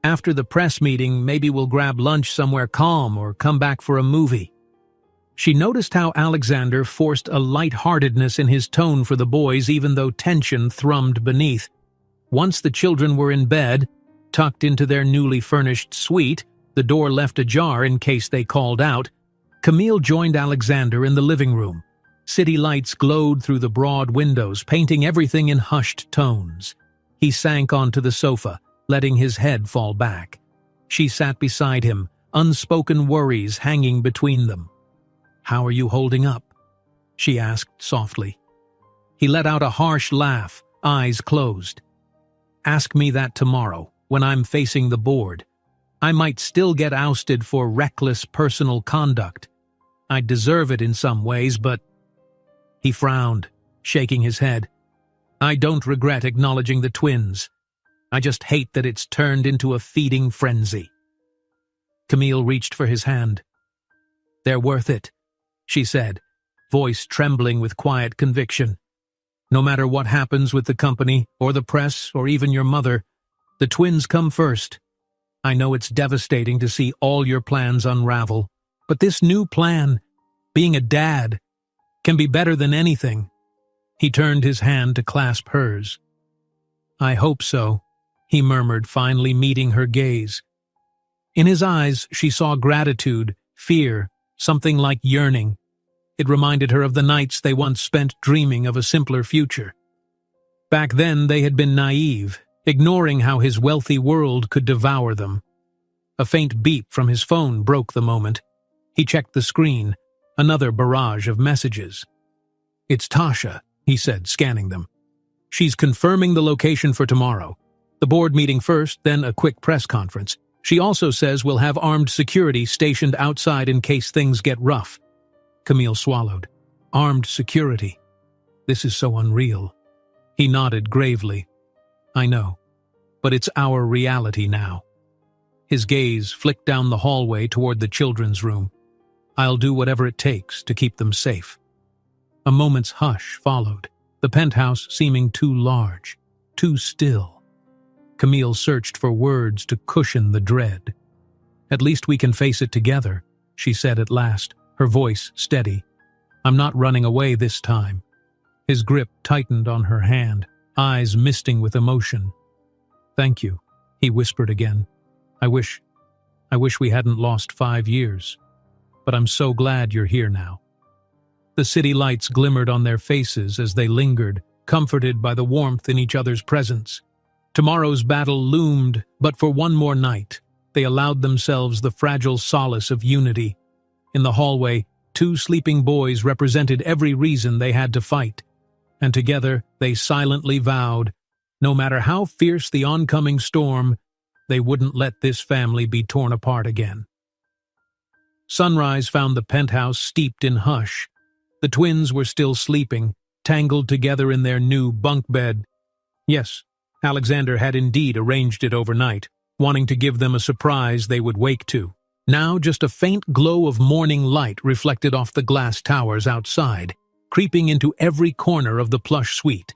"After the press meeting, maybe we'll grab lunch somewhere calm or come back for a movie." She noticed how Alexander forced a lightheartedness in his tone for the boys even though tension thrummed beneath. Once the children were in bed, tucked into their newly furnished suite, the door left ajar in case they called out, Camille joined Alexander in the living room. City lights glowed through the broad windows, painting everything in hushed tones. He sank onto the sofa, letting his head fall back. She sat beside him, unspoken worries hanging between them. "How are you holding up?" she asked softly. He let out a harsh laugh, eyes closed. "Ask me that tomorrow, when I'm facing the board. I might still get ousted for reckless personal conduct. I deserve it in some ways, but—" He frowned, shaking his head. "I don't regret acknowledging the twins. I just hate that it's turned into a feeding frenzy." Camille reached for his hand. "They're worth it," she said, voice trembling with quiet conviction. "No matter what happens with the company, or the press, or even your mother, the twins come first. I know it's devastating to see all your plans unravel, but this new plan, being a dad, can be better than anything." He turned his hand to clasp hers. "I hope so," he murmured, finally meeting her gaze. In his eyes she saw gratitude, fear, something like yearning. It reminded her of the nights they once spent dreaming of a simpler future. Back then they had been naive, ignoring how his wealthy world could devour them. A faint beep from his phone broke the moment. He checked the screen, another barrage of messages. "It's Tasha," he said, scanning them. "She's confirming the location for tomorrow. The board meeting first, then a quick press conference. She also says we'll have armed security stationed outside in case things get rough." Camille swallowed. Armed security. This is so unreal. He nodded gravely. "I know, but it's our reality now." His gaze flicked down the hallway toward the children's room. "I'll do whatever it takes to keep them safe." A moment's hush followed, the penthouse seeming too large, too still. Camille searched for words to cushion the dread. "At least we can face it together," she said at last, her voice steady. "I'm not running away this time." His grip tightened on her hand, eyes misting with emotion. "Thank you," he whispered again. I wish we hadn't lost 5 years. But I'm so glad you're here now." The city lights glimmered on their faces as they lingered, comforted by the warmth in each other's presence. Tomorrow's battle loomed, but for one more night, they allowed themselves the fragile solace of unity. In the hallway, 2 sleeping boys represented every reason they had to fight, and together they silently vowed, no matter how fierce the oncoming storm, they wouldn't let this family be torn apart again. Sunrise found the penthouse steeped in hush. The twins were still sleeping, tangled together in their new bunk bed. Yes, Alexander had indeed arranged it overnight, wanting to give them a surprise they would wake to. Now just a faint glow of morning light reflected off the glass towers outside, creeping into every corner of the plush suite.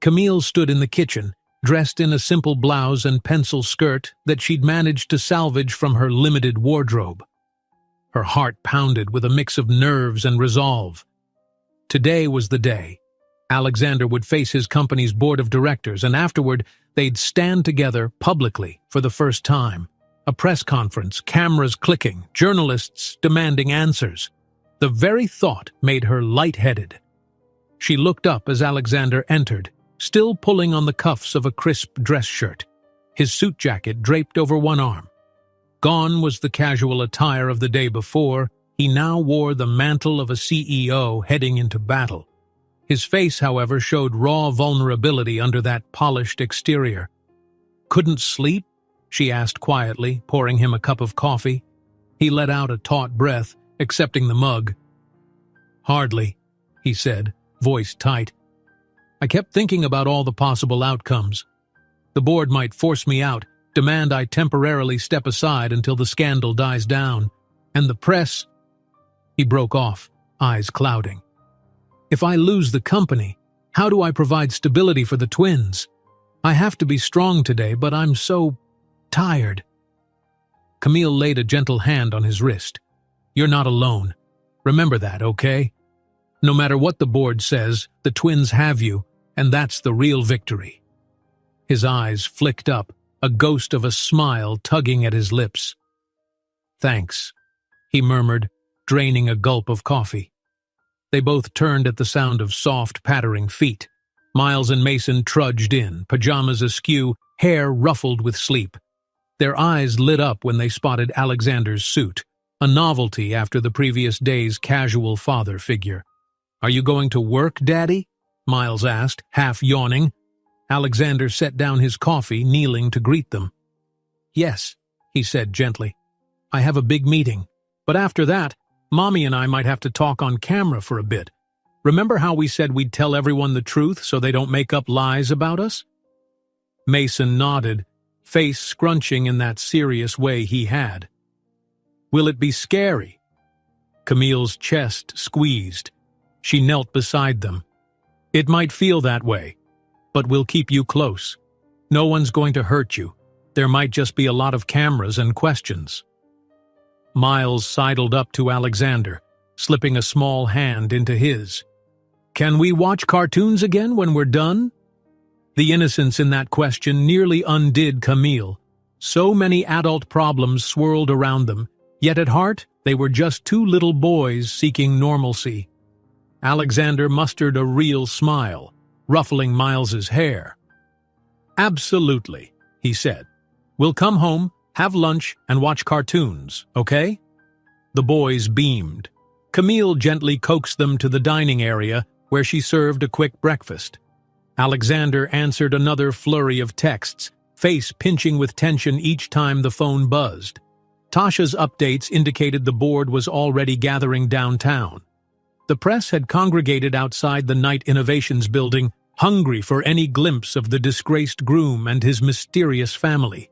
Camille stood in the kitchen, dressed in a simple blouse and pencil skirt that she'd managed to salvage from her limited wardrobe. Her heart pounded with a mix of nerves and resolve. Today was the day. Alexander would face his company's board of directors, and afterward they'd stand together publicly for the first time. A press conference, cameras clicking, journalists demanding answers. The very thought made her lightheaded. She looked up as Alexander entered, still pulling on the cuffs of a crisp dress shirt, his suit jacket draped over one arm. Gone was the casual attire of the day before. He now wore the mantle of a CEO heading into battle. His face, however, showed raw vulnerability under that polished exterior. "Couldn't sleep?" she asked quietly, pouring him a cup of coffee. He let out a taut breath, accepting the mug. "Hardly," he said, voice tight. "I kept thinking about all the possible outcomes. The board might force me out, demand I temporarily step aside until the scandal dies down. And the press—" He broke off, eyes clouding. "If I lose the company, how do I provide stability for the twins? I have to be strong today, but I'm so tired." Camille laid a gentle hand on his wrist. "You're not alone. Remember that, okay? No matter what the board says, the twins have you, and that's the real victory." His eyes flicked up, a ghost of a smile tugging at his lips. "Thanks," he murmured, draining a gulp of coffee. They both turned at the sound of soft, pattering feet. Miles and Mason trudged in, pajamas askew, hair ruffled with sleep. Their eyes lit up when they spotted Alexander's suit, a novelty after the previous day's casual father figure. "Are you going to work, Daddy?" Miles asked, half yawning. Alexander set down his coffee, kneeling to greet them. "Yes," he said gently. "I have a big meeting, but after that, Mommy and I might have to talk on camera for a bit. Remember how we said we'd tell everyone the truth so they don't make up lies about us?" Mason nodded, face scrunching in that serious way he had. "Will it be scary?" Camille's chest squeezed. She knelt beside them. "It might feel that way, but we'll keep you close. No one's going to hurt you. There might just be a lot of cameras and questions." Miles sidled up to Alexander, slipping a small hand into his. Can we watch cartoons again when we're done? The innocence in that question nearly undid Camille. So many adult problems swirled around them, yet at heart they were just two little boys seeking normalcy. Alexander mustered a real smile, ruffling Miles's hair. "Absolutely," he said. "We'll come home, have lunch, and watch cartoons, okay?" The boys beamed. Camille gently coaxed them to the dining area, where she served a quick breakfast. Alexander answered another flurry of texts, face pinching with tension each time the phone buzzed. Tasha's updates indicated the board was already gathering downtown. The press had congregated outside the Night Innovations building, hungry for any glimpse of the disgraced groom and his mysterious family.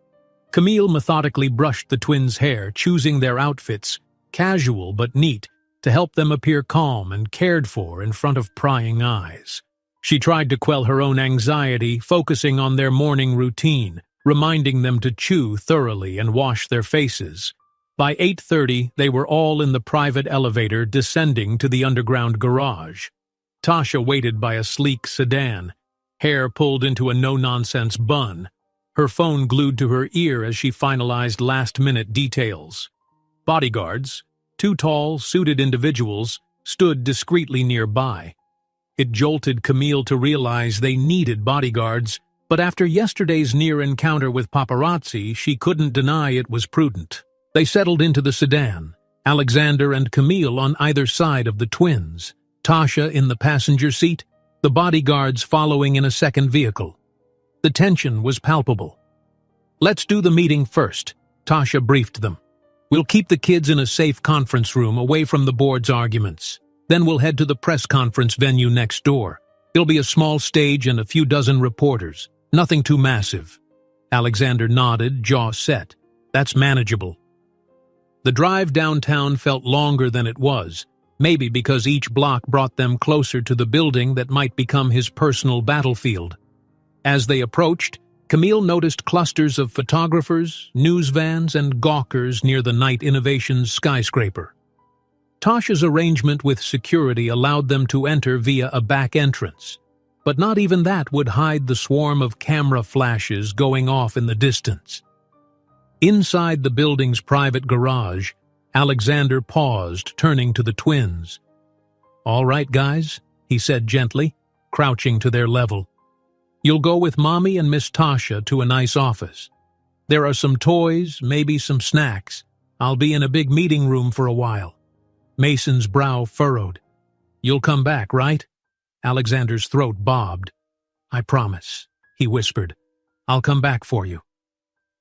Camille methodically brushed the twins' hair, choosing their outfits, casual but neat, to help them appear calm and cared for in front of prying eyes. She tried to quell her own anxiety, focusing on their morning routine, reminding them to chew thoroughly and wash their faces. By 8:30, they were all in the private elevator descending to the underground garage. Tasha waited by a sleek sedan, hair pulled into a no-nonsense bun, her phone glued to her ear as she finalized last-minute details. Bodyguards, two tall, suited individuals, stood discreetly nearby. It jolted Camille to realize they needed bodyguards, but after yesterday's near encounter with paparazzi, she couldn't deny it was prudent. They settled into the sedan, Alexander and Camille on either side of the twins, Tasha in the passenger seat, the bodyguards following in a second vehicle. The tension was palpable. "Let's do the meeting first," Tasha briefed them. "We'll keep the kids in a safe conference room away from the board's arguments. Then we'll head to the press conference venue next door. There'll be a small stage and a few dozen reporters. Nothing too massive." Alexander nodded, jaw set. "That's manageable." The drive downtown felt longer than it was, maybe because each block brought them closer to the building that might become his personal battlefield. As they approached, Camille noticed clusters of photographers, news vans, and gawkers near the Night Innovations skyscraper. Tasha's arrangement with security allowed them to enter via a back entrance, but not even that would hide the swarm of camera flashes going off in the distance. Inside the building's private garage, Alexander paused, turning to the twins. "All right, guys," he said gently, crouching to their level. "You'll go with Mommy and Miss Tasha to a nice office. There are some toys, maybe some snacks. I'll be in a big meeting room for a while." Mason's brow furrowed. "You'll come back, right?" Alexander's throat bobbed. "I promise," he whispered. "I'll come back for you."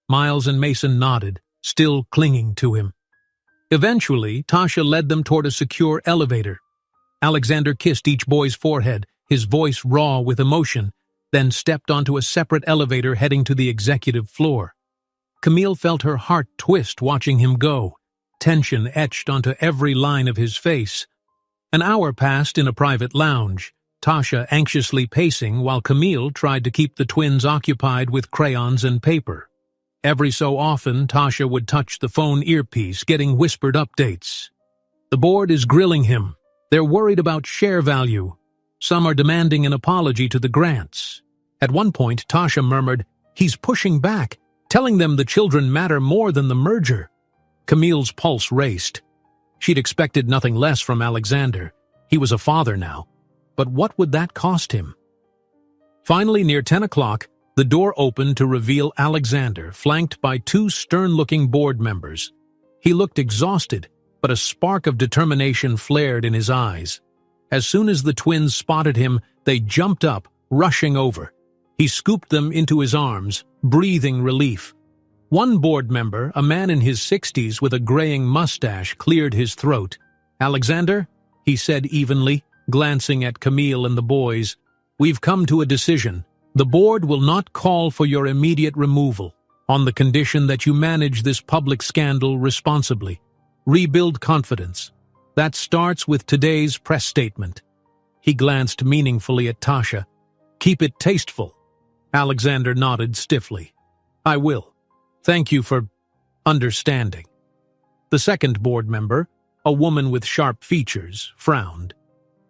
Miles and Mason nodded, still clinging to him. Eventually, Tasha led them toward a secure elevator. Alexander kissed each boy's forehead, his voice raw with emotion, then stepped onto a separate elevator heading to the executive floor. Camille felt her heart twist watching him go, tension etched onto every line of his face. An hour passed in a private lounge, Tasha anxiously pacing while Camille tried to keep the twins occupied with crayons and paper. Every so often, Tasha would touch the phone earpiece, getting whispered updates. "The board is grilling him. They're worried about share value. Some are demanding an apology to the grants." At one point, Tasha murmured, "He's pushing back, telling them the children matter more than the merger." Camille's pulse raced. She'd expected nothing less from Alexander. He was a father now. But what would that cost him? Finally, near 10 o'clock, the door opened to reveal Alexander, flanked by two stern-looking board members. He looked exhausted, but a spark of determination flared in his eyes. As soon as the twins spotted him, they jumped up, rushing over. He scooped them into his arms, breathing relief. One board member, a man in his 60s with a graying mustache, cleared his throat. "Alexander," he said evenly, glancing at Camille and the boys, "we've come to a decision. The board will not call for your immediate removal, on the condition that you manage this public scandal responsibly. Rebuild confidence. That starts with today's press statement." He glanced meaningfully at Tasha. "Keep it tasteful." Alexander nodded stiffly. "I will. Thank you for understanding." The second board member, a woman with sharp features, frowned.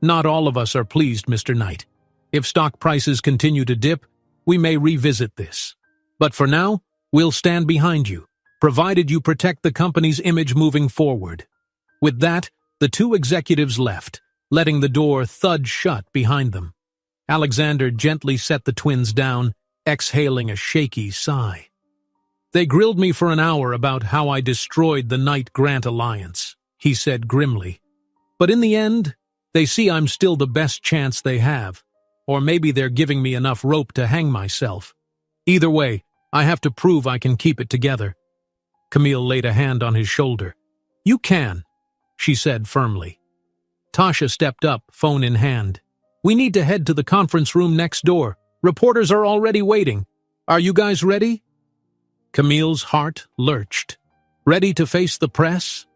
Not all of us are pleased, Mr. Knight. If stock prices continue to dip, we may revisit this. But for now, we'll stand behind you, provided you protect the company's image moving forward." With that, the two executives left, letting the door thud shut behind them. Alexander gently set the twins down, exhaling a shaky sigh. "They grilled me for an hour about how I destroyed the Knight-Grant alliance," he said grimly. "But in the end, they see I'm still the best chance they have. Or maybe they're giving me enough rope to hang myself. Either way, I have to prove I can keep it together." Camille laid a hand on his shoulder. "You can," she said firmly. Tasha stepped up, phone in hand. "We need to head to the conference room next door. Reporters are already waiting. Are you guys ready?" Camille's heart lurched. Ready to face the press?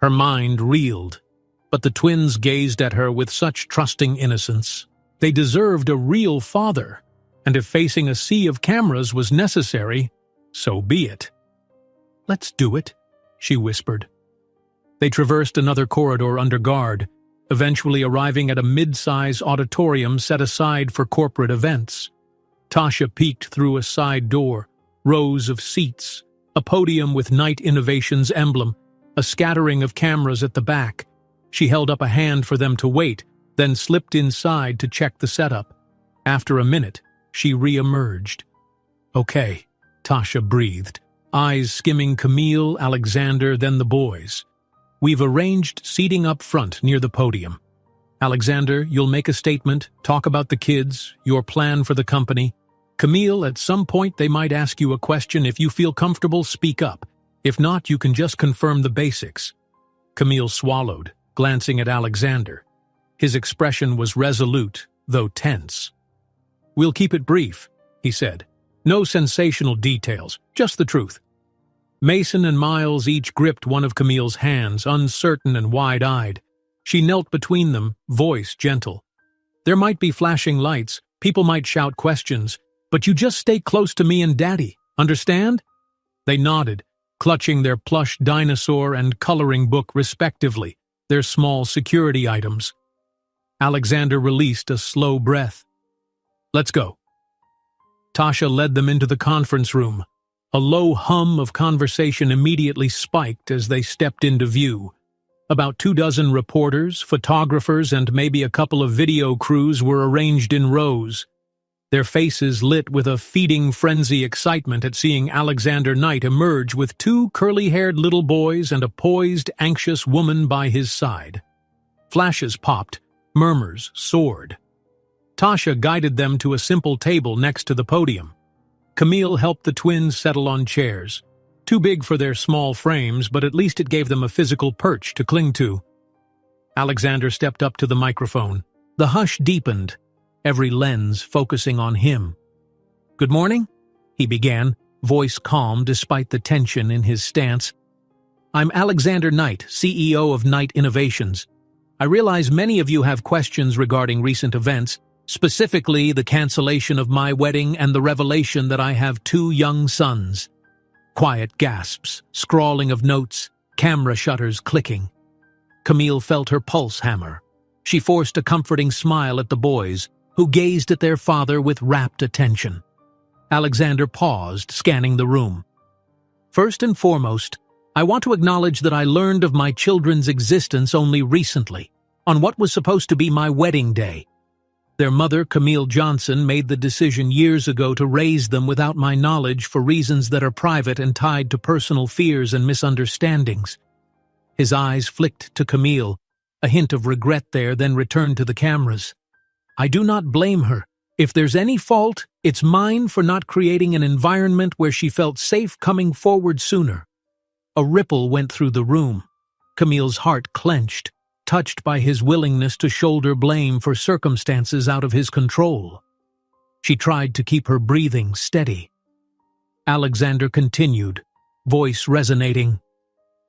Her mind reeled, but the twins gazed at her with such trusting innocence. They deserved a real father, and if facing a sea of cameras was necessary, so be it. "Let's do it," she whispered. They traversed another corridor under guard, eventually arriving at a mid-size auditorium set aside for corporate events. Tasha peeked through a side door, rows of seats, a podium with Knight Innovations emblem, a scattering of cameras at the back. She held up a hand for them to wait, then slipped inside to check the setup. After a minute, she re-emerged. "Okay," Tasha breathed, eyes skimming Camille, Alexander, then the boys. "We've arranged seating up front near the podium. Alexander, you'll make a statement, talk about the kids, your plan for the company. Camille, at some point they might ask you a question. If you feel comfortable, speak up. If not, you can just confirm the basics." Camille swallowed, glancing at Alexander. His expression was resolute, though tense. "We'll keep it brief," he said. "No sensational details, just the truth." Mason and Miles each gripped one of Camille's hands, uncertain and wide-eyed. She knelt between them, voice gentle. "There might be flashing lights, people might shout questions, but you just stay close to me and Daddy, understand?" They nodded, clutching their plush dinosaur and coloring book respectively, their small security items. Alexander released a slow breath. "Let's go." Tasha led them into the conference room. A low hum of conversation immediately spiked as they stepped into view. About 24 reporters, photographers, and maybe a couple of video crews were arranged in rows. Their faces lit with a feeding frenzy excitement at seeing Alexander Knight emerge with two curly-haired little boys and a poised, anxious woman by his side. Flashes popped. Murmurs soared. Tasha guided them to a simple table next to the podium. Camille helped the twins settle on chairs. Too big for their small frames, but at least it gave them a physical perch to cling to. Alexander stepped up to the microphone. The hush deepened, every lens focusing on him. "Good morning," he began, voice calm despite the tension in his stance. "I'm Alexander Knight, CEO of Knight Innovations. I realize many of you have questions regarding recent events, specifically the cancellation of my wedding and the revelation that I have two young sons." Quiet gasps, scrawling of notes, camera shutters clicking. Camille felt her pulse hammer. She forced a comforting smile at the boys, who gazed at their father with rapt attention. Alexander paused, scanning the room. "First and foremost, I want to acknowledge that I learned of my children's existence only recently, on what was supposed to be my wedding day. Their mother, Camille Johnson, made the decision years ago to raise them without my knowledge for reasons that are private and tied to personal fears and misunderstandings." His eyes flicked to Camille, a hint of regret there, then returned to the cameras. "I do not blame her. If there's any fault, it's mine for not creating an environment where she felt safe coming forward sooner." A ripple went through the room. Camille's heart clenched, touched by his willingness to shoulder blame for circumstances out of his control. She tried to keep her breathing steady. Alexander continued, voice resonating.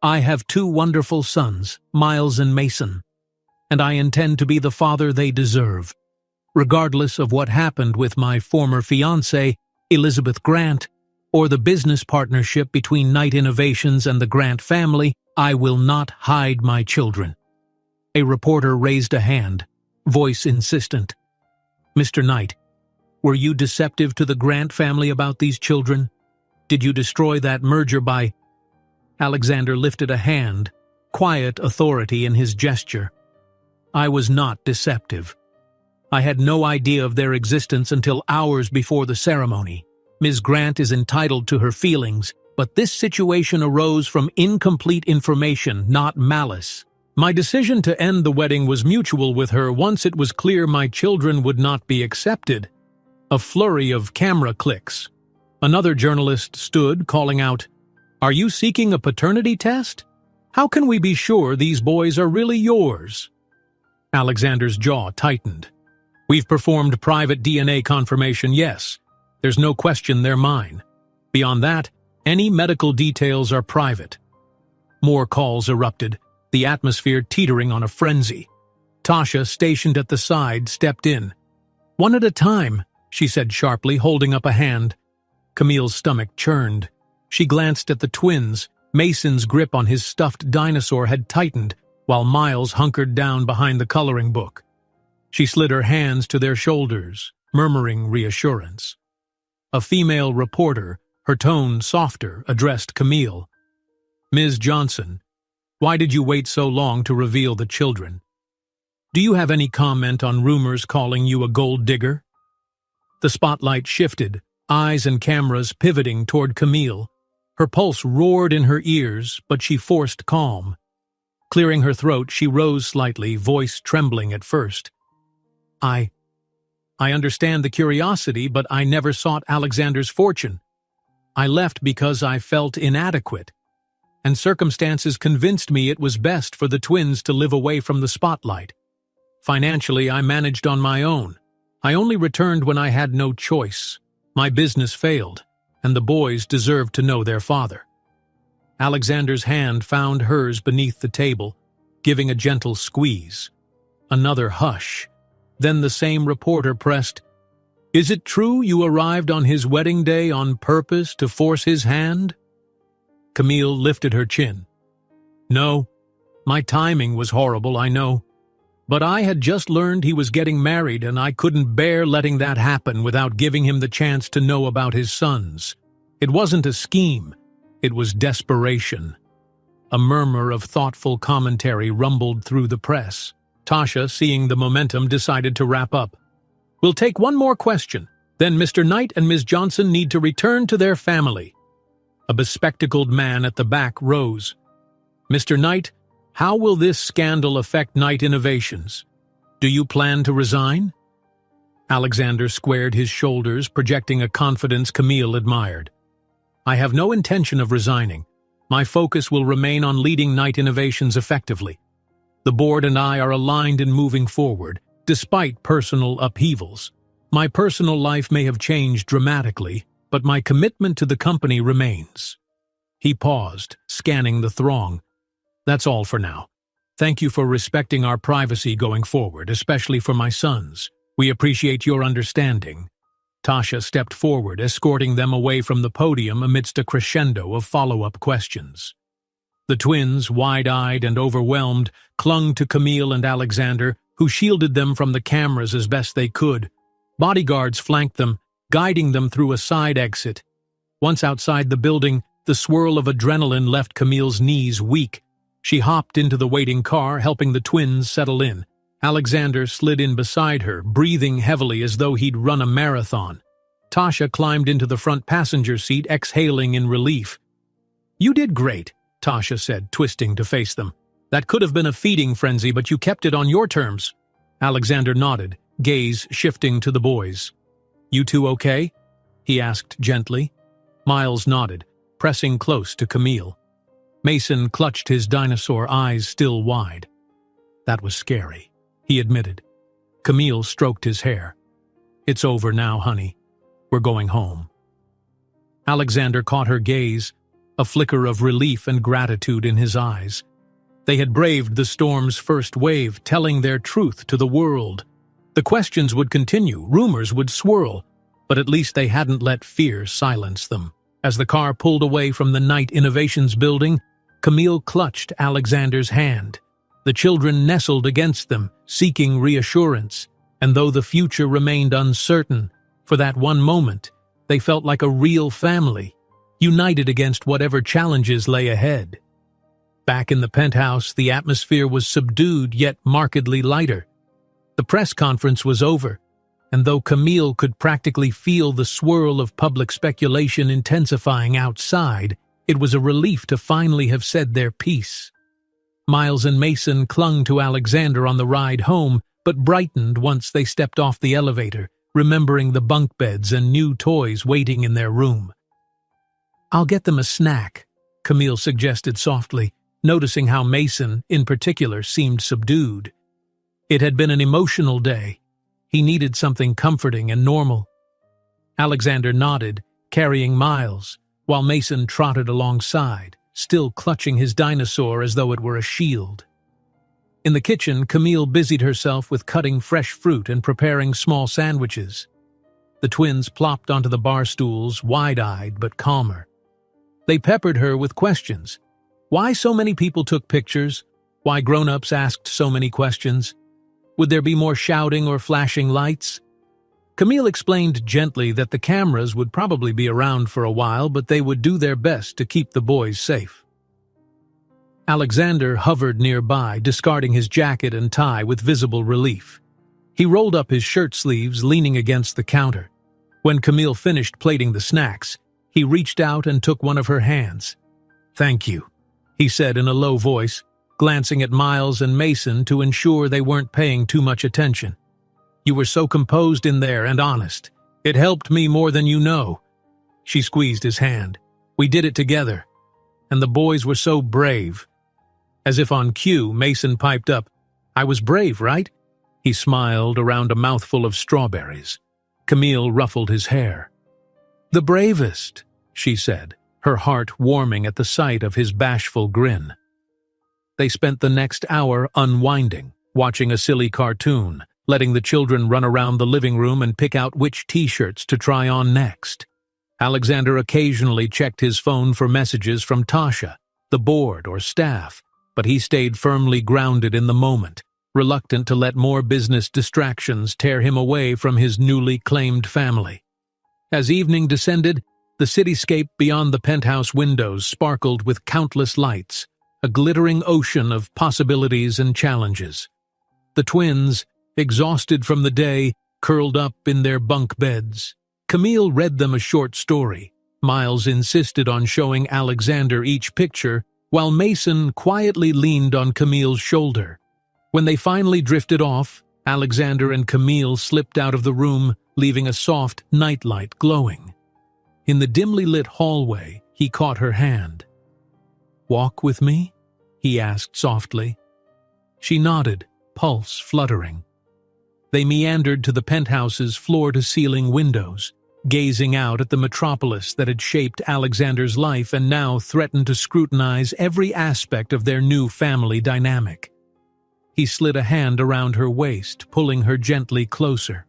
"I have two wonderful sons, Miles and Mason, and I intend to be the father they deserve. Regardless of what happened with my former fiancée, Elizabeth Grant, or the business partnership between Knight Innovations and the Grant family, I will not hide my children." A reporter raised a hand. voice insistent. "Mr. Knight, were you deceptive to the Grant family about these children? Did you destroy that merger by—" Alexander lifted a hand, quiet authority in his gesture. "I was not deceptive. I had no idea of their existence until hours before the ceremony. Ms. Grant is entitled to her feelings, but this situation arose from incomplete information, not malice. My decision to end the wedding was mutual with her once it was clear my children would not be accepted." A flurry of camera clicks. Another journalist stood, calling out, "Are you seeking a paternity test? How can we be sure these boys are really yours?" Alexander's jaw tightened. "We've performed private DNA confirmation, yes. There's no question they're mine. Beyond that, any medical details are private." More calls erupted, the atmosphere teetering on a frenzy. Tasha, stationed at the side, stepped in. "One at a time," she said sharply, holding up a hand. Camille's stomach churned. She glanced at the twins. Mason's grip on his stuffed dinosaur had tightened, while Miles hunkered down behind the coloring book. She slid her hands to their shoulders, murmuring reassurance. A female reporter, her tone softer, addressed Camille. "Ms. Johnson, why did you wait so long to reveal the children? Do you have any comment on rumors calling you a gold digger?" The spotlight shifted, eyes and cameras pivoting toward Camille. Her pulse roared in her ears, but she forced calm. Clearing her throat, she rose slightly, voice trembling at first. I understand the curiosity, but I never sought Alexander's fortune. I left because I felt inadequate, and circumstances convinced me it was best for the twins to live away from the spotlight. Financially, I managed on my own. I only returned when I had no choice. My business failed, and the boys deserved to know their father." Alexander's hand found hers beneath the table, giving a gentle squeeze. Another hush. Then the same reporter pressed, "Is it true you arrived on his wedding day on purpose to force his hand?" Camille lifted her chin. "No, my timing was horrible, I know. But I had just learned he was getting married, and I couldn't bear letting that happen without giving him the chance to know about his sons. It wasn't a scheme, it was desperation." A murmur of thoughtful commentary rumbled through the press. Tasha, seeing the momentum, decided to wrap up. "We'll take one more question, then Mr. Knight and Ms. Johnson need to return to their family." A bespectacled man at the back rose. "Mr. Knight, how will this scandal affect Knight Innovations? Do you plan to resign?" Alexander squared his shoulders, projecting a confidence Camille admired. "I have no intention of resigning. My focus will remain on leading Knight Innovations effectively. The board and I are aligned in moving forward, despite personal upheavals. My personal life may have changed dramatically, but my commitment to the company remains." He paused, scanning the throng. "That's all for now. Thank you for respecting our privacy going forward, especially for my sons. We appreciate your understanding." Tasha stepped forward, escorting them away from the podium amidst a crescendo of follow-up questions. The twins, wide-eyed and overwhelmed, clung to Camille and Alexander, who shielded them from the cameras as best they could. Bodyguards flanked them, guiding them through a side exit. Once outside the building, the swirl of adrenaline left Camille's knees weak. She hopped into the waiting car, helping the twins settle in. Alexander slid in beside her, breathing heavily as though he'd run a marathon. Tasha climbed into the front passenger seat, exhaling in relief. "You did great," Tasha said, twisting to face them. "That could have been a feeding frenzy, but you kept it on your terms." Alexander nodded, gaze shifting to the boys. "You two okay?" he asked gently. Miles nodded, pressing close to Camille. Mason clutched his dinosaur, eyes still wide. "That was scary," he admitted. Camille stroked his hair. "It's over now, honey. We're going home." Alexander caught her gaze, a flicker of relief and gratitude in his eyes. They had braved the storm's first wave, telling their truth to the world. The questions would continue, rumors would swirl, but at least they hadn't let fear silence them. As the car pulled away from the Knight Innovations building, Camille clutched Alexander's hand. The children nestled against them, seeking reassurance, and though the future remained uncertain, for that one moment, they felt like a real family, united against whatever challenges lay ahead. Back in the penthouse, the atmosphere was subdued yet markedly lighter. The press conference was over, and though Camille could practically feel the swirl of public speculation intensifying outside, it was a relief to finally have said their piece. Miles and Mason clung to Alexander on the ride home, but brightened once they stepped off the elevator, remembering the bunk beds and new toys waiting in their room. "I'll get them a snack," Camille suggested softly, noticing how Mason, in particular, seemed subdued. It had been an emotional day. He needed something comforting and normal. Alexander nodded, carrying Miles, while Mason trotted alongside, still clutching his dinosaur as though it were a shield. In the kitchen, Camille busied herself with cutting fresh fruit and preparing small sandwiches. The twins plopped onto the bar stools, wide-eyed but calmer. They peppered her with questions. Why so many people took pictures? Why grown-ups asked so many questions? Would there be more shouting or flashing lights? Camille explained gently that the cameras would probably be around for a while, but they would do their best to keep the boys safe. Alexander hovered nearby, discarding his jacket and tie with visible relief. He rolled up his shirt sleeves, leaning against the counter. When Camille finished plating the snacks, he reached out and took one of her hands. "Thank you," he said in a low voice, glancing at Miles and Mason to ensure they weren't paying too much attention. "You were so composed in there and honest. It helped me more than you know." She squeezed his hand. "We did it together. And the boys were so brave." As if on cue, Mason piped up, "I was brave, right?" He smiled around a mouthful of strawberries. Camille ruffled his hair. "The bravest," she said, her heart warming at the sight of his bashful grin. They spent the next hour unwinding, watching a silly cartoon, letting the children run around the living room and pick out which t-shirts to try on next. Alexander occasionally checked his phone for messages from Tasha, the board, or staff, but he stayed firmly grounded in the moment, reluctant to let more business distractions tear him away from his newly claimed family. As evening descended, the cityscape beyond the penthouse windows sparkled with countless lights, a glittering ocean of possibilities and challenges. The twins, exhausted from the day, curled up in their bunk beds. Camille read them a short story. Miles insisted on showing Alexander each picture, while Mason quietly leaned on Camille's shoulder. When they finally drifted off, Alexander and Camille slipped out of the room, leaving a soft nightlight glowing. In the dimly lit hallway, he caught her hand. "Walk with me?" he asked softly. She nodded, pulse fluttering. They meandered to the penthouse's floor-to-ceiling windows, gazing out at the metropolis that had shaped Alexander's life and now threatened to scrutinize every aspect of their new family dynamic. He slid a hand around her waist, pulling her gently closer.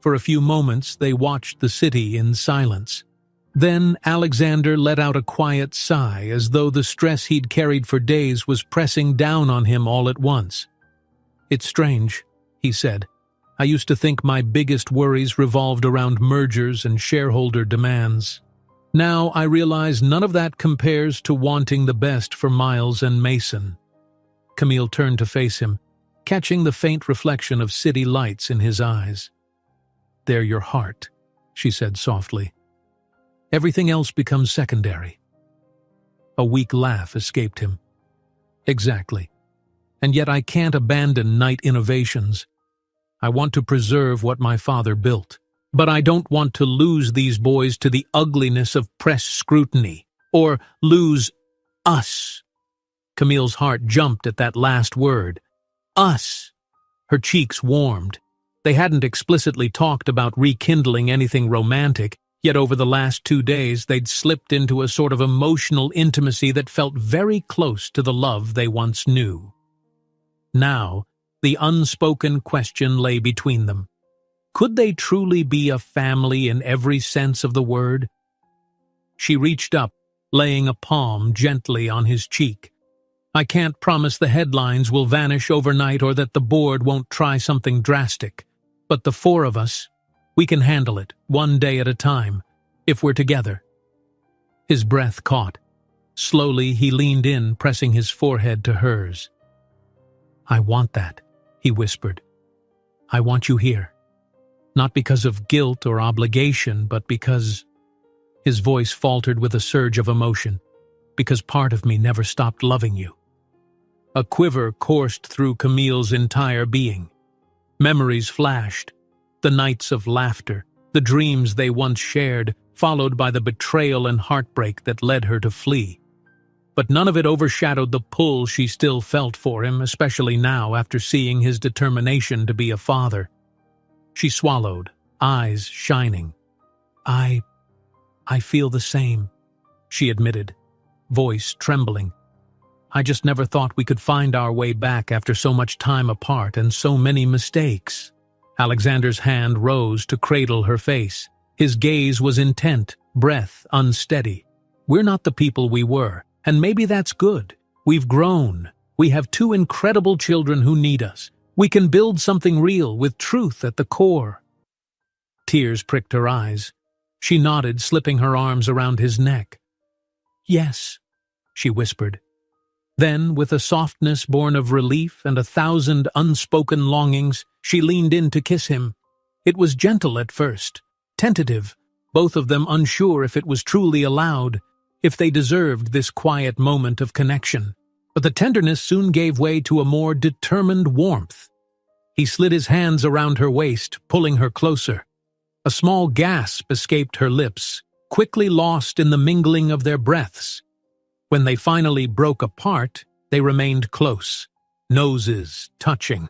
For a few moments, they watched the city in silence. Then Alexander let out a quiet sigh, as though the stress he'd carried for days was pressing down on him all at once. "It's strange," he said. "I used to think my biggest worries revolved around mergers and shareholder demands. Now I realize none of that compares to wanting the best for Miles and Mason." Camille turned to face him, catching the faint reflection of city lights in his eyes. "They're your heart," she said softly. "Everything else becomes secondary." A weak laugh escaped him. "Exactly. And yet I can't abandon Knight Innovations. I want to preserve what my father built. But I don't want to lose these boys to the ugliness of press scrutiny, or lose us." Camille's heart jumped at that last word. Us. Her cheeks warmed. They hadn't explicitly talked about rekindling anything romantic, yet over the last 2 days they'd slipped into a sort of emotional intimacy that felt very close to the love they once knew. Now, the unspoken question lay between them. Could they truly be a family in every sense of the word? She reached up, laying a palm gently on his cheek. I can't promise the headlines will vanish overnight or that the board won't try something drastic. But the four of us, we can handle it, one day at a time, if we're together." His breath caught. Slowly, he leaned in, pressing his forehead to hers. "I want that," he whispered. "I want you here. Not because of guilt or obligation, but because—" His voice faltered with a surge of emotion. "Because part of me never stopped loving you." A quiver coursed through Camille's entire being. Memories flashed. The nights of laughter, the dreams they once shared, followed by the betrayal and heartbreak that led her to flee. But none of it overshadowed the pull she still felt for him, especially now after seeing his determination to be a father. She swallowed, eyes shining. I feel the same," she admitted, voice trembling. "I just never thought we could find our way back after so much time apart and so many mistakes." Alexander's hand rose to cradle her face. His gaze was intent, breath unsteady. "We're not the people we were, and maybe that's good. We've grown. We have two incredible children who need us. We can build something real with truth at the core." Tears pricked her eyes. She nodded, slipping her arms around his neck. "Yes," she whispered. Then, with a softness born of relief and 1,000 unspoken longings, she leaned in to kiss him. It was gentle at first, tentative, both of them unsure if it was truly allowed, if they deserved this quiet moment of connection. But the tenderness soon gave way to a more determined warmth. He slid his hands around her waist, pulling her closer. A small gasp escaped her lips, quickly lost in the mingling of their breaths. When they finally broke apart, they remained close, noses touching.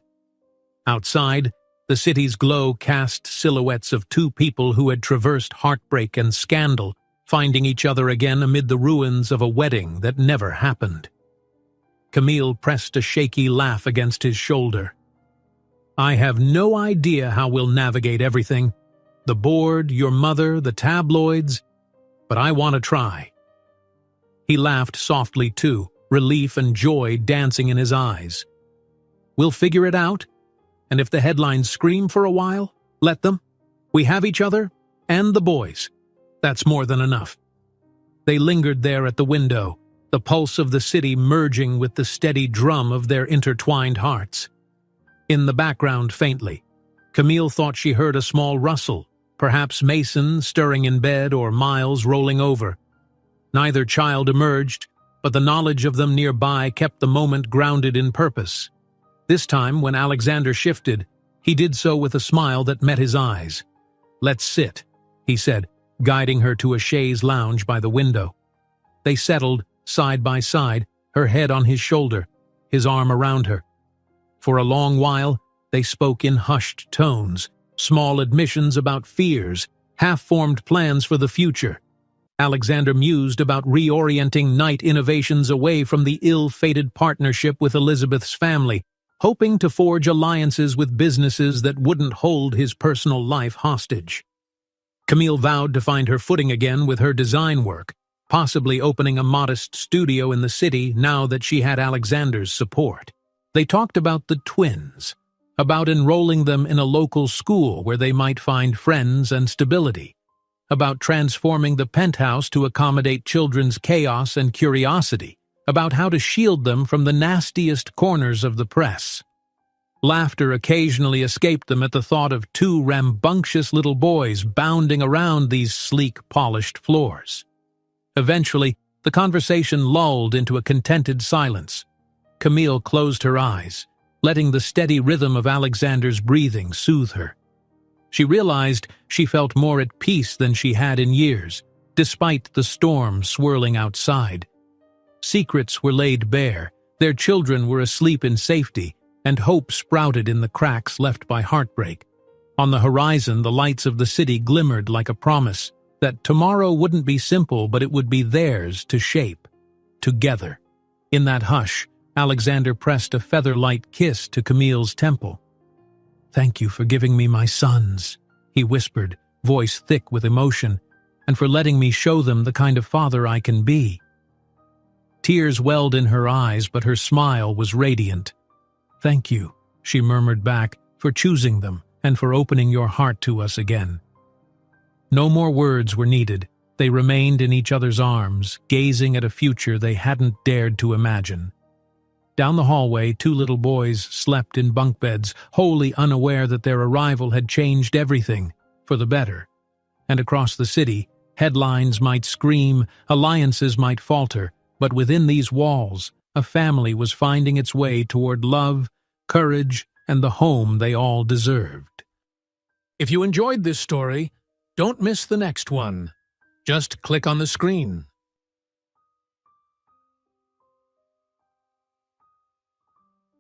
Outside, the city's glow cast silhouettes of two people who had traversed heartbreak and scandal, finding each other again amid the ruins of a wedding that never happened. Camille pressed a shaky laugh against his shoulder. "I have no idea how we'll navigate everything. The board, your mother, the tabloids, but I want to try." He laughed softly too, relief and joy dancing in his eyes. "We'll figure it out, and if the headlines scream for a while, let them. We have each other and the boys. That's more than enough." They lingered there at the window, the pulse of the city merging with the steady drum of their intertwined hearts. In the background, faintly, Camille thought she heard a small rustle, perhaps Mason stirring in bed or Miles rolling over. Neither child emerged, but the knowledge of them nearby kept the moment grounded in purpose. This time, when Alexander shifted, he did so with a smile that met his eyes. "Let's sit," he said, guiding her to a chaise lounge by the window. They settled, side by side, her head on his shoulder, his arm around her. For a long while, they spoke in hushed tones, small admissions about fears, half-formed plans for the future. Alexander mused about reorienting Knight Innovations away from the ill-fated partnership with Elizabeth's family, hoping to forge alliances with businesses that wouldn't hold his personal life hostage. Camille vowed to find her footing again with her design work, possibly opening a modest studio in the city now that she had Alexander's support. They talked about the twins, about enrolling them in a local school where they might find friends and stability, about transforming the penthouse to accommodate children's chaos and curiosity, about how to shield them from the nastiest corners of the press. Laughter occasionally escaped them at the thought of two rambunctious little boys bounding around these sleek, polished floors. Eventually, the conversation lulled into a contented silence. Camille closed her eyes, letting the steady rhythm of Alexander's breathing soothe her. She realized she felt more at peace than she had in years, despite the storm swirling outside. Secrets were laid bare, their children were asleep in safety, and hope sprouted in the cracks left by heartbreak. On the horizon, the lights of the city glimmered like a promise that tomorrow wouldn't be simple, but it would be theirs to shape, together. In that hush, Alexander pressed a feather-light kiss to Camille's temple. "Thank you for giving me my sons," he whispered, voice thick with emotion, "and for letting me show them the kind of father I can be." Tears welled in her eyes, but her smile was radiant. "Thank you," she murmured back, "for choosing them and for opening your heart to us again." No more words were needed. They remained in each other's arms, gazing at a future they hadn't dared to imagine. Down the hallway, two little boys slept in bunk beds, wholly unaware that their arrival had changed everything for the better. And across the city, headlines might scream, alliances might falter, but within these walls, a family was finding its way toward love, courage, and the home they all deserved. If you enjoyed this story, don't miss the next one. Just click on the screen.